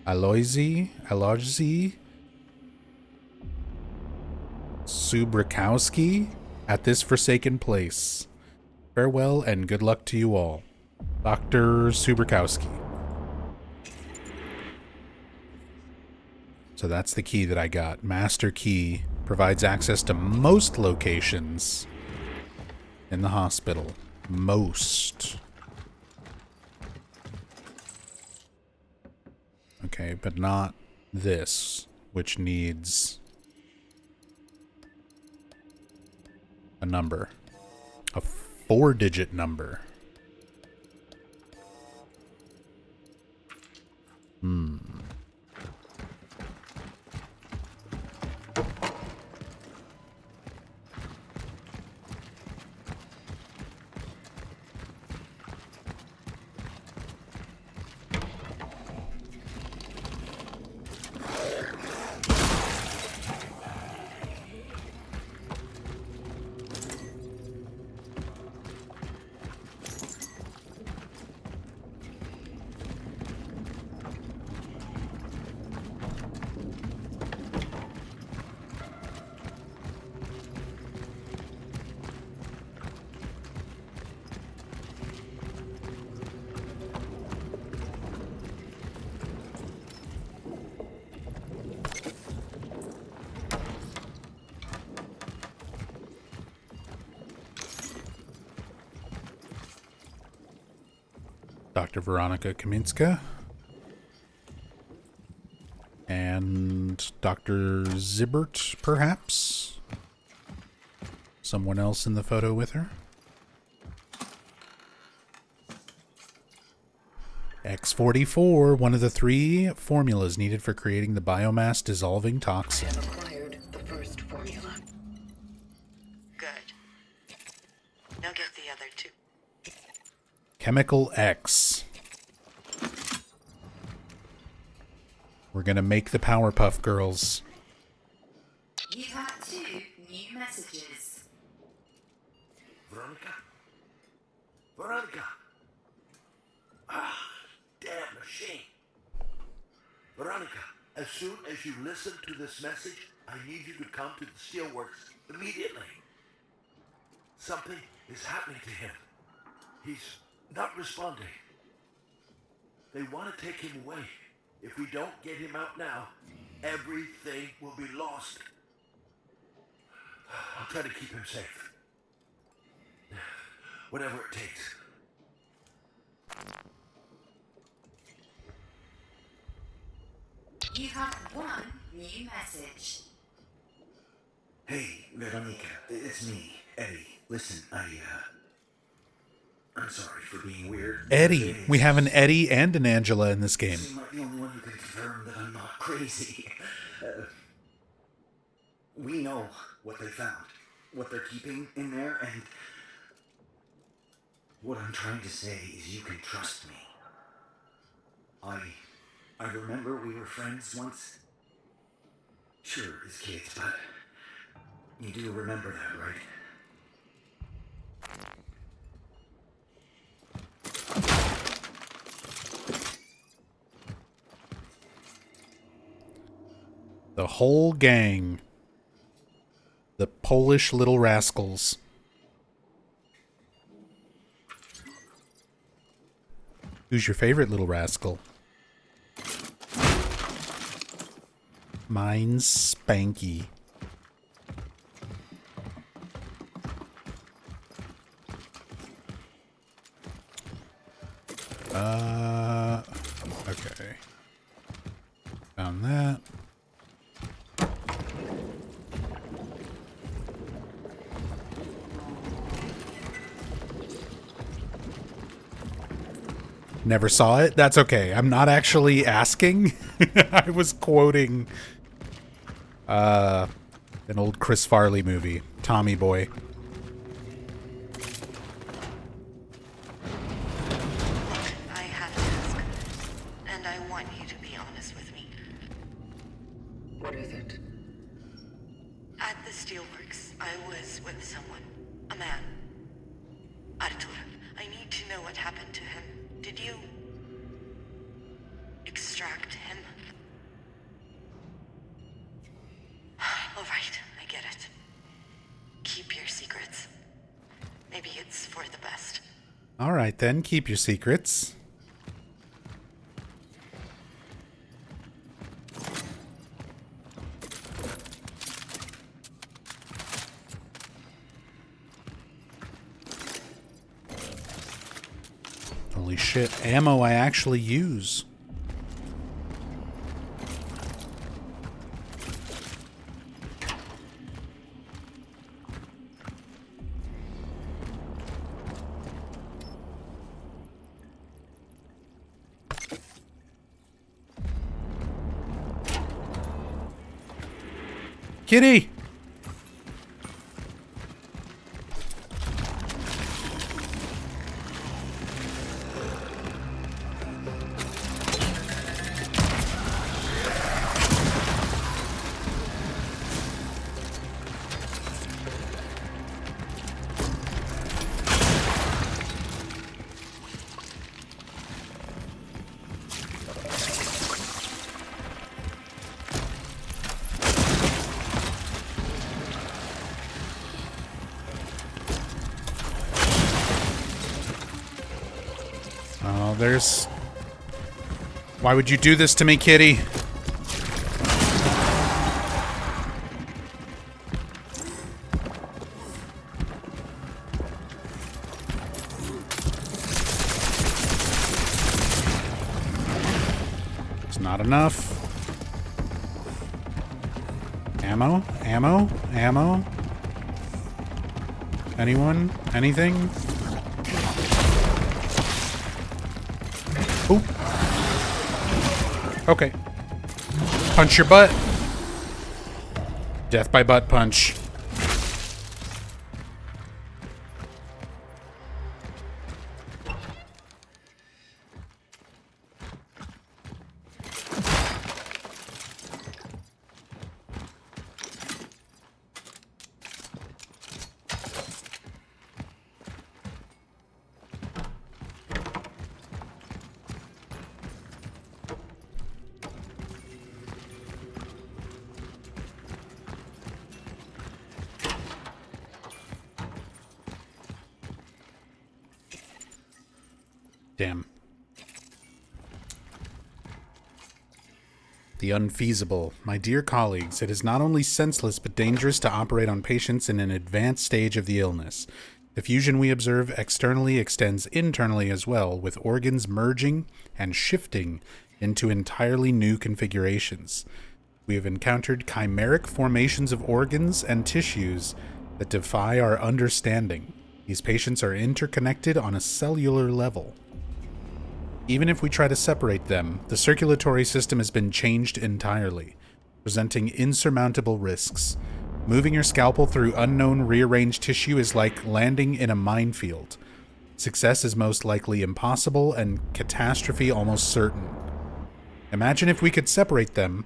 Aloysi Subrakowski at this forsaken place. Farewell and good luck to you all. Dr. Subrakowski. So that's the key that I got. Master key provides access to most locations in the hospital. Most. Okay, but not this, which needs a number. A 4-digit number. Dr. Veronica Kaminska. and Dr. Zibbert, perhaps? Someone else in the photo with her? X44, one of the 3 formulas needed for creating the biomass dissolving I toxin. have acquired the first formula. Good. Now get the other 2. Chemical X. We're gonna make the Powerpuff Girls. You have 2 new messages. Veronica? Veronica! Ah, damn machine. Veronica, as soon as you listen to this message, I need you to come to the steelworks immediately. Something is happening to him. He's not responding. They want to take him away. If we don't get him out now, everything will be lost. I'll try to keep him safe. Whatever it takes. You have 1 new message. Hey, Veronica, it's me, Eddie. Listen, I'm sorry for being weird. Eddie. We have an Eddie and an Angela in this game. You seem like the only one who can confirm that I'm not crazy. We know what they found, what they're keeping in there, and what I'm trying to say is you can trust me. I remember we were friends once. Sure, as kids, but you do remember that, right? The whole gang. The Polish little rascals. Who's your favorite little rascal? Mine's Spanky. Okay. Found that. Never saw it? That's okay. I'm not actually asking. I was quoting an old Chris Farley movie, Tommy Boy. I have to ask, and I want you to be honest with me. What is it? At the steelworks, I was with someone, a man. Artur, I need to know what happened to him. Did you extract him? All right, I get it. Keep your secrets. Maybe it's for the best. All right, then. Keep your secrets. Holy shit, ammo I actually use. Kitty! Oh, there's... Why would you do this to me, kitty? It's not enough. Ammo? Ammo? Ammo? Anyone? Anything? Ooh. Okay. Punch your butt. Death by butt punch. Damn. The unfeasible. My dear colleagues, it is not only senseless but dangerous to operate on patients in an advanced stage of the illness. The fusion we observe externally extends internally as well, with organs merging and shifting into entirely new configurations. We have encountered chimeric formations of organs and tissues that defy our understanding. These patients are interconnected on a cellular level. Even if we try to separate them, the circulatory system has been changed entirely, presenting insurmountable risks. Moving your scalpel through unknown rearranged tissue is like landing in a minefield. Success is most likely impossible and catastrophe almost certain. Imagine if we could separate them,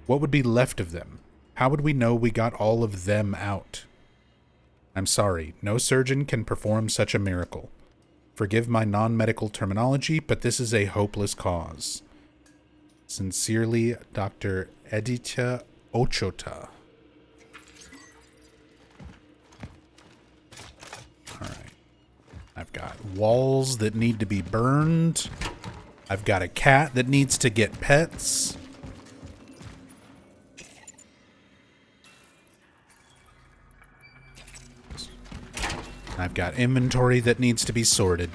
what would be left of them? How would we know we got all of them out? I'm sorry, no surgeon can perform such a miracle. Forgive my non-medical terminology, but this is a hopeless cause. Sincerely, Dr. Edita Ochota. Alright. I've got walls that need to be burned. I've got a cat that needs to get pets. I've got inventory that needs to be sorted.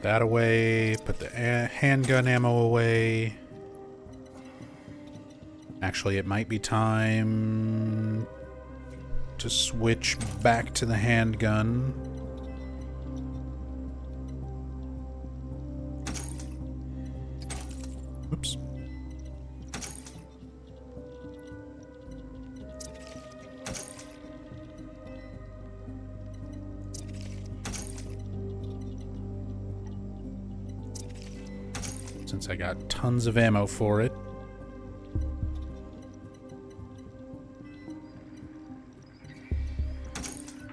That away, put the handgun ammo away. Actually, it might be time to switch back to the handgun. Oops. Since I got tons of ammo for it.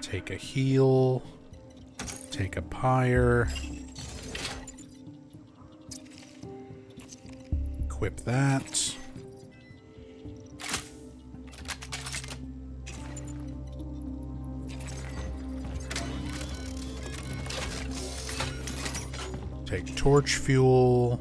Take a heal. Take a pyre. Equip that. Take torch fuel.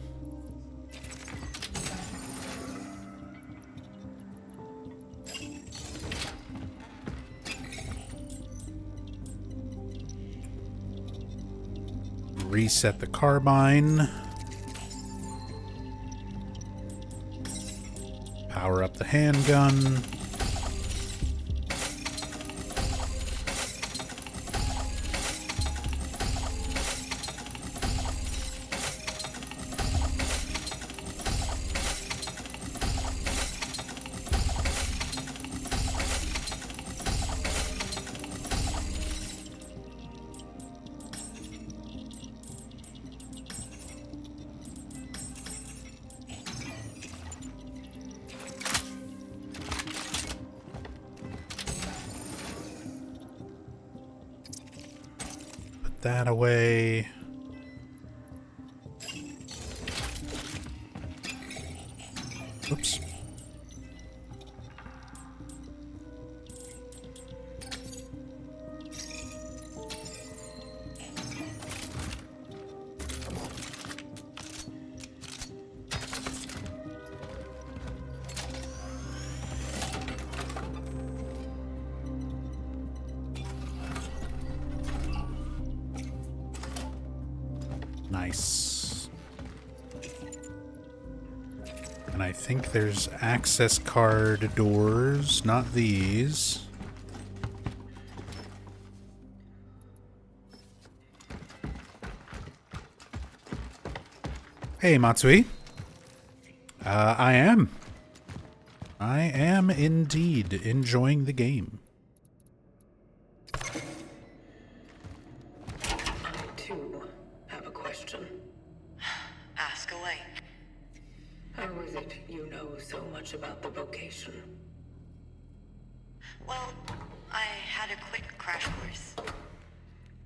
Reset the carbine. Power up the handgun. That away. Oops. Nice. And I think there's access card doors, not these. Hey, Matsui. I am. I am indeed enjoying the game. I too have a question. Ask away. How is it you know so much about the vocation? Well, I had a quick crash course.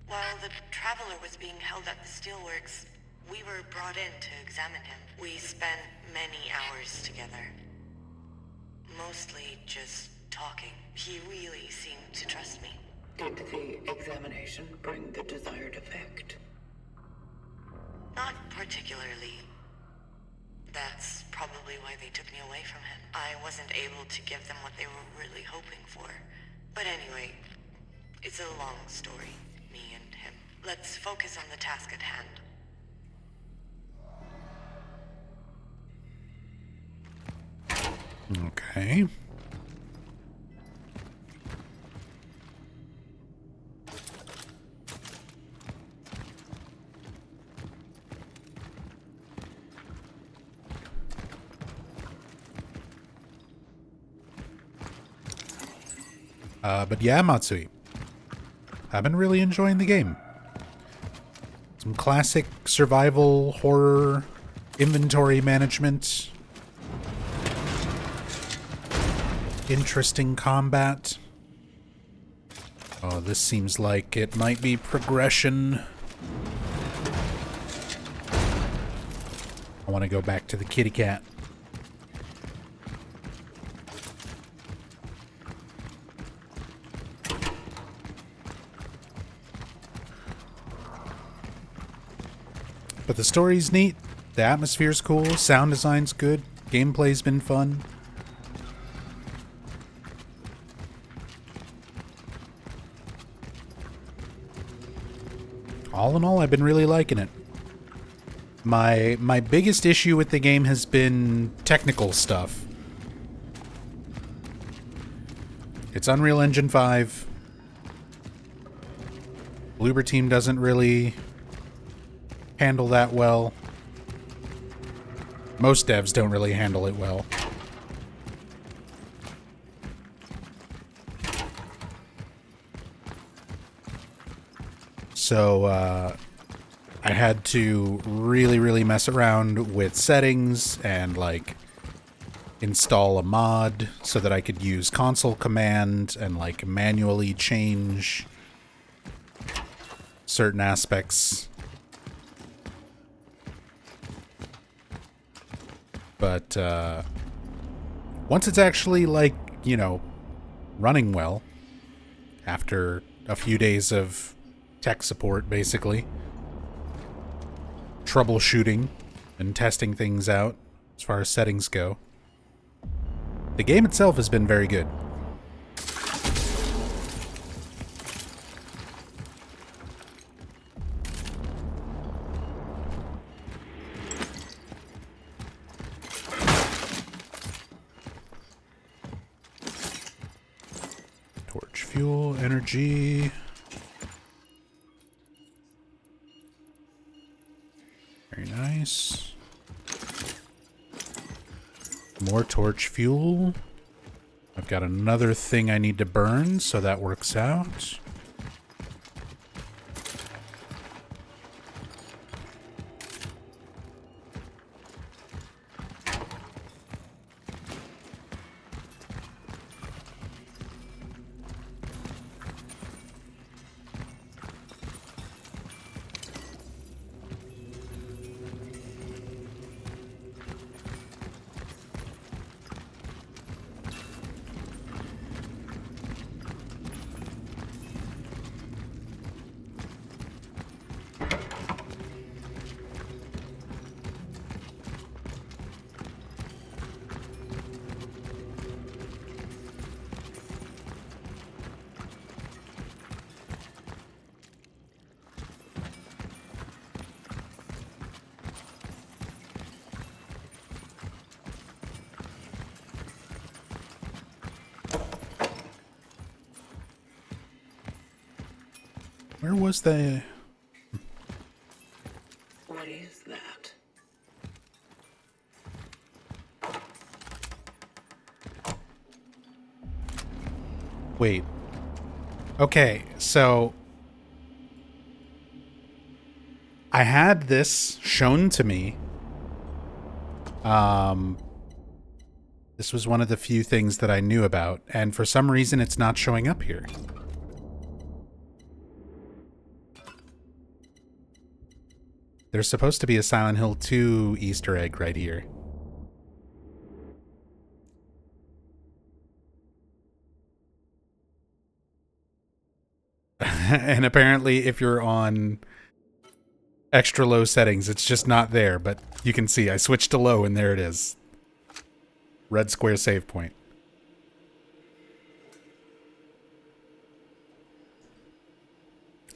While the Traveler was being held at the steelworks, we were brought in to examine him. We spent many hours together. Mostly just talking. He really seemed to trust me. Did the examination bring the desired effect? Not particularly. That's probably why they took me away from him. I wasn't able to give them what they were really hoping for. But anyway, it's a long story, me and him. Let's focus on the task at hand. Okay. But yeah, Matsui. I've been really enjoying the game. Some classic survival horror inventory management. Interesting combat. Oh, this seems like it might be progression. I want to go back to the kitty cat. But the story's neat, the atmosphere's cool, sound design's good, gameplay's been fun. All in all, I've been really liking it. My biggest issue with the game has been technical stuff. It's Unreal Engine 5. Bloober Team doesn't really handle that well. Most devs don't really handle it well. So, I had to really mess around with settings and, like, install a mod so that I could use console command and, like, manually change certain aspects. But, once it's actually, like, you know, running well, after a few days of tech support, basically, troubleshooting and testing things out as far as settings go, the game itself has been very good. Torch fuel, energy. Very nice. More torch fuel. I've got another thing I need to burn, so that works out. Where was the... What is that? Wait. Okay, so... I had this shown to me. This was one of the few things that I knew about, and for some reason it's not showing up here. There's supposed to be a Silent Hill 2 Easter egg right here. And apparently if you're on extra low settings, it's just not there, but you can see I switched to low and there it is. Red square save point.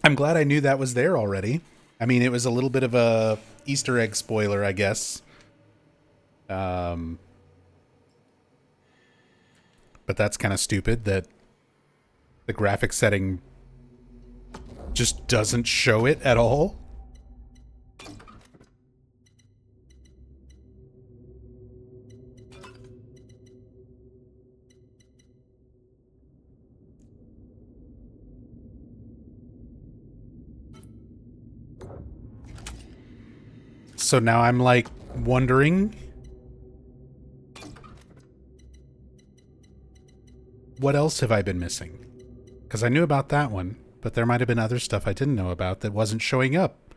I'm glad I knew that was there already. I mean, it was a little bit of a Easter egg spoiler, I guess. But that's kind of stupid that the graphic setting just doesn't show it at all. So now I'm like wondering what else have I been missing? Because I knew about that one, but there might have been other stuff I didn't know about that wasn't showing up.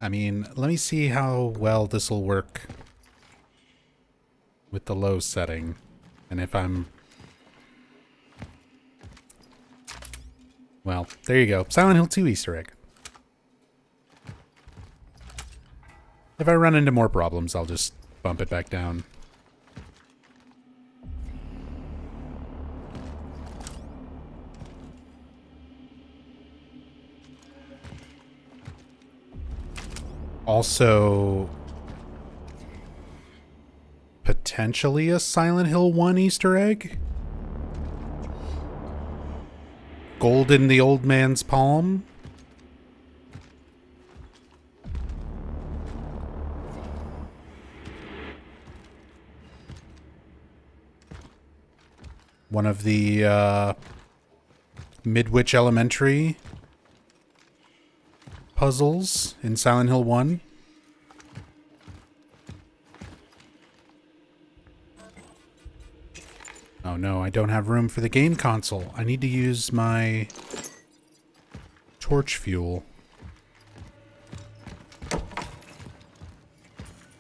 I mean, let me see how well this will work with the low setting. And if I'm... Well, there you go. Silent Hill 2 Easter egg. If I run into more problems, I'll just bump it back down. Also, potentially a Silent Hill 1 Easter egg? Gold in the old man's palm? One of the Midwich Elementary puzzles in Silent Hill 1. Oh no, I don't have room for the game console. I need to use my torch fuel.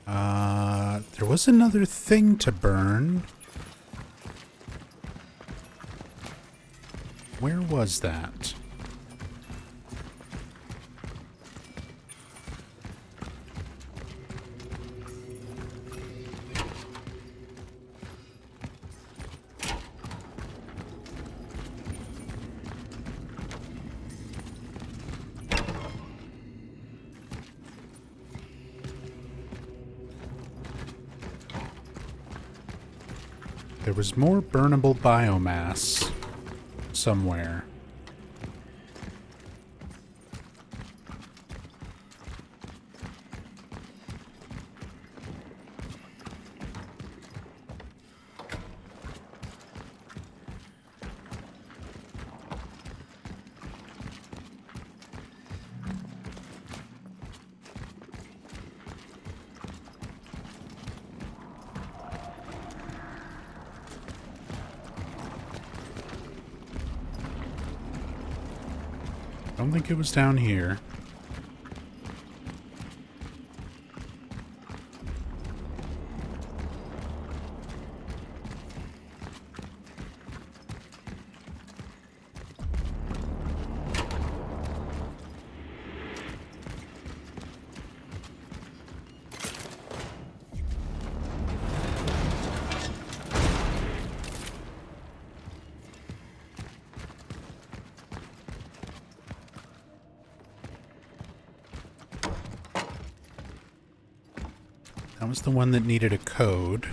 There was another thing to burn. Where was that? There was more burnable biomass somewhere. I don't think it was down here. That was the one that needed a code.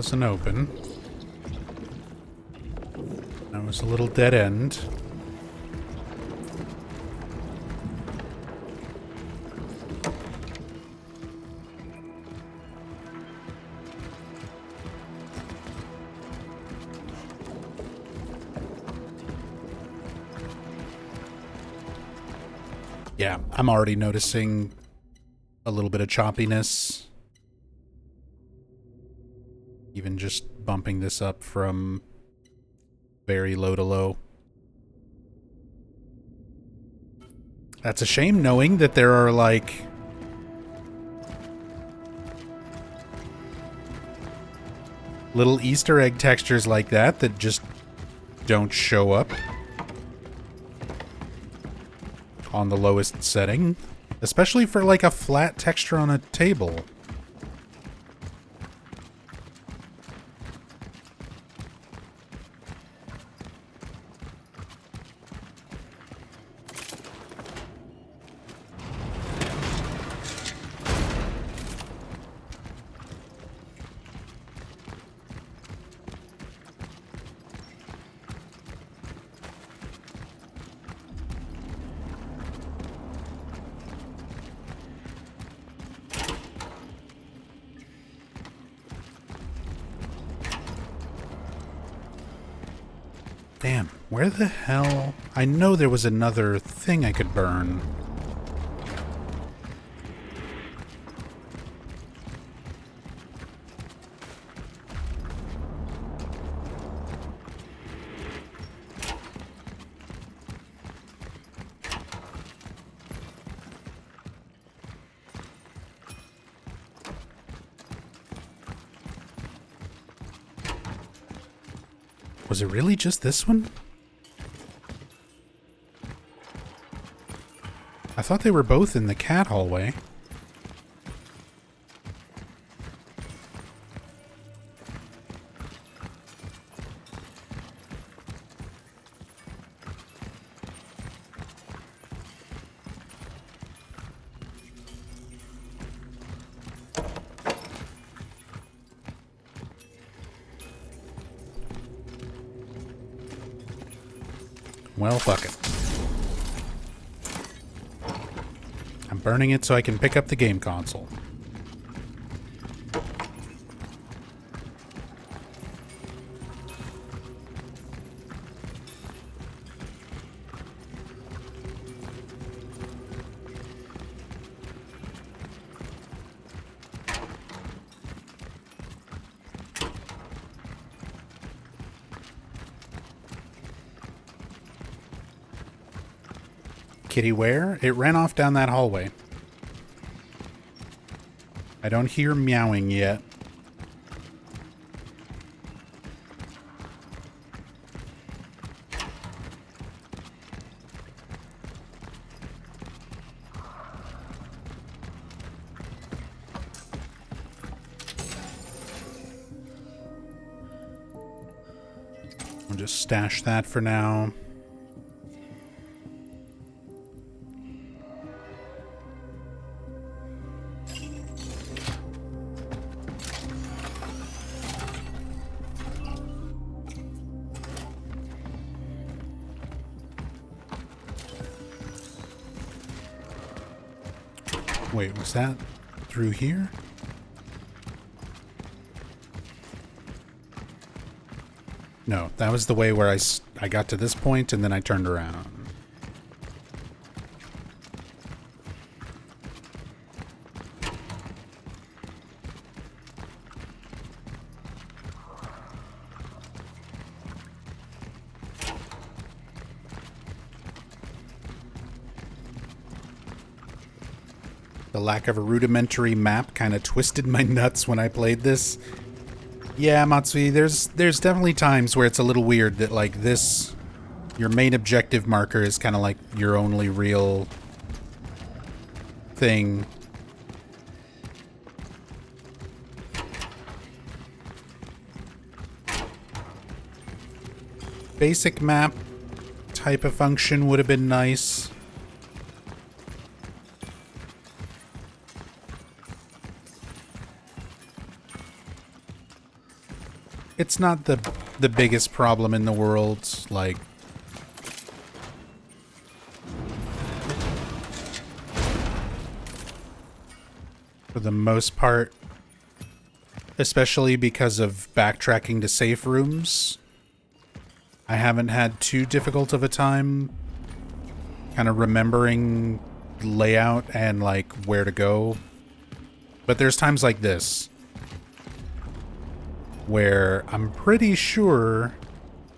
doesn't open. That was a little dead end. Yeah, I'm already noticing a little bit of choppiness. Even just bumping this up from very low to low. That's a shame, knowing that there are, like, little Easter egg textures like that that just don't show up on the lowest setting. Especially for, like, a flat texture on a table. Damn, where the hell? I know there was another thing I could burn. Was it really just this one? I thought they were both in the cat hallway. Well, fuck it. I'm burning it so I can pick up the game console. Kitty where? It ran off down that hallway. I don't hear meowing yet. I'll just stash that for now. Wait, was that through here? No, that was the way where I got to this point and then I turned around. The lack of a rudimentary map kind of twisted my nuts when I played this. Yeah, Matsui, there's definitely times where it's a little weird that, like, this, your main objective marker is kind of like your only real thing. Basic map type of function would have been nice. it's not the biggest problem in the world. Like, for the most part, especially because of backtracking to safe rooms, I haven't had too difficult of a time kind of remembering layout and like where to go. But there's times like this where I'm pretty sure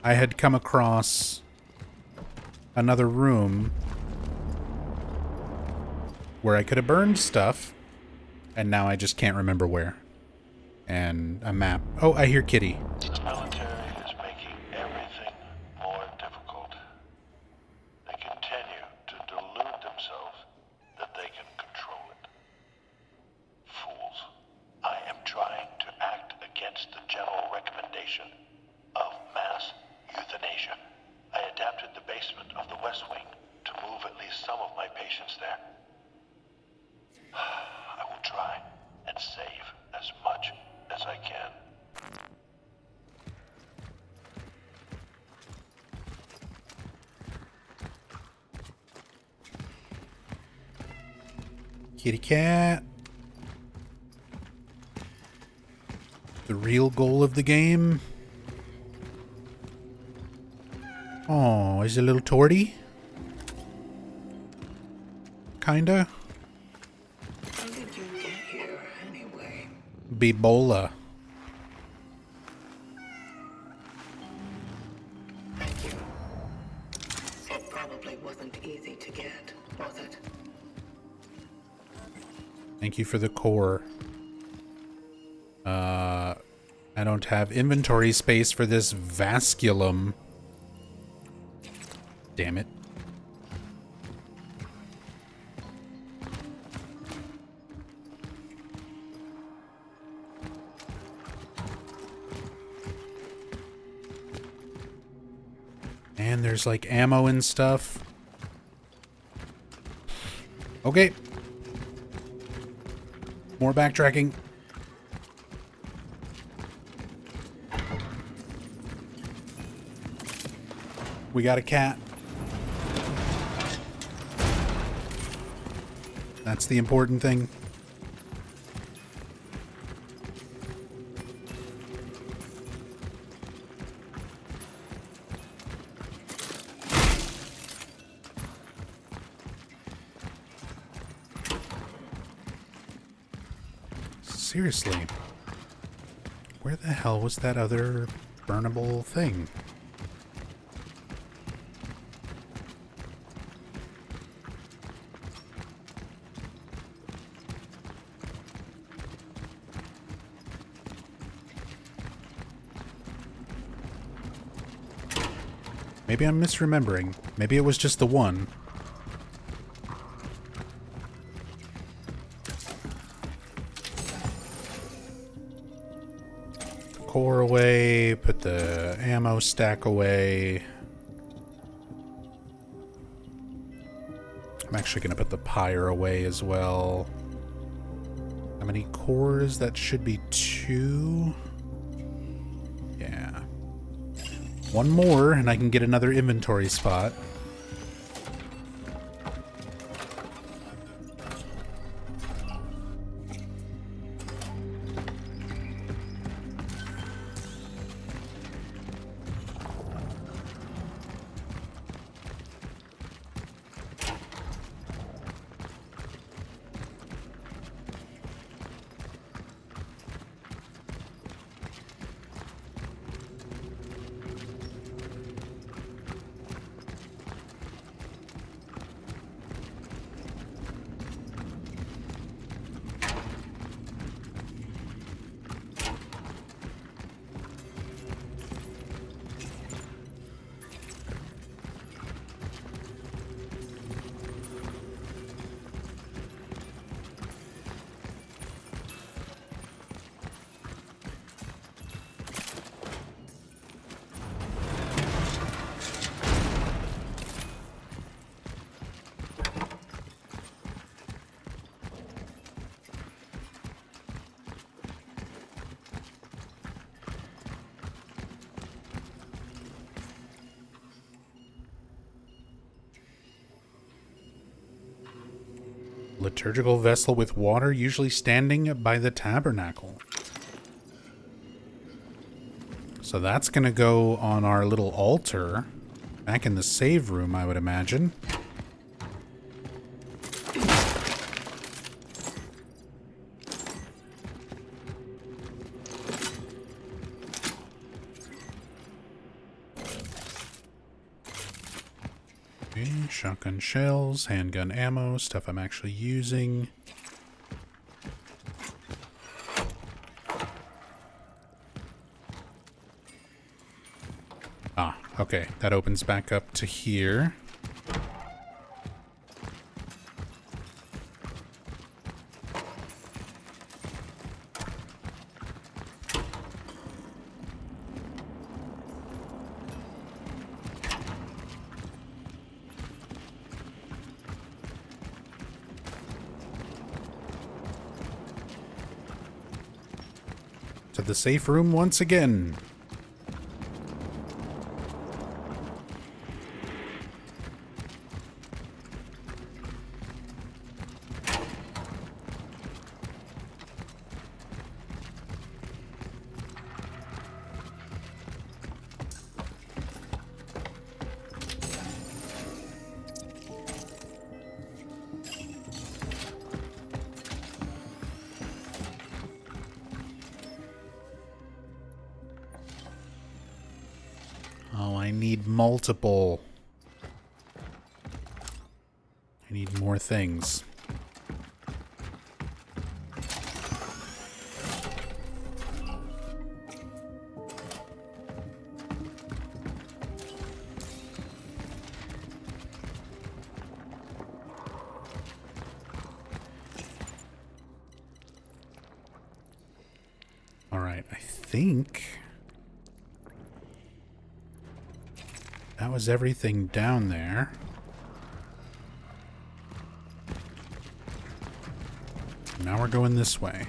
I had come across another room where I could have burned stuff, and now I just can't remember where. And a map. Oh, I hear Kitty. The military is making everything more difficult. They continue to delude themselves that they can control it. Fools. I am trying to act against the general recommendation of mass euthanasia. I adapted the basement of the West Wing to move at least some of my patients there. I will try and save as much as I can. Kitty cat. The real goal of the game. Oh, is it a little torty? Kinda. How did you get here, anyway? Bebola. Thank you. It probably wasn't easy to get, was it? Thank you for the core. I don't have inventory space for this vasculum. Damn it. And there's like ammo and stuff. Okay. More backtracking. We got a cat. That's the important thing. Seriously. Where the hell was that other burnable thing? Maybe I'm misremembering. Maybe it was just the one. Core away, put the ammo stack away. I'm actually going to put the pyre away as well. How many cores? That should be 2. Yeah. One more, and I can get another inventory spot. Liturgical vessel with water, usually standing by the tabernacle. So that's going to go on our little altar back in the save room, I would imagine. Okay, shotgun shells, handgun ammo, stuff I'm actually using. Ah, okay, that opens back up to here. To the safe room once again. Oh, I need multiple. I need more things. All right, I think that was everything down there. Now we're going this way.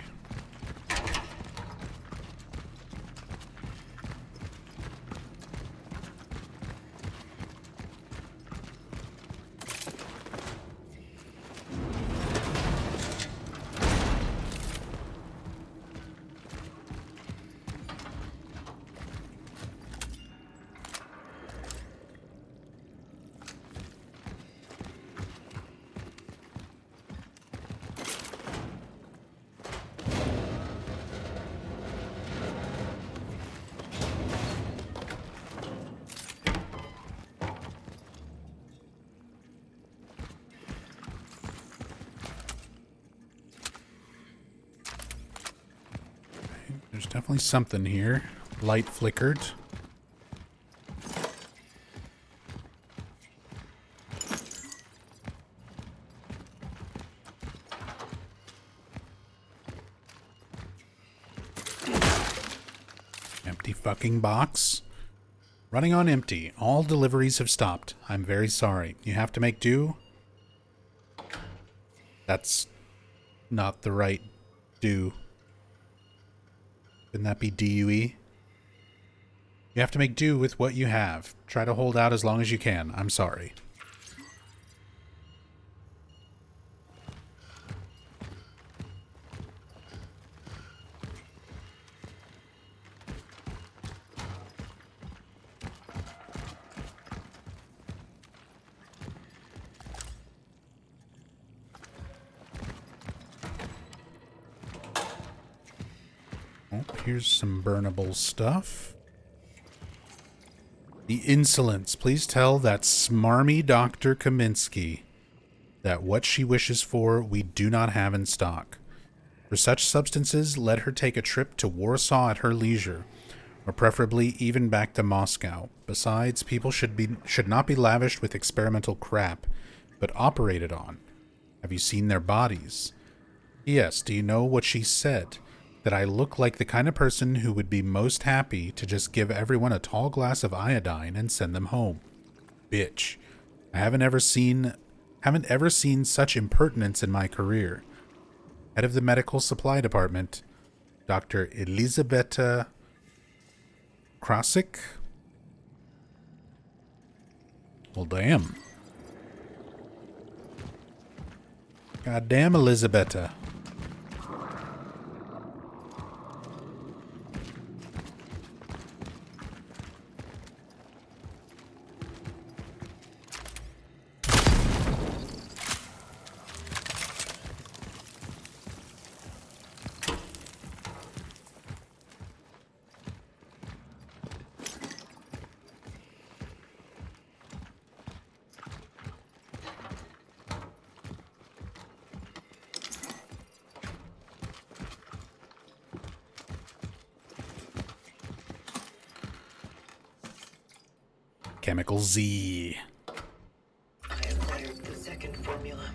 There's definitely something here. Light flickered. Empty fucking box. Running on empty. All deliveries have stopped. I'm very sorry. You have to make do? That's not the right do. Shouldn't that be DUE? You have to make do with what you have. Try to hold out as long as you can. I'm sorry. Oh, here's some burnable stuff. The insolence. Please tell that smarmy Dr. Kaminsky that what she wishes for we do not have in stock. For such substances, let her take a trip to Warsaw at her leisure, or preferably even back to Moscow. Besides, people should not be lavished with experimental crap, but operated on. Have you seen their bodies? Yes, do you know what she said? That I look like the kind of person who would be most happy to just give everyone a tall glass of iodine and send them home. Bitch. I haven't ever seen such impertinence in my career. Head of the medical supply department, Dr. Elisabetta Krasik? Well, damn. Goddamn Elizabetta. Chemical Z. I acquired the second formula.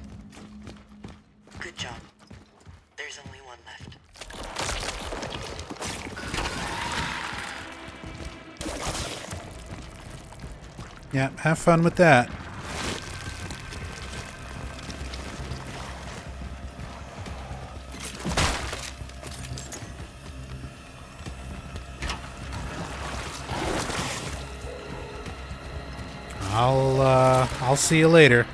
Good job. There's only one left. Yeah, have fun with that. I'll see you later.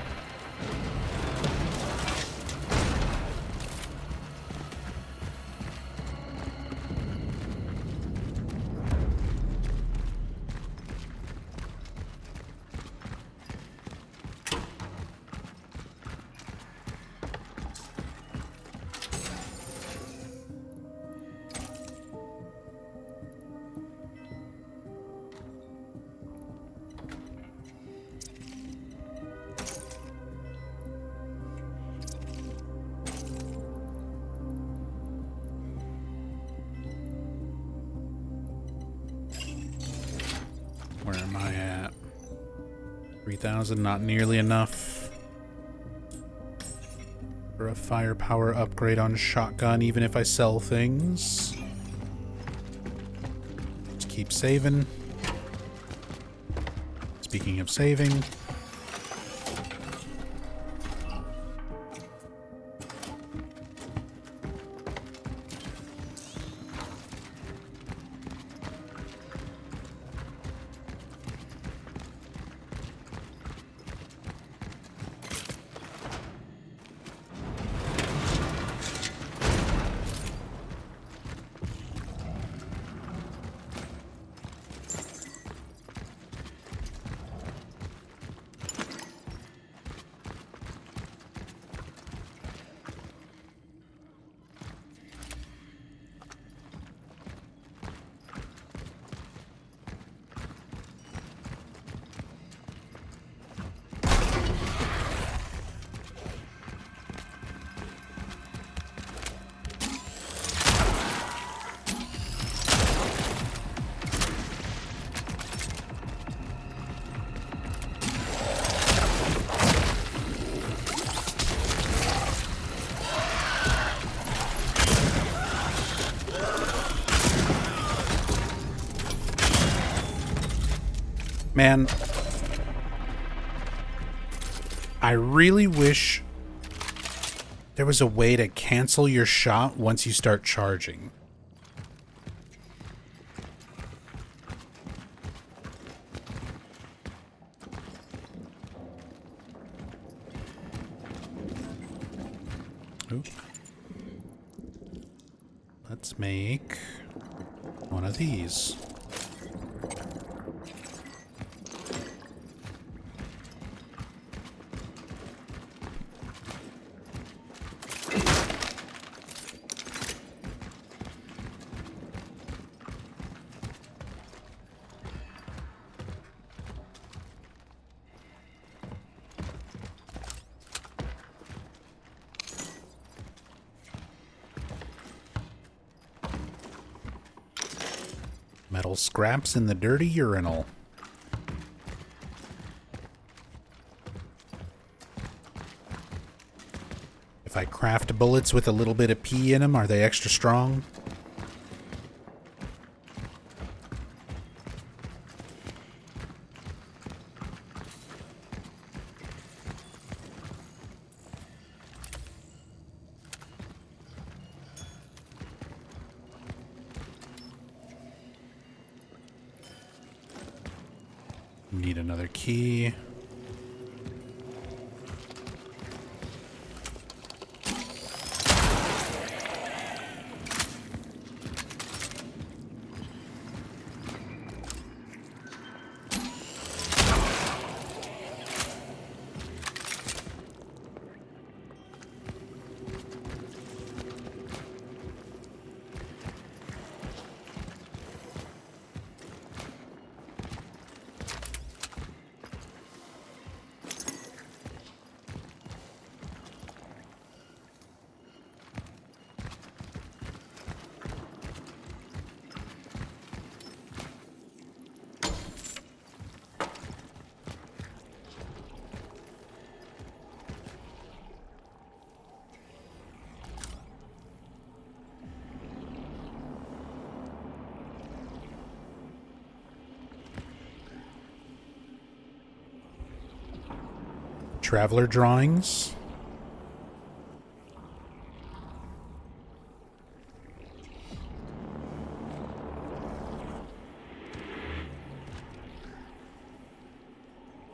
Where am I at? 3,000, not nearly enough for a firepower upgrade on shotgun, even if I sell things. Let's keep saving. Speaking of saving, man, I really wish there was a way to cancel your shot once you start charging. Oop. Let's make one of these. Metal scraps in the dirty urinal. If I craft bullets with a little bit of pee in them, are they extra strong? Need another key. Traveler drawings.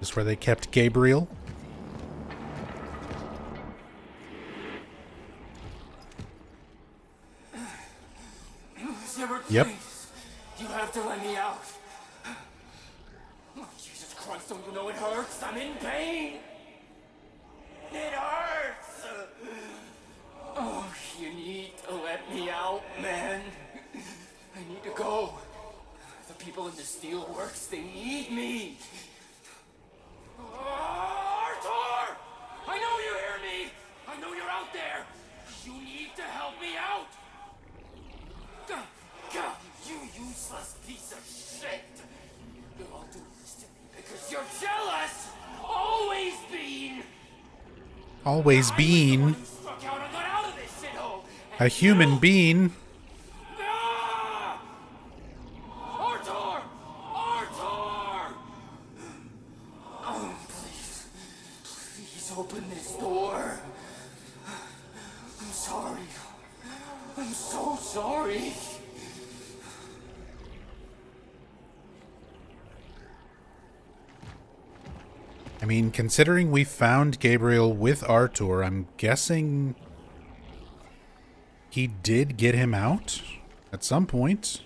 This is where they kept Gabriel. Yep. You have to let me out. Oh, Jesus Christ, don't you know it hurts? I'm in pain. It hurts. Oh, you need to let me out, man. I need to go. The people in the steelworks, they need me. Arthur! I know you hear me. I know you're out there. You need to help me out. God, you useless piece of shit! You're all doing this to me because you're jealous! Always been! Always been. Struck out and got out of this shithole! A human being. Ah! Arthur! Arthur! Oh, please. Please open this door. I'm sorry. I'm so sorry. I mean, considering we found Gabriel with Artur, I'm guessing he did get him out at some point.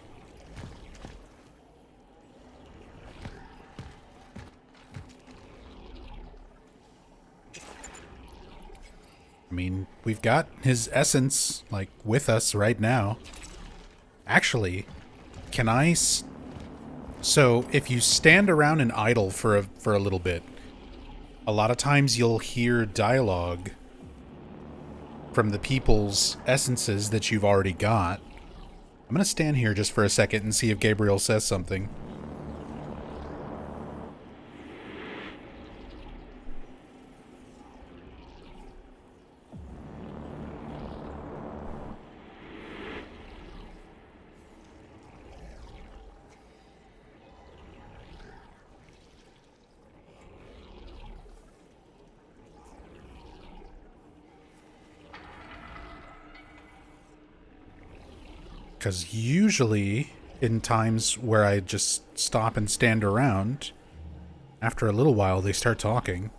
I mean, we've got his essence, like, with us right now. Actually, can I... So, if you stand around and idle for a little bit, a lot of times you'll hear dialogue from the people's essences that you've already got. I'm gonna stand here just for a second and see if Gabriel says something. Because usually, in times where I just stop and stand around, after a little while they start talking.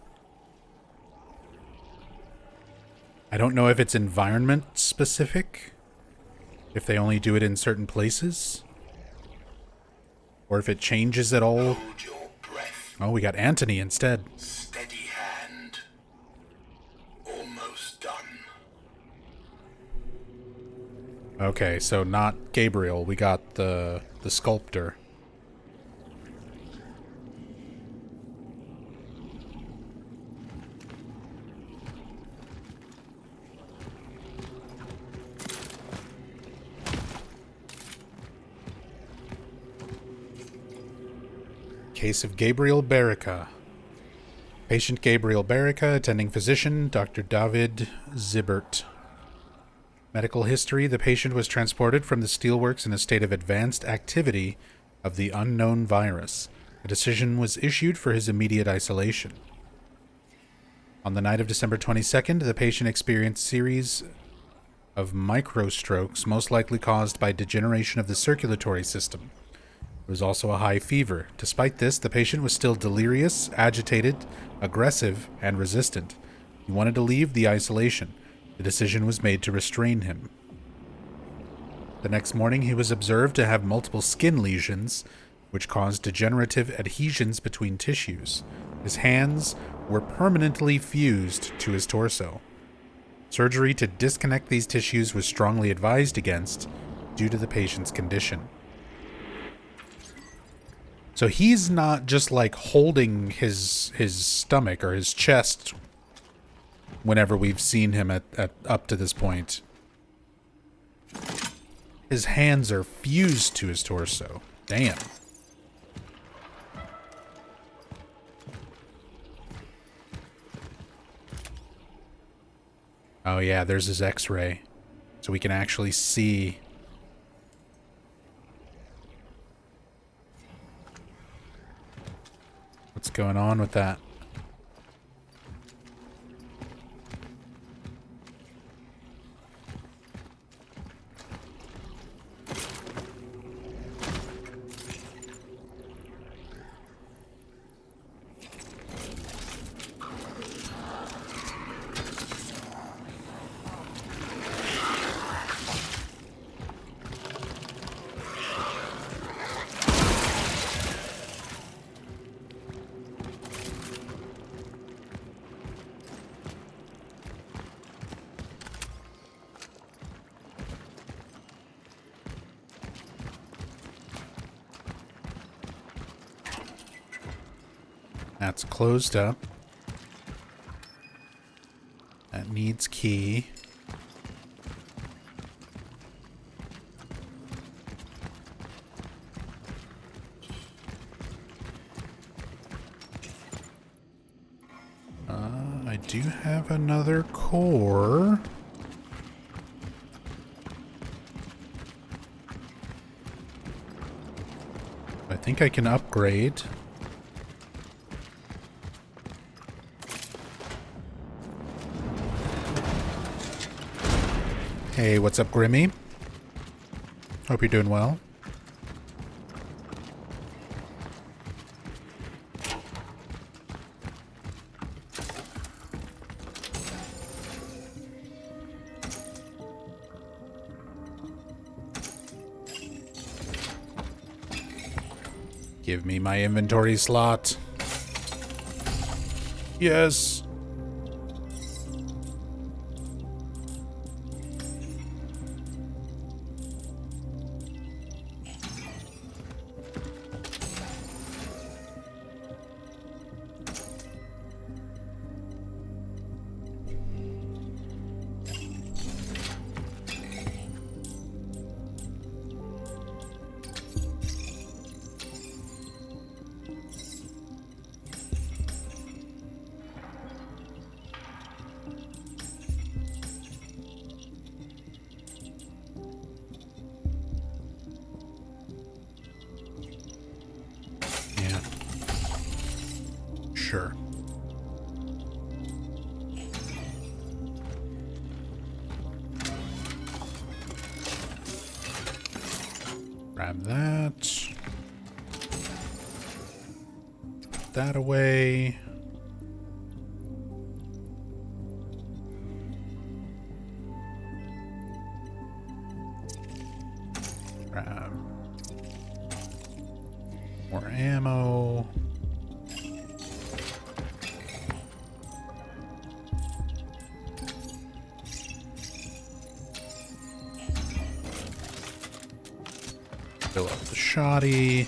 I don't know if it's environment specific, if they only do it in certain places, or if it changes at all. Hold your breath. Oh, we got Anthony instead. Steady hand. Almost done. Okay, so not Gabriel. We got the sculptor. Case of Gabriel Berica. Patient Gabriel Berica, attending physician Dr. David Zibert. Medical history: the patient was transported from the steelworks in a state of advanced activity of the unknown virus. A decision was issued for his immediate isolation. On the night of December 22nd, the patient experienced a series of microstrokes, most likely caused by degeneration of the circulatory system. There was also a high fever. Despite this, the patient was still delirious, agitated, aggressive, and resistant. He wanted to leave the isolation. The decision was made to restrain him. The next morning, he was observed to have multiple skin lesions, which caused degenerative adhesions between tissues. His hands were permanently fused to his torso. Surgery to disconnect these tissues was strongly advised against due to the patient's condition. So he's not just like holding his stomach or his chest whenever we've seen him at up to this point. His hands are fused to his torso. Damn. Oh yeah, there's his x-ray. So we can actually see. What's going on with that? That's closed up. That needs key. I do have another core. I think I can upgrade. Hey, what's up, Grimmy? Hope you're doing well. Give me my inventory slot. Yes. Sure. Grab that. Put that away. Grab more ammo. Fill up the shoddy.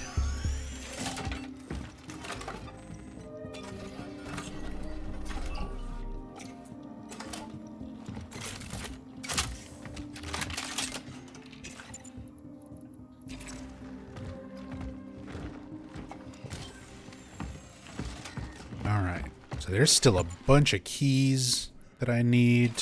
All right. So there's still a bunch of keys that I need.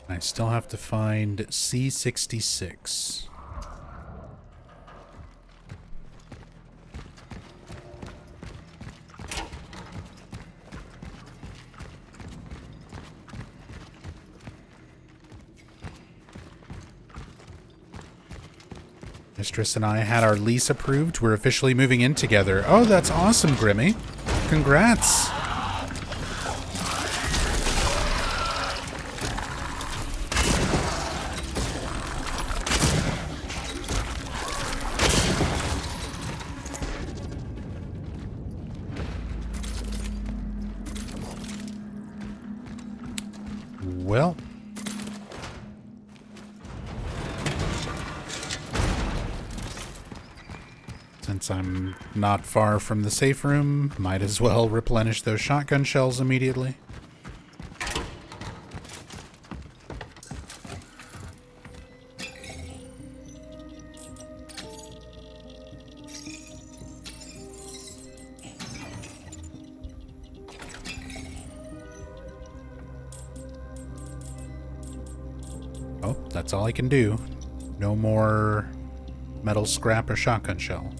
I still have to find C66. Mistress and I had our lease approved. We're officially moving in together. Oh, that's awesome, Grimmy. Congrats. Well, since I'm not far from the safe room, might as well replenish those shotgun shells immediately. Oh, that's all I can do. No more metal scrap or shotgun shell.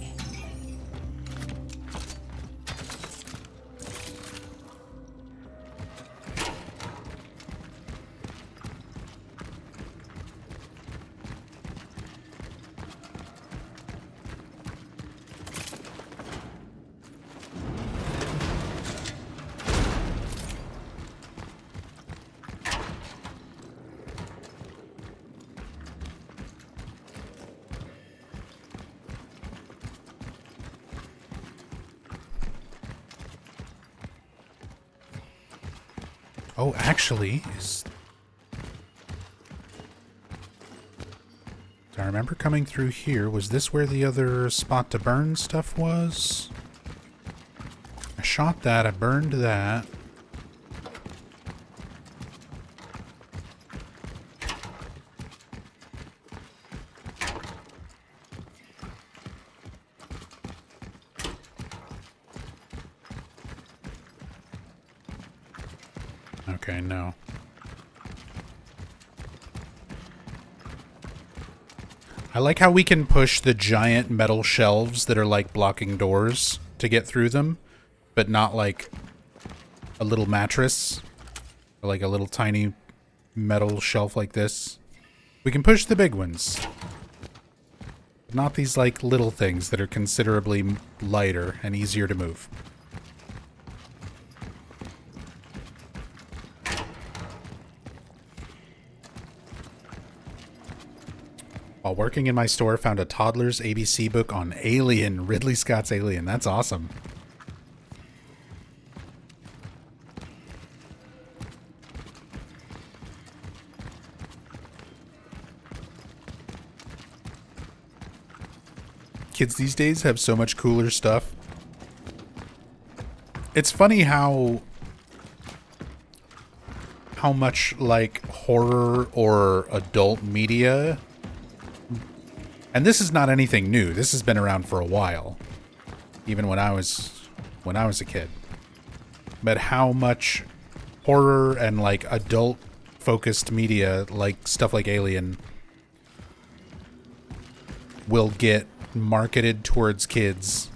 Oh, actually, is... I remember coming through here. Was this where the other spot to burn stuff was? I shot that. I burned that. Okay, no. I like how we can push the giant metal shelves that are like blocking doors to get through them, but not like a little mattress or like a little tiny metal shelf like this. We can push the big ones, but not these like little things that are considerably lighter and easier to move. While working in my store, found a toddler's ABC book on Alien, Ridley Scott's Alien. That's awesome. Kids these days have so much cooler stuff. It's funny how much like horror or adult media, and this is not anything new. This has been around for a while, even when I was a kid. But how much horror and like adult focused media, like stuff like Alien, will get marketed towards kids.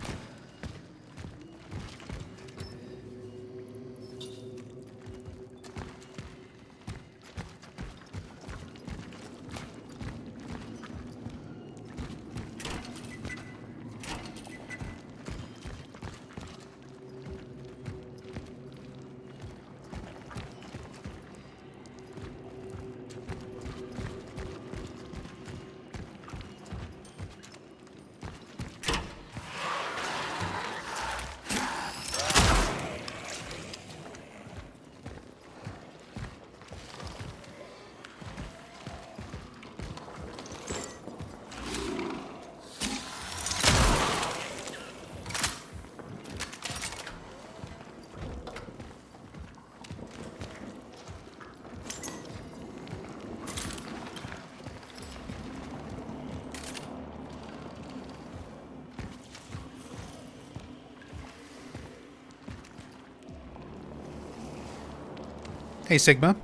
Hey Sigma,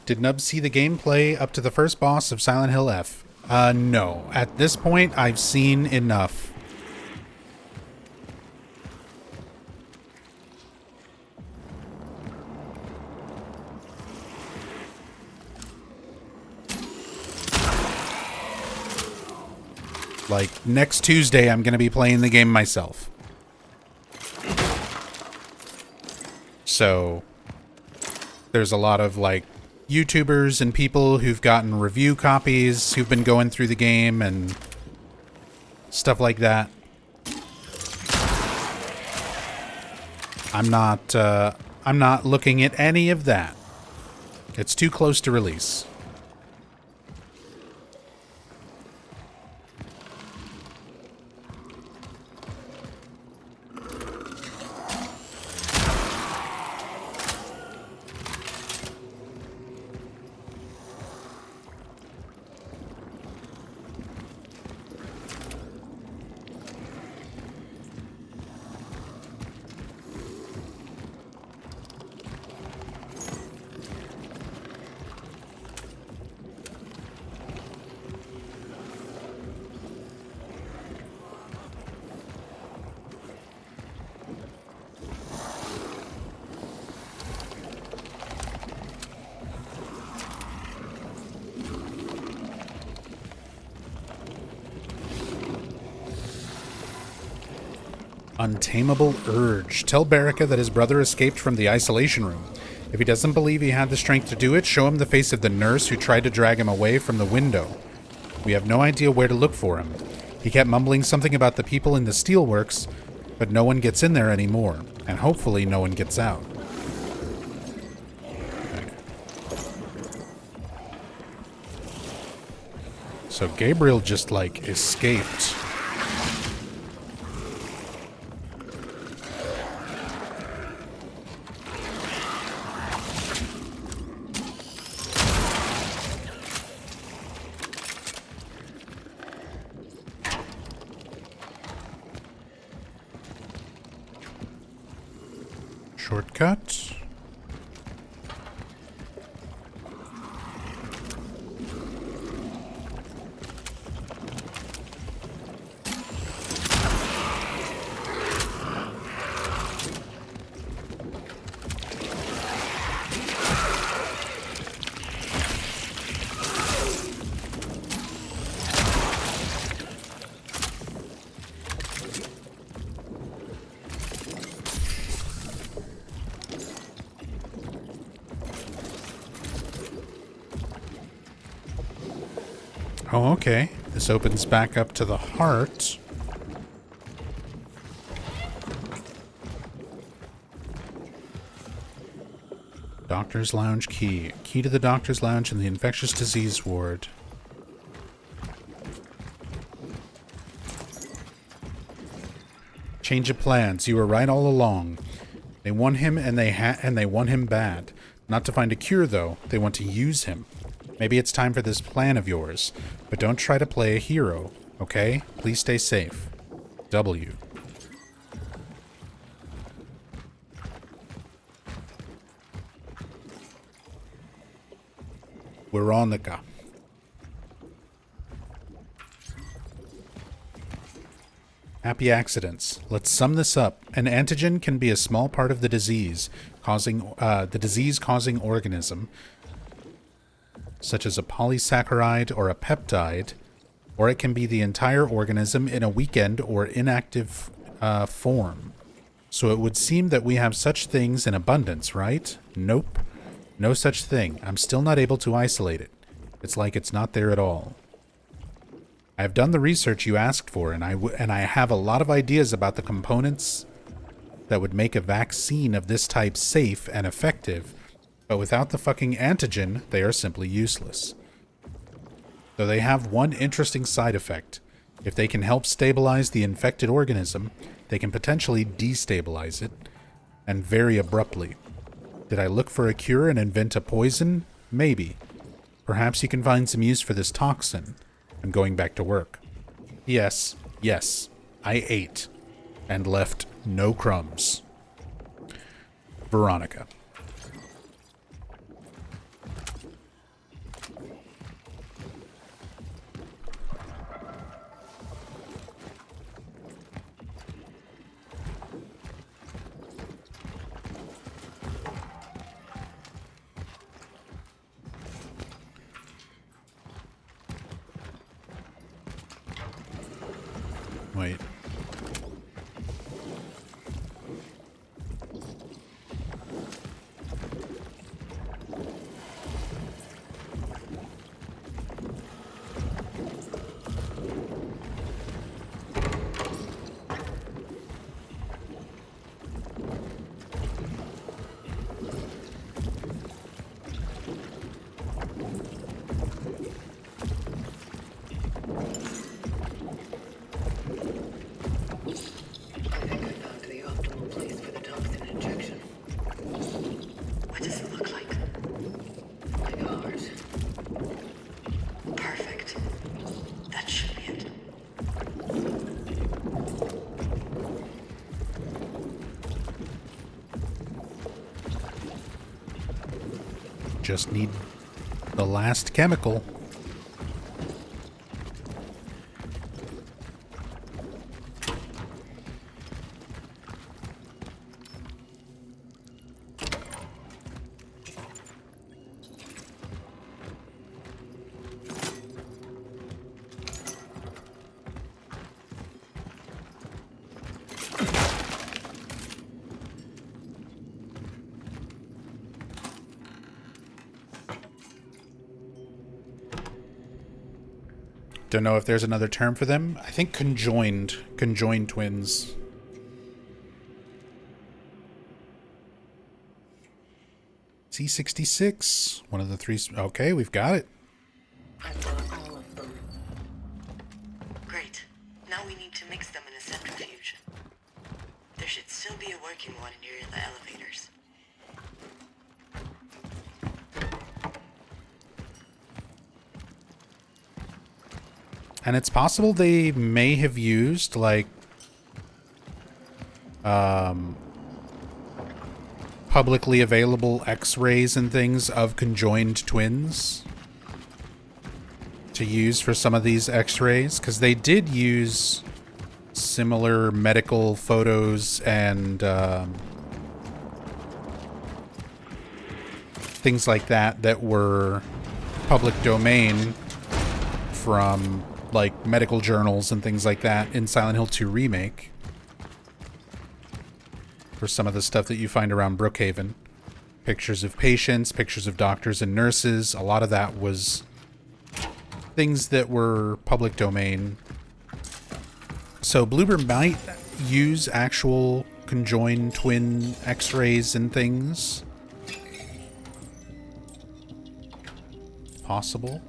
did Nub see the gameplay up to the first boss of Silent Hill F? No. At this point, I've seen enough. Like, next Tuesday, I'm going to be playing the game myself. So, there's a lot of, like, YouTubers and people who've gotten review copies, who've been going through the game and stuff like that. I'm not looking at any of that. It's too close to release. Untamable urge. Tell Baraka that his brother escaped from the isolation room. If he doesn't believe he had the strength to do it, show him the face of the nurse who tried to drag him away from the window. We have no idea where to look for him. He kept mumbling something about the people in the steelworks, but no one gets in there anymore, and hopefully no one gets out. So Gabriel just, like, escaped. Shortcut. Oh, okay. This opens back up to the heart. Doctor's Lounge key. Key to the Doctor's Lounge in the infectious disease ward. Change of plans. You were right all along. They want him and they want him bad. Not to find a cure though. They want to use him. Maybe it's time for this plan of yours, but don't try to play a hero, okay? Please stay safe. W. Veronica. Happy accidents. Let's sum this up. An antigen can be a small part of the disease causing organism, such as a polysaccharide or a peptide, or it can be the entire organism in a weakened or inactive form. So it would seem that we have such things in abundance, right? Nope. No such thing. I'm still not able to isolate it. It's like it's not there at all. I've done the research you asked for, and I have a lot of ideas about the components that would make a vaccine of this type safe and effective, but without the fucking antigen, they are simply useless. Though they have one interesting side effect. If they can help stabilize the infected organism, they can potentially destabilize it, and very abruptly. Did I look for a cure and invent a poison? Maybe. Perhaps you can find some use for this toxin. I'm going back to work. Yes, I ate and left no crumbs. Veronica. Wait. Just need the last chemical. Don't know if there's another term for them. I think conjoined twins. C66, one of the three. Okay, we've got it. I've got all of them. Now we need to mix them in a centrifuge. There should still be a working one near the elevators. And it's possible they may have used, like, publicly available X-rays and things of conjoined twins to use for some of these X-rays, because they did use similar medical photos and things like that were public domain from, like, medical journals and things like that in Silent Hill 2 Remake. For some of the stuff that you find around Brookhaven. Pictures of patients, pictures of doctors and nurses. A lot of that was things that were public domain. So Bloober might use actual conjoined twin X-rays and things. Possible.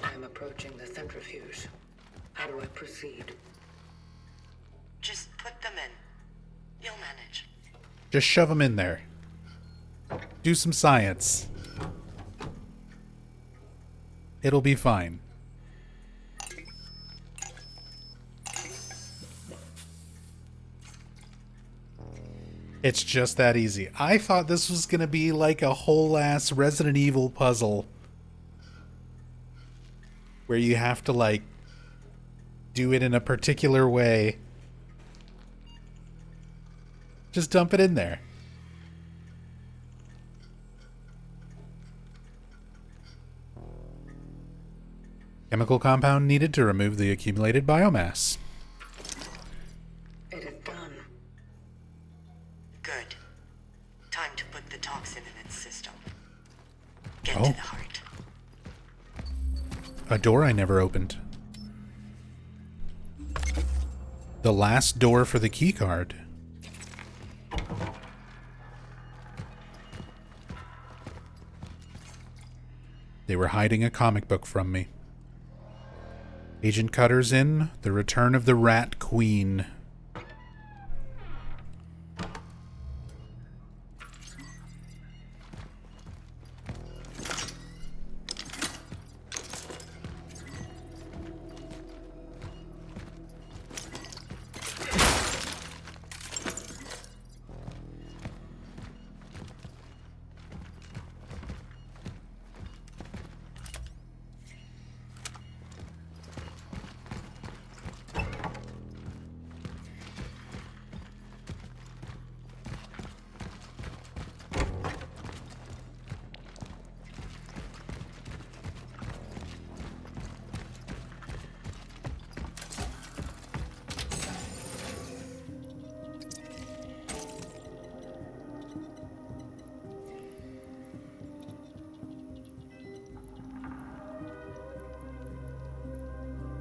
I'm approaching the centrifuge. How do I proceed? Just put them in. You'll manage. Just shove them in there. Do some science. It'll be fine. It's just that easy. I thought this was gonna be like a whole ass Resident Evil puzzle. Where you have to, like, do it in a particular way. Just dump it in there. Chemical compound needed to remove the accumulated biomass. It is done. Good. Time to put the toxin in its system. Get Oh. to the heart. A door I never opened. The last door for the keycard. They were hiding a comic book from me. Agent Cutter's in. The Return of the Rat Queen.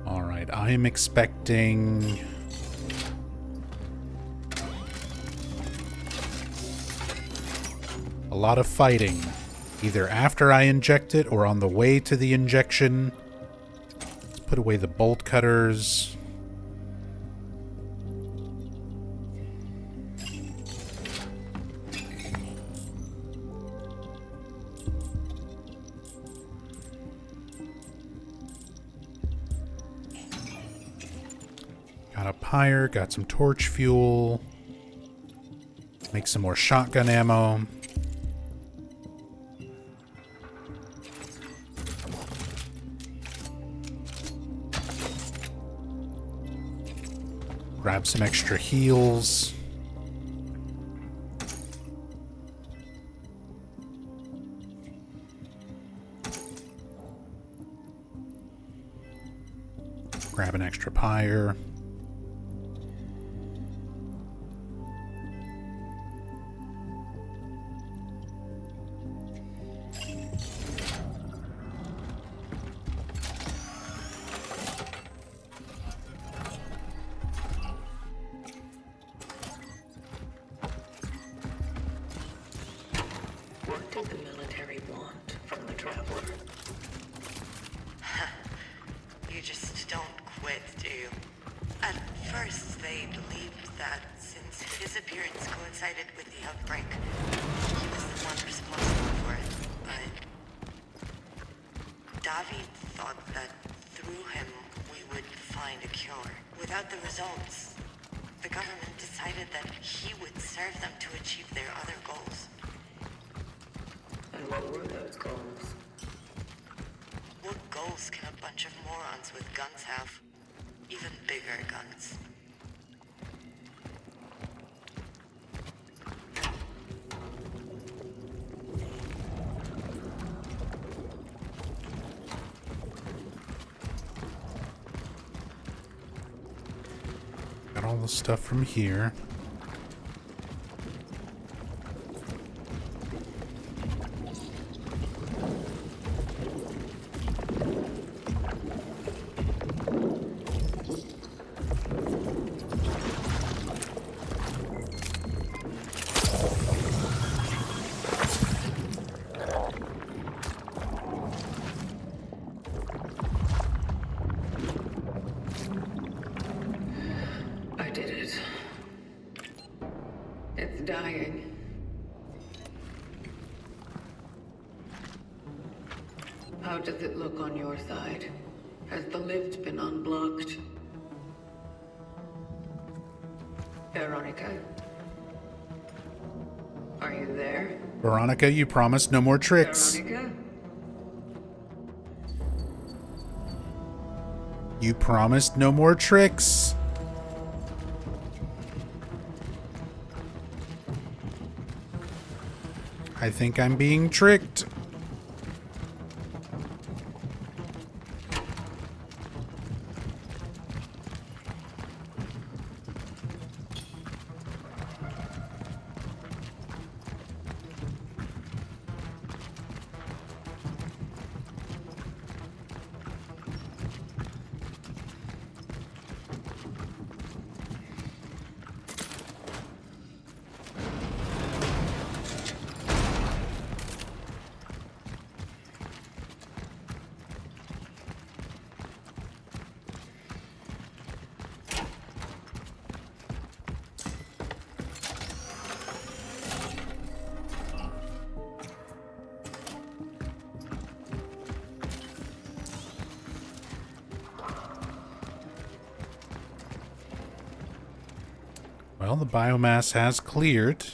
Alright, I'm expecting... a lot of fighting. Either after I inject it or on the way to the injection. Let's put away the bolt cutters. Got a pyre, got some torch fuel. Make some more shotgun ammo. Grab some extra heals. Grab an extra pyre. What did the military want from the Traveler? You just don't quit, do you? At first, they believed that since his appearance coincided with the outbreak, he was the one responsible for it. But David thought that through him we would find a cure. Without the results, the government decided that he would serve them to achieve their other goals. And what were those goals? What goals can a bunch of morons with guns have? Even bigger guns. Got all the stuff from here. I did it. It's dying. How does it look on your side? Has the lift been unblocked? Veronica? Are you there? Veronica, you promised no more tricks. Veronica? You promised no more tricks. I think I'm being tricked. Well, the biomass has cleared.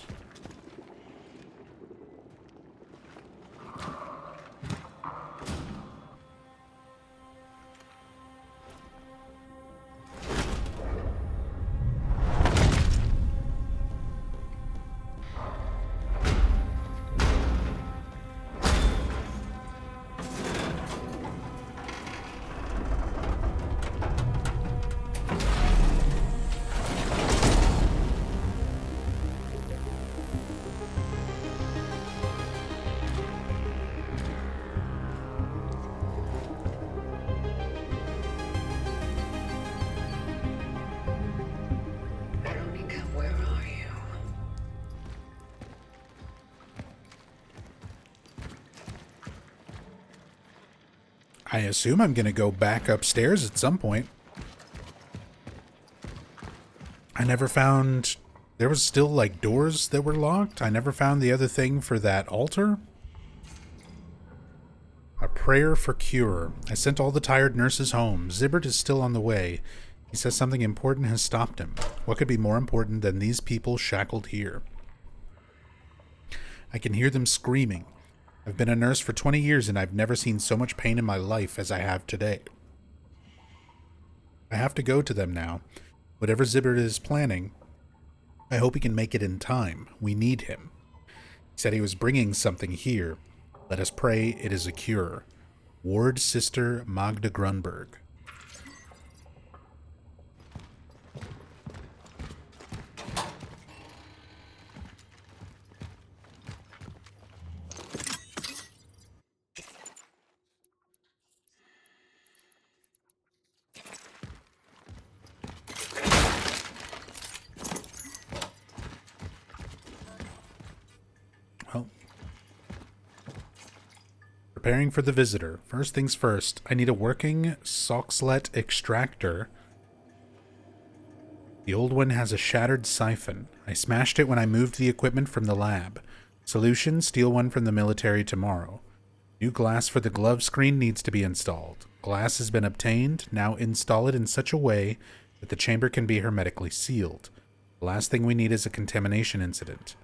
Veronica, where are you? I assume I'm going to go back upstairs at some point. I never found... There was still, like, doors that were locked. I never found the other thing for that altar. A prayer for cure. I sent all the tired nurses home. Zibbert is still on the way. He says something important has stopped him. What could be more important than these people shackled here? I can hear them screaming. I've been a nurse for 20 years and I've never seen so much pain in my life as I have today. I have to go to them now. Whatever Zibbert is planning, I hope he can make it in time. We need him. He said he was bringing something here. Let us pray it is a cure. Ward Sister Magda Grunberg. Well, preparing for the visitor. First things first, I need a working Soxlet extractor. The old one has a shattered siphon. I smashed it when I moved the equipment from the lab. Solution, steal one from the military tomorrow. New glass for the glove screen needs to be installed. Glass has been obtained. Now install it in such a way that the chamber can be hermetically sealed. The last thing we need is a contamination incident.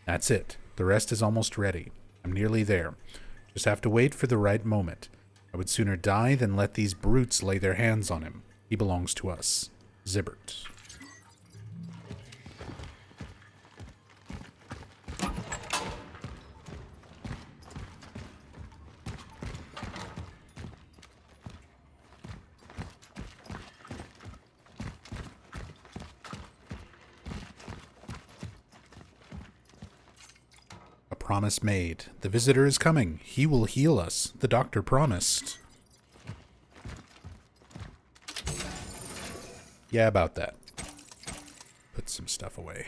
That's it. The rest is almost ready. I'm nearly there. Just have to wait for the right moment. I would sooner die than let these brutes lay their hands on him. He belongs to us. Zibbert. Promise made. The visitor is coming. He will heal us. The doctor promised. Yeah, about that. Put some stuff away.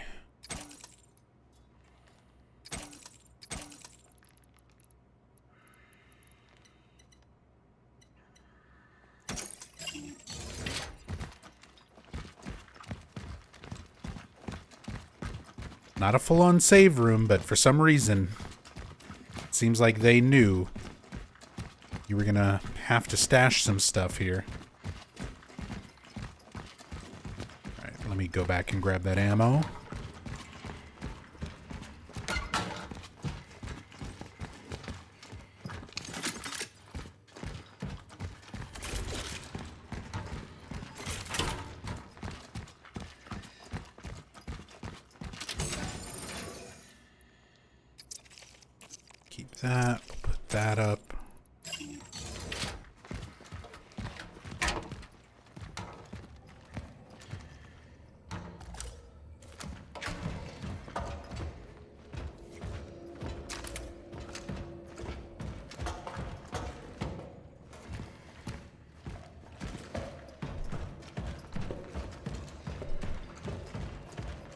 Not a full-on save room, but for some reason, it seems like they knew you were gonna have to stash some stuff here. Alright, let me go back and grab that ammo. That, put that up.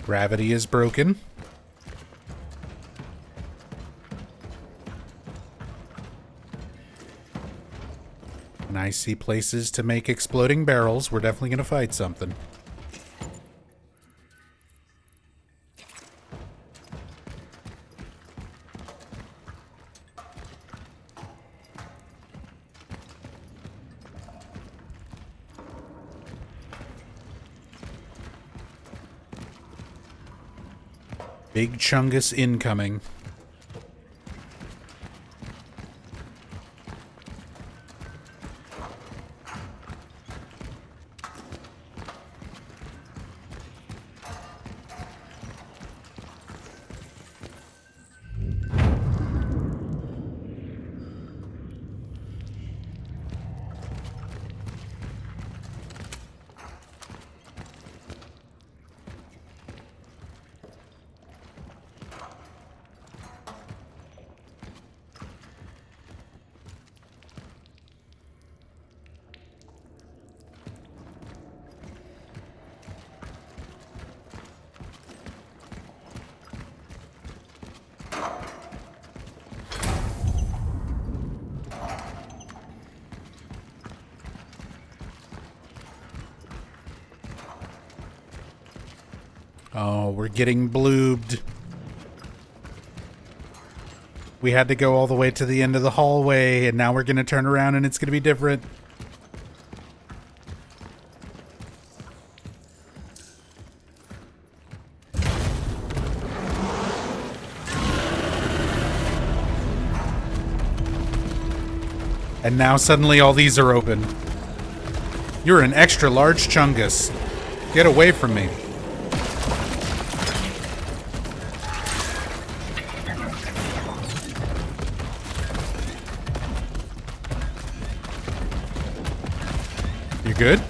Gravity is broken. And I see places to make exploding barrels. We're definitely going to fight something. Big Chungus incoming. Oh, we're getting bloobed. We had to go all the way to the end of the hallway, and now we're going to turn around and it's going to be different. And now suddenly all these are open. You're an extra large chungus. Get away from me. You good?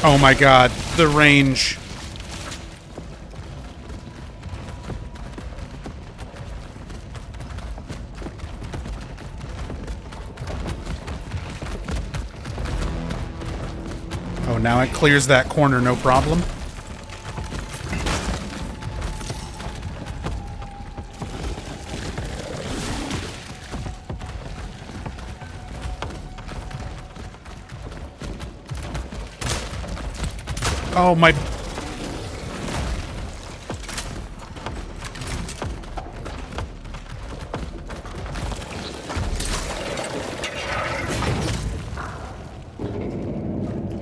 Oh my god, the range. Oh, now it clears that corner, no problem. Oh my...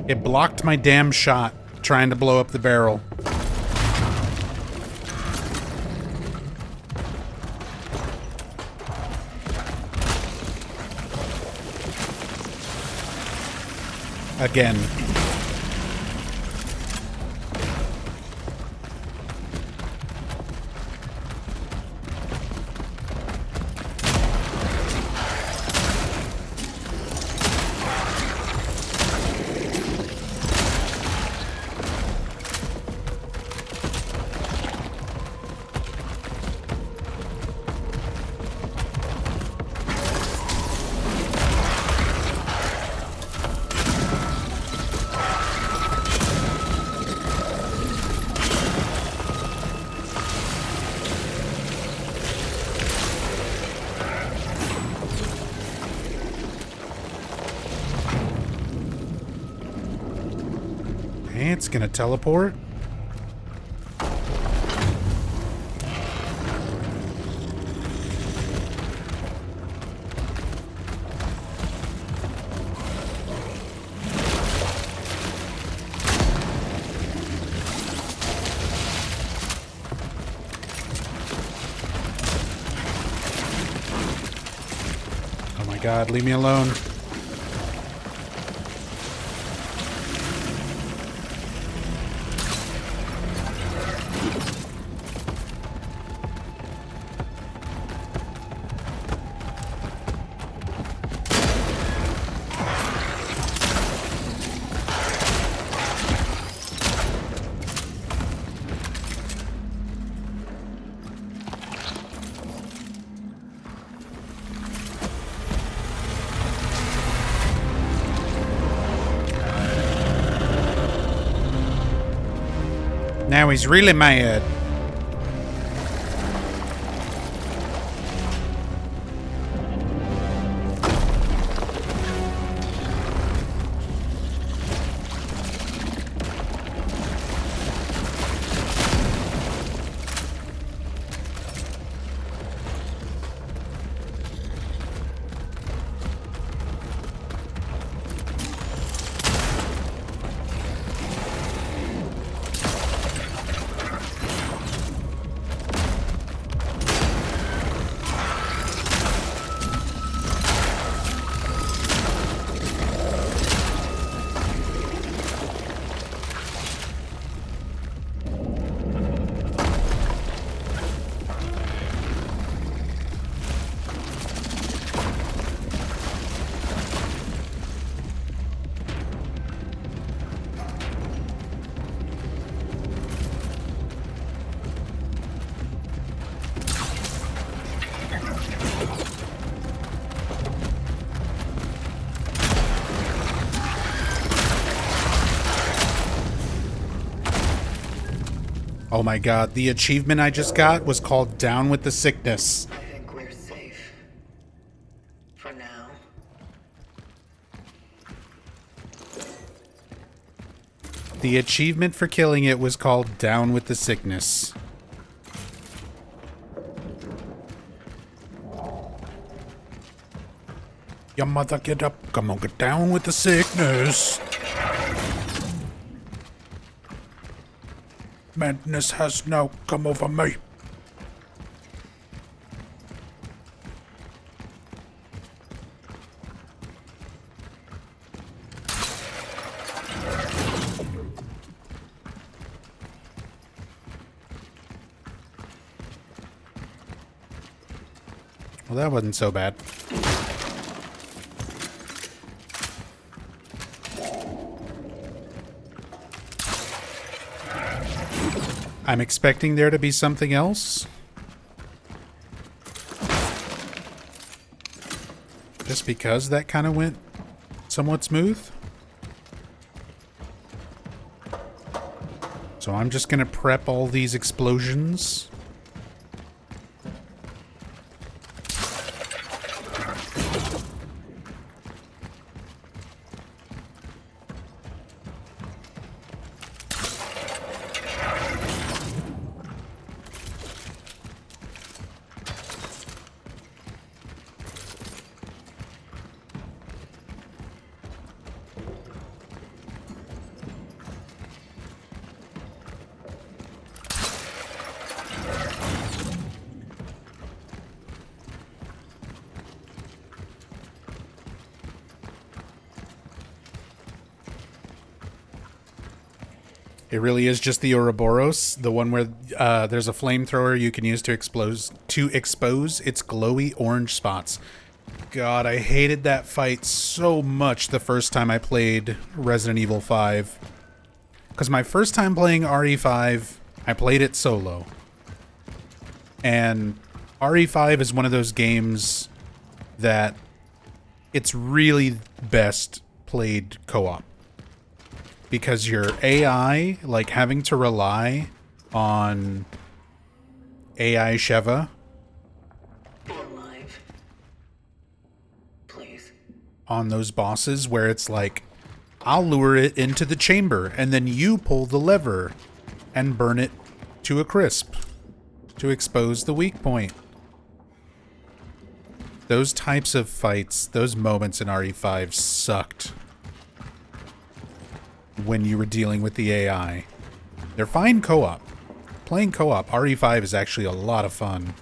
It blocked my damn shot trying to blow up the barrel. Again. It's gonna teleport. Oh my god, leave me alone. Now he's really mad. Oh my god, the achievement I just got was called Down with the Sickness. I think we're safe. For now. The achievement for killing it was called Down with the Sickness. Your mother, get up. Come on, get down with the sickness. Madness has now come over me. Well, that wasn't so bad. I'm expecting there to be something else. Just because that kind of went somewhat smooth. So I'm just gonna prep all these explosions. It really is just the Ouroboros, the one where there's a flamethrower you can use to expose its glowy orange spots. God, I hated that fight so much the first time I played Resident Evil 5. Because my first time playing RE5, I played it solo. And RE5 is one of those games that it's really best played co-op. Because your AI, like having to rely on AI Sheva. Be alive. Please. On those bosses where it's like, I'll lure it into the chamber and then you pull the lever and burn it to a crisp to expose the weak point. Those types of fights, those moments in RE5 sucked. When you were dealing with the AI. They're fine co-op. Playing co-op, RE5 is actually a lot of fun.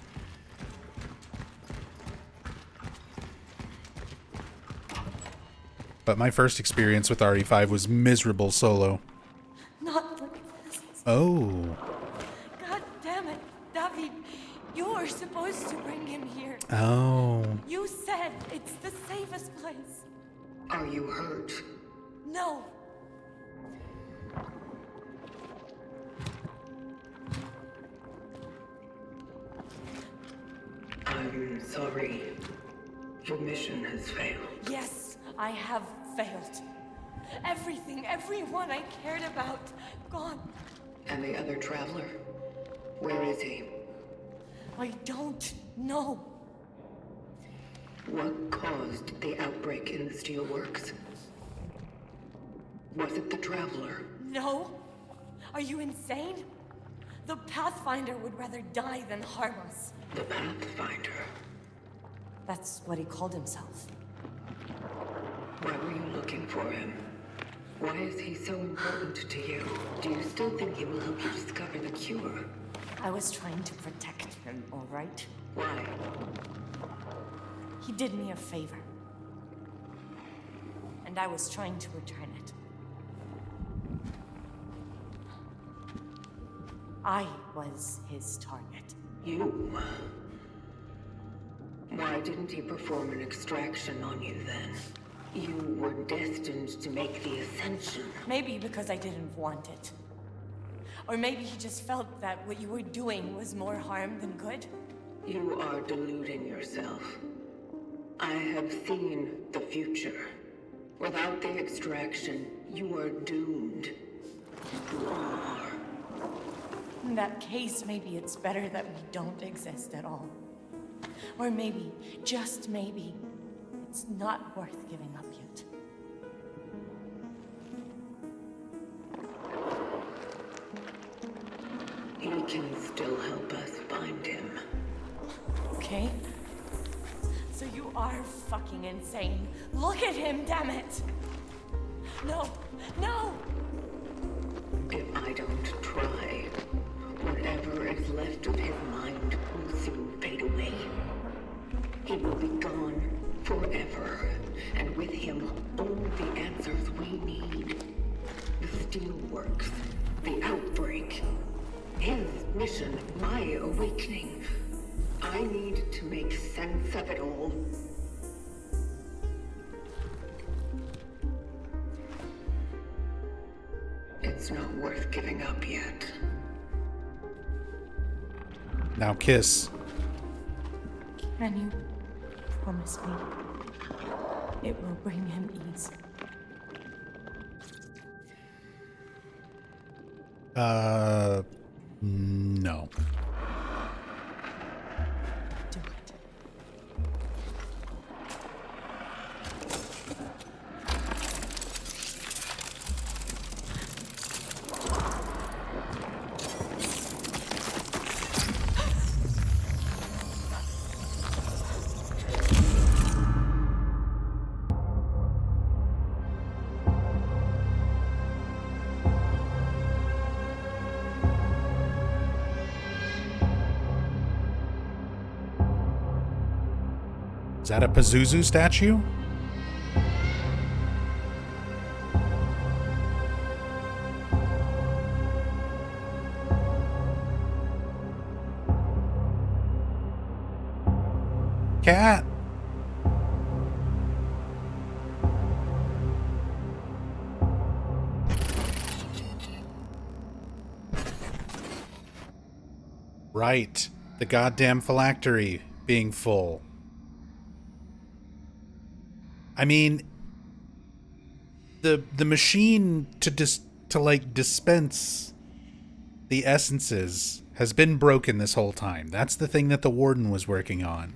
But my first experience with RE5 was miserable solo. Not like this. Oh. God damn it, David. You were supposed to bring him here. Oh. You said it's the safest place. Are you hurt? No. I'm sorry. Your mission has failed. Yes, I have failed. Everything, everyone I cared about, gone. And the other traveler? Where is he? I don't know. What caused the outbreak in the steelworks? Was it the traveler? No? Are you insane? The Pathfinder would rather die than harm us. The Pathfinder? That's what he called himself. Why were you looking for him? Why is he so important to you? Do you still think he will help you discover the cure? I was trying to protect him, all right? Why? He did me a favor. And I was trying to return it. I was his target. You? Why didn't he perform an extraction on you then? You were destined to make the ascension. Maybe because I didn't want it. Or maybe he just felt that what you were doing was more harm than good. You are deluding yourself. I have seen the future. Without the extraction, you are doomed. You are. In that case, maybe it's better that we don't exist at all. Or maybe, just maybe, it's not worth giving up yet. He can still help us find him. Okay? So you are fucking insane. Look at him, damn it! No! No! If I don't try, whatever is left of his mind will soon fade away. He will be gone forever, and with him, all the answers we need. The Steelworks, the outbreak, his mission, my awakening. I need to make sense of it all. It's not worth giving up yet. Now kiss. Can you promise me it will bring him ease? No. Do it. Is that a Pazuzu statue? Cat. Right. The goddamn phylactery being full. I mean, the machine to dispense the essences has been broken this whole time. That's the thing that the warden was working on.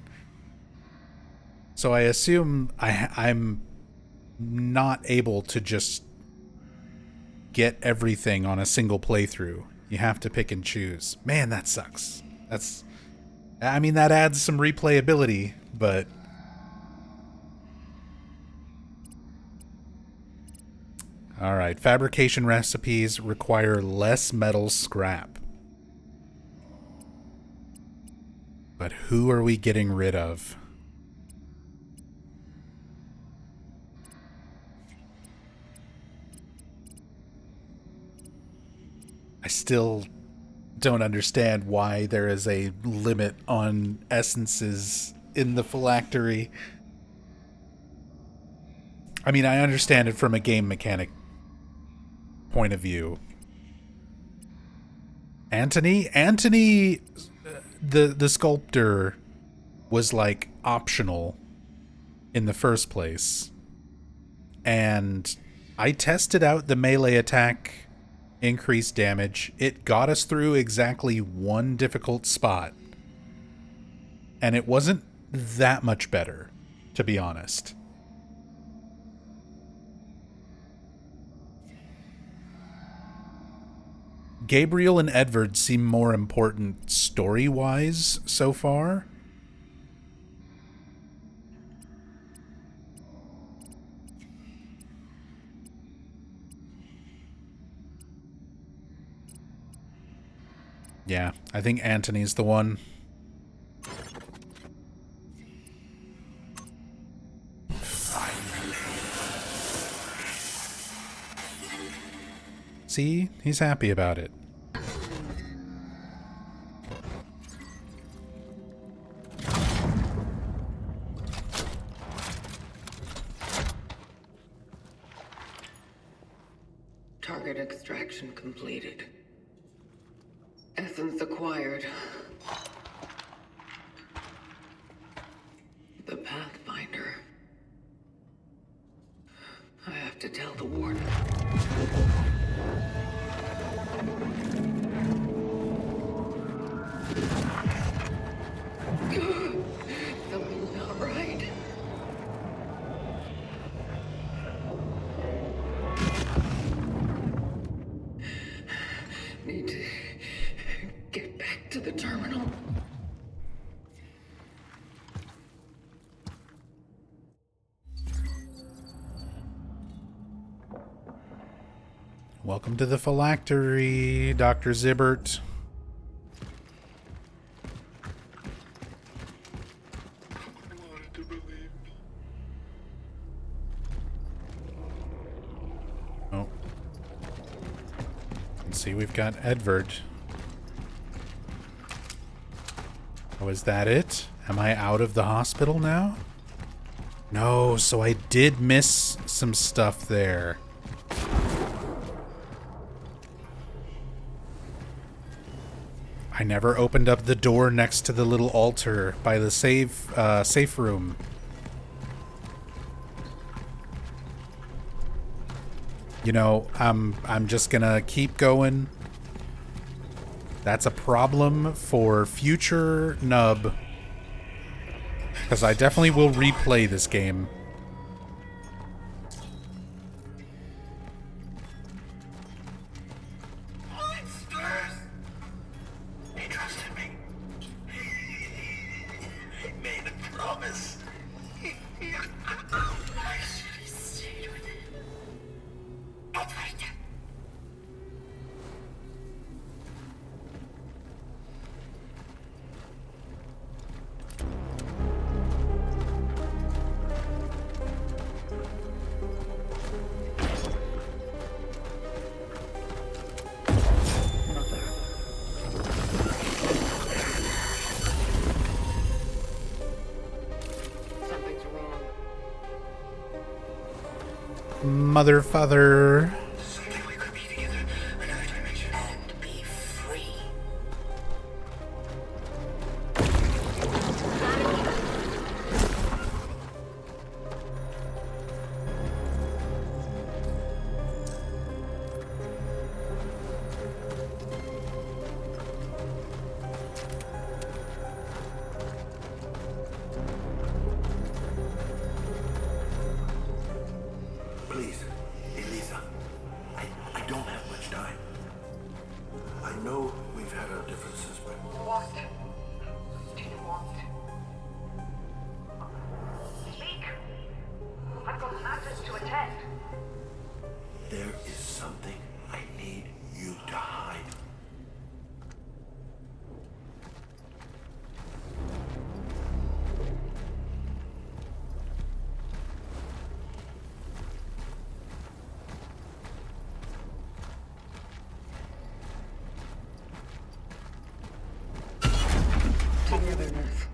So I assume I'm not able to just get everything on a single playthrough. You have to pick and choose. Man, that sucks. I mean, that adds some replayability, but all right, fabrication recipes require less metal scrap. But who are we getting rid of? I still don't understand why there is a limit on essences in the phylactery. I mean, I understand it from a game mechanic point of view. Antony, the sculptor was like optional in the first place. And I tested out the melee attack increased damage. It got us through exactly one difficult spot. And it wasn't that much better, to be honest. Gabriel and Edward seem more important story-wise so far. Yeah, I think Antony's the one. See? He's happy about it. Target extraction completed. Essence acquired. The Pathfinder. I have to tell the warden. Welcome to the phylactery, Dr. Zibbert. Oh. Let's see, we've got Edvard. Oh, is that it? Am I out of the hospital now? No, so I did miss some stuff there. I never opened up the door next to the little altar by the safe room. You know, I'm just gonna keep going. That's a problem for future Nub. Because I definitely will replay this game. Monsters! He trusted me. He made a promise. I should have stayed with him. Edward! Something's wrong. Mother, father. Someday we could be together, another dimension. And be free. Please, Elisa, I don't have much time. I know we've had our differences, but What? Do you want? Speak! I've got matters to attend. there is something I need you to hide. Togetherness.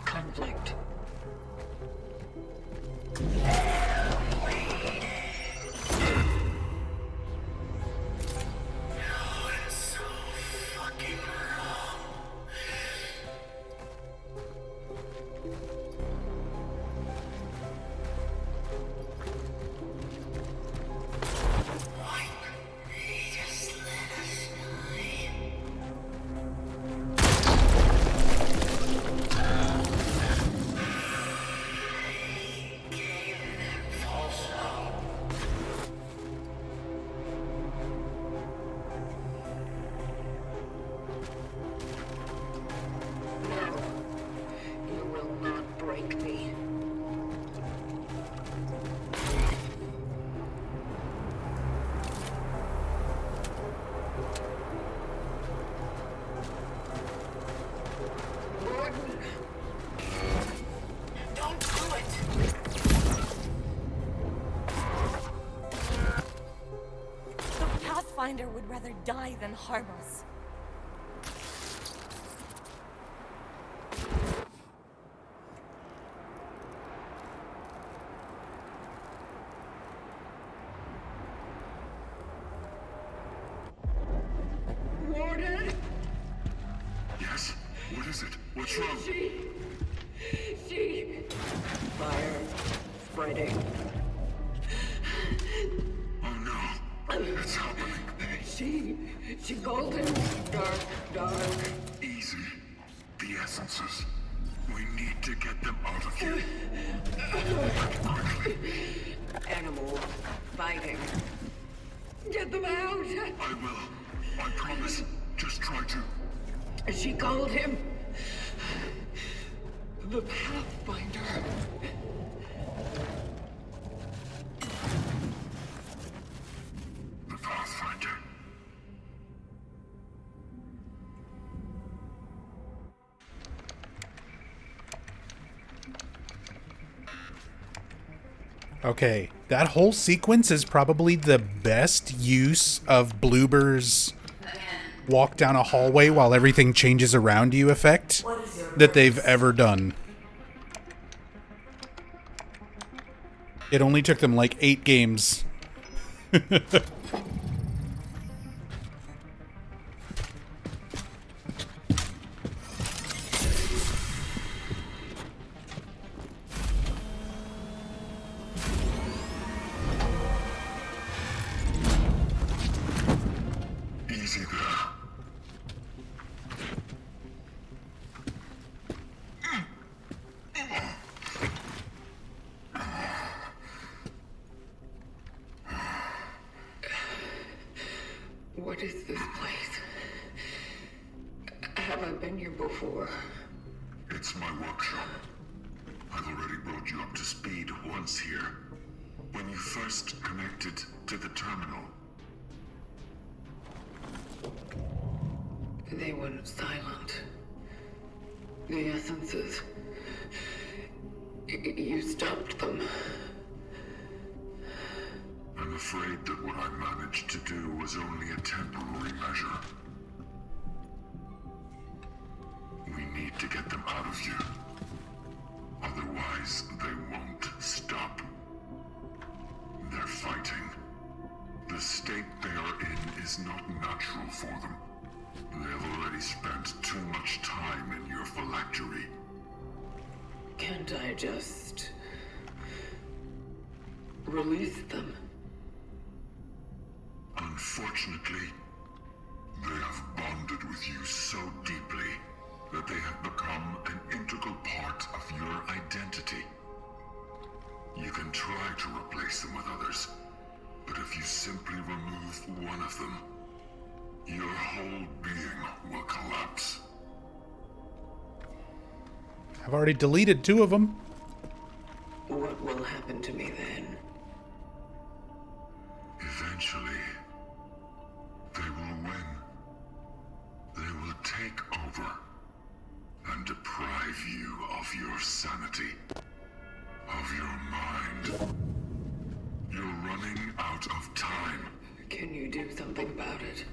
Conflict. So fucking wrong. Why? He just let us die. Gave them false hope. No. You will not break me. Gordon! Don't do it! The Pathfinder would rather die than harm us. Warden! Yes? What is it? What's wrong? She... Fire. Spreading. Oh no. It's happening. She called him dark. Easy. The essences. We need to get them out of here. Quickly. Animal. Fighting. Get them out! I will. I promise. Just try to. She called him The Pathfinder. The Pathfinder. Okay, that whole sequence is probably the best use of Bloober's walk down a hallway while everything changes around you effect that they've ever done. It only took them like 8 games. Easy there. What is this place? Have I been here before? It's my workshop. I've already brought you up to speed once here. When you first connected to the terminal. They went silent. The essences. You stopped them. I'm afraid that what I managed to do was only a temporary measure. We need to get them out of you. Otherwise, they won't stop. They're fighting. The state they are in is not natural for them. They have already spent too much time in your phylactery. Can't I just release them? Unfortunately, they have bonded with you so deeply that they have become an integral part of your identity. You can try to replace them with others, but if you simply remove one of them, your whole being will collapse. I've already deleted 2 of them. What will happen to me then? Eventually, they will win. They will take over and deprive you of your sanity, of your mind. You're running out of time. Can you do something about it?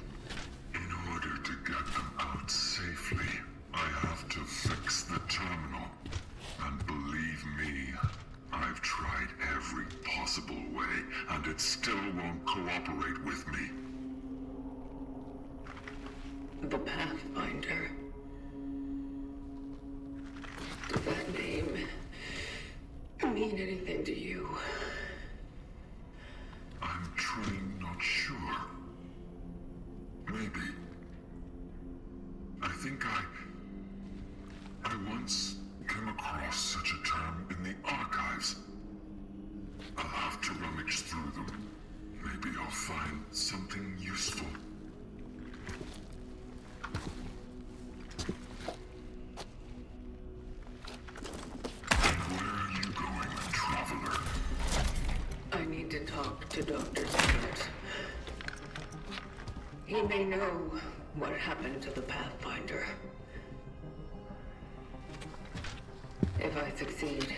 In order to get them out safely, I have to fix the terminal. And believe me, I've tried every possible way, and it still won't cooperate with me. The Pathfinder. Does that name mean anything to you? I'm truly not sure. Maybe. I think I once came across such a term in the archives. I'll have to rummage through them. Maybe I'll find something useful. Where are you going, traveler? I need to talk to Dr. Stewart. He may know what happened to the Pathfinder. If I succeed,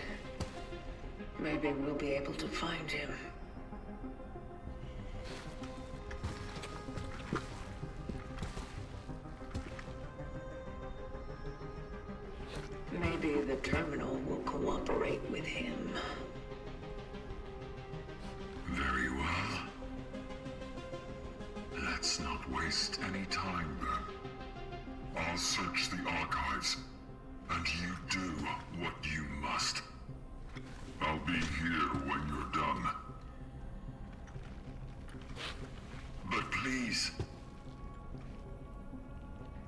maybe we'll be able to find him. Maybe the terminal will cooperate with him. Very well. Let's not waste any time then. I'll search the archives, and you do what you must. I'll be here when you're done. But please,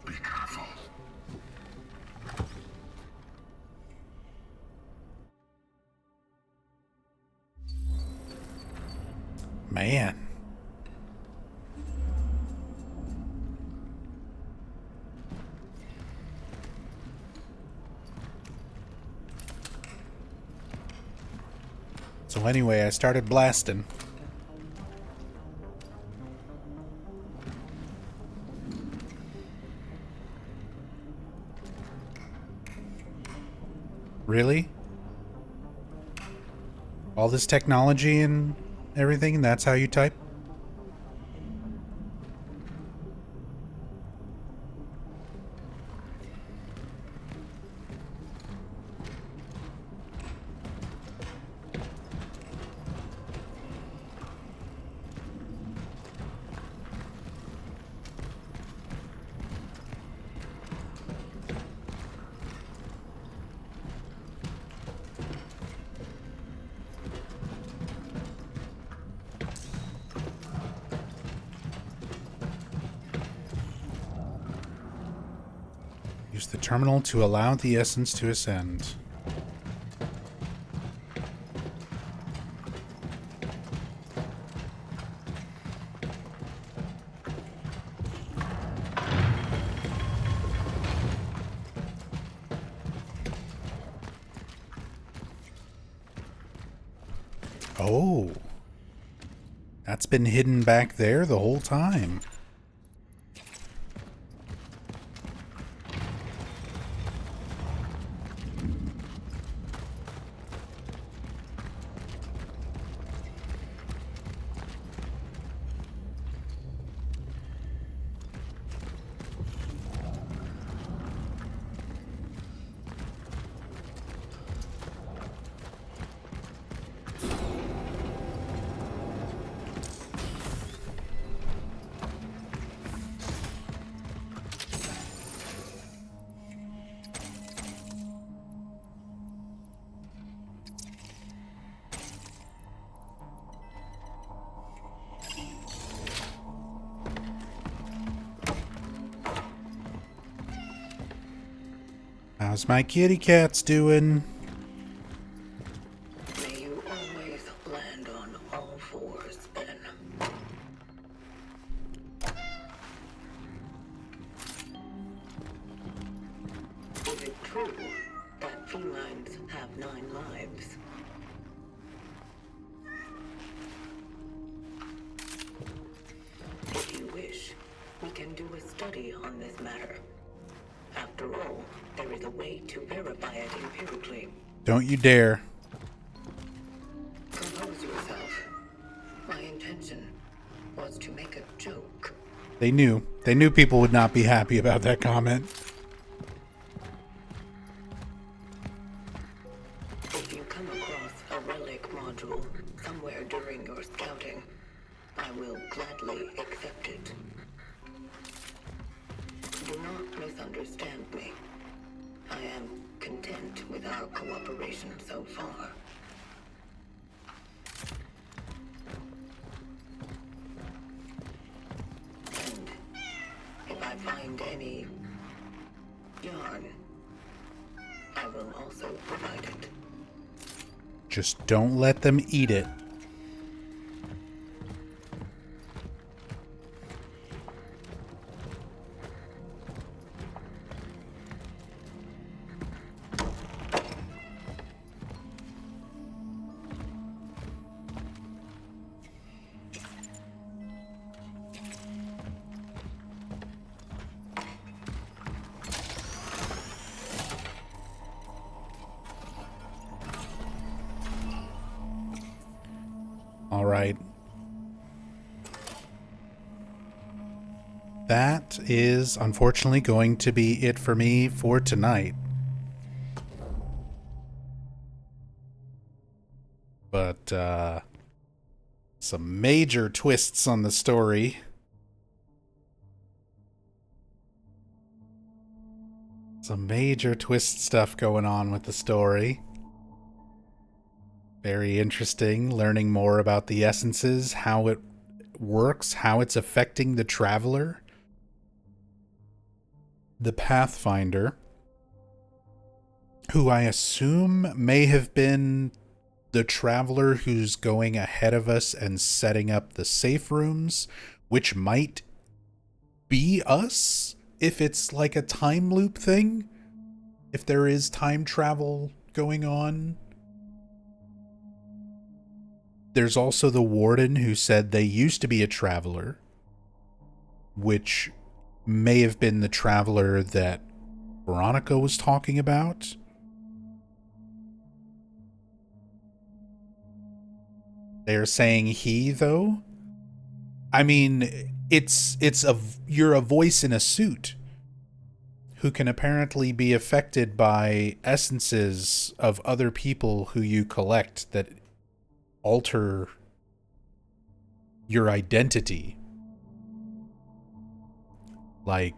be careful. Man. So anyway, I started blasting. Really? All this technology and everything, that's how you type? Use the terminal to allow the essence to ascend. Oh. That's been hidden back there the whole time. How's my kitty cats doing? May you always land on all fours, Ben. Is it true that felines have 9 lives? If you wish, we can do a study on this matter. After all, there is a way to verify it empirically. Don't you dare. Compose yourself. My intention was to make a joke. They knew. They knew people would not be happy about that comment. If you come across a relic module somewhere during your scouting, I will gladly accept it. Do not misunderstand me. I am content with our cooperation so far. And if I find any yarn, I will also provide it. Just don't let them eat it. All right. That is unfortunately going to be it for me for tonight. But some major twists on the story. Some major twist stuff going on with the story. Very interesting, learning more about the essences, how it works, how it's affecting the traveler. The Pathfinder, who I assume may have been the traveler who's going ahead of us and setting up the safe rooms, which might be us if it's like a time loop thing, if there is time travel going on. there's also the warden who said they used to be a traveler, which may have been the traveler that Veronica was talking about. They're saying he, though. I mean, you're a voice in a suit who can apparently be affected by essences of other people who you collect that alter your identity. Like,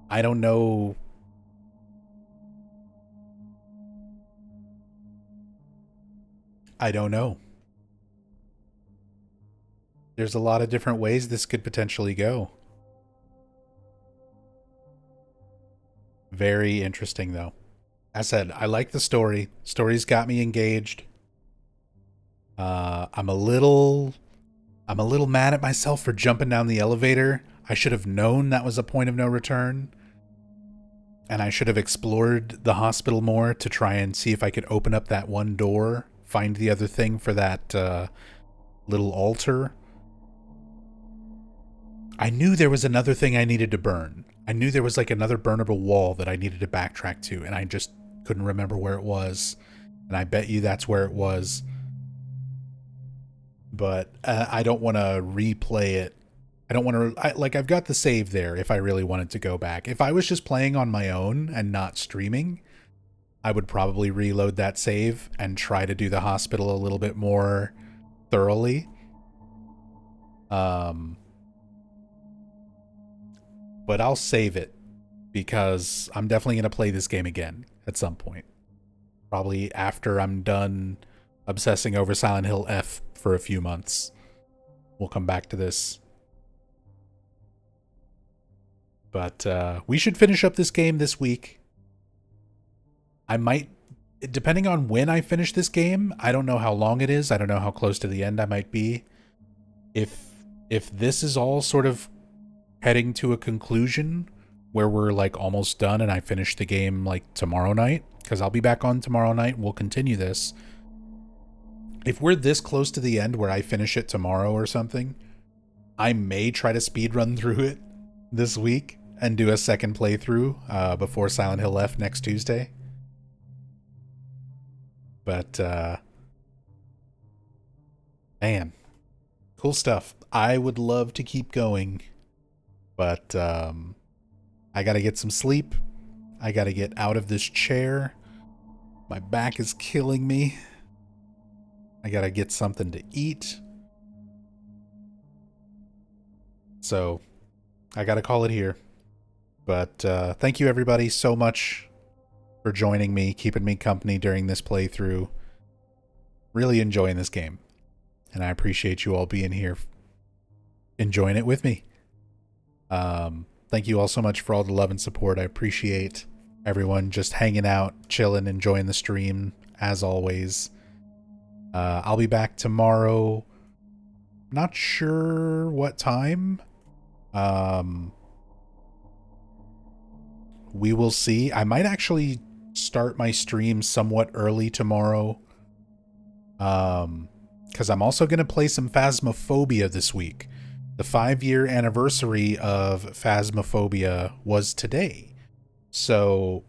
I don't know. I don't know. There's a lot of different ways this could potentially go. Very interesting, though. As I said, I like the story. Story's got me engaged. I'm a little mad at myself for jumping down the elevator. I should have known that was a point of no return. And I should have explored the hospital more to try and see if I could open up that one door, find the other thing for that little altar. I knew there was another thing I needed to burn. I knew there was like another burnable wall that I needed to backtrack to, and I just couldn't remember where it was. And I bet you that's where it was. But I don't want to replay it. I don't want to... I've got the save there if I really wanted to go back. If I was just playing on my own and not streaming, I would probably reload that save and try to do the hospital a little bit more thoroughly. But I'll save it because I'm definitely going to play this game again at some point. Probably after I'm done obsessing over Silent Hill F for a few months. We'll come back to this. But we should finish up this game this week. I might, depending on when I finish this game, I don't know how long it is. I don't know how close to the end I might be. If this is all sort of heading to a conclusion where we're like almost done and I finish the game like tomorrow night, because I'll be back on tomorrow night and we'll continue this. If we're this close to the end where I finish it tomorrow or something, I may try to speed run through it this week and do a second playthrough before Silent Hill F next Tuesday. But man, cool stuff. I would love to keep going, but I gotta get some sleep. I gotta get out of this chair. My back is killing me. I gotta get something to eat. So I gotta call it here. But thank you everybody so much for joining me, keeping me company during this playthrough. Really enjoying this game. And I appreciate you all being here, enjoying it with me. Thank you all so much for all the love and support. I appreciate everyone just hanging out, chilling, enjoying the stream, as always. I'll be back tomorrow. Not sure what time. We will see. I might actually start my stream somewhat early tomorrow. Because I'm also going to play some Phasmophobia this week. The 5-year anniversary of Phasmophobia was today. So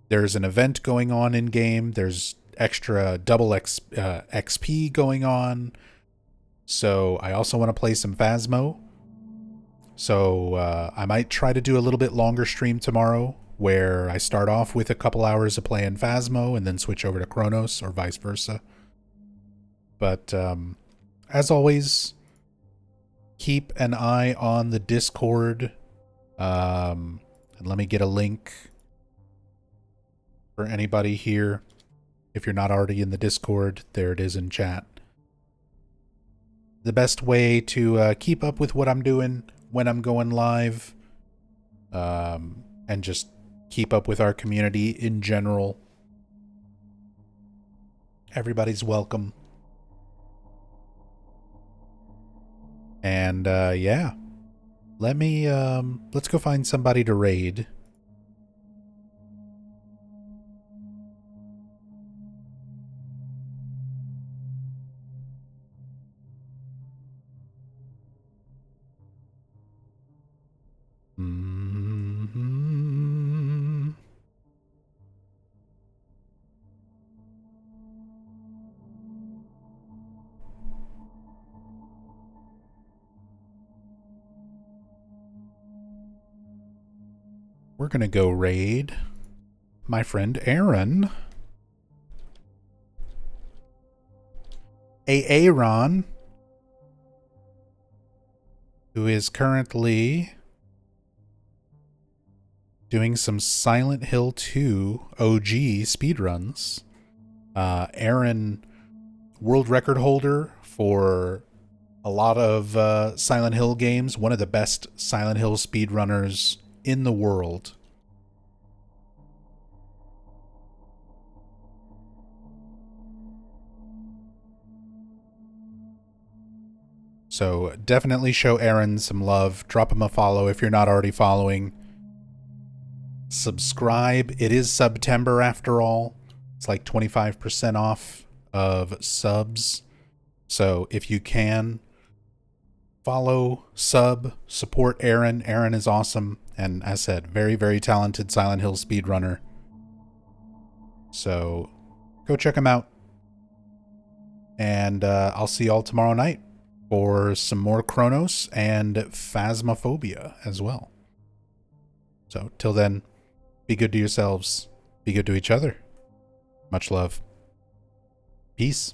there's an event going on in game. There's extra double XP going on. So I also want to play some Phasmo. So I might try to do a little bit longer stream tomorrow where I start off with a couple hours of playing Phasmo and then switch over to Cronos or vice versa. But as always, keep an eye on the Discord. And let me get a link for anybody here. If you're not already in the Discord, there it is in chat. The best way to keep up with what I'm doing when I'm going live, and just keep up with our community in general. Everybody's welcome. And yeah, let's go find somebody to raid. we're going to go raid my friend Aaron. Aaron, who is currently doing some Silent Hill 2 OG speedruns. Aaron, world record holder for a lot of Silent Hill games, one of the best Silent Hill speedrunners in the world. So definitely show Aaron some love. Drop him a follow if you're not already following. Subscribe. It is September after all. It's like 25% off of subs. So if you can, follow, sub, support Aaron. Aaron is awesome. And as I said, very, very talented Silent Hill speedrunner. So go check him out. And I'll see y'all tomorrow night for some more Cronos and Phasmophobia as well. So till then, be good to yourselves. Be good to each other. Much love. Peace.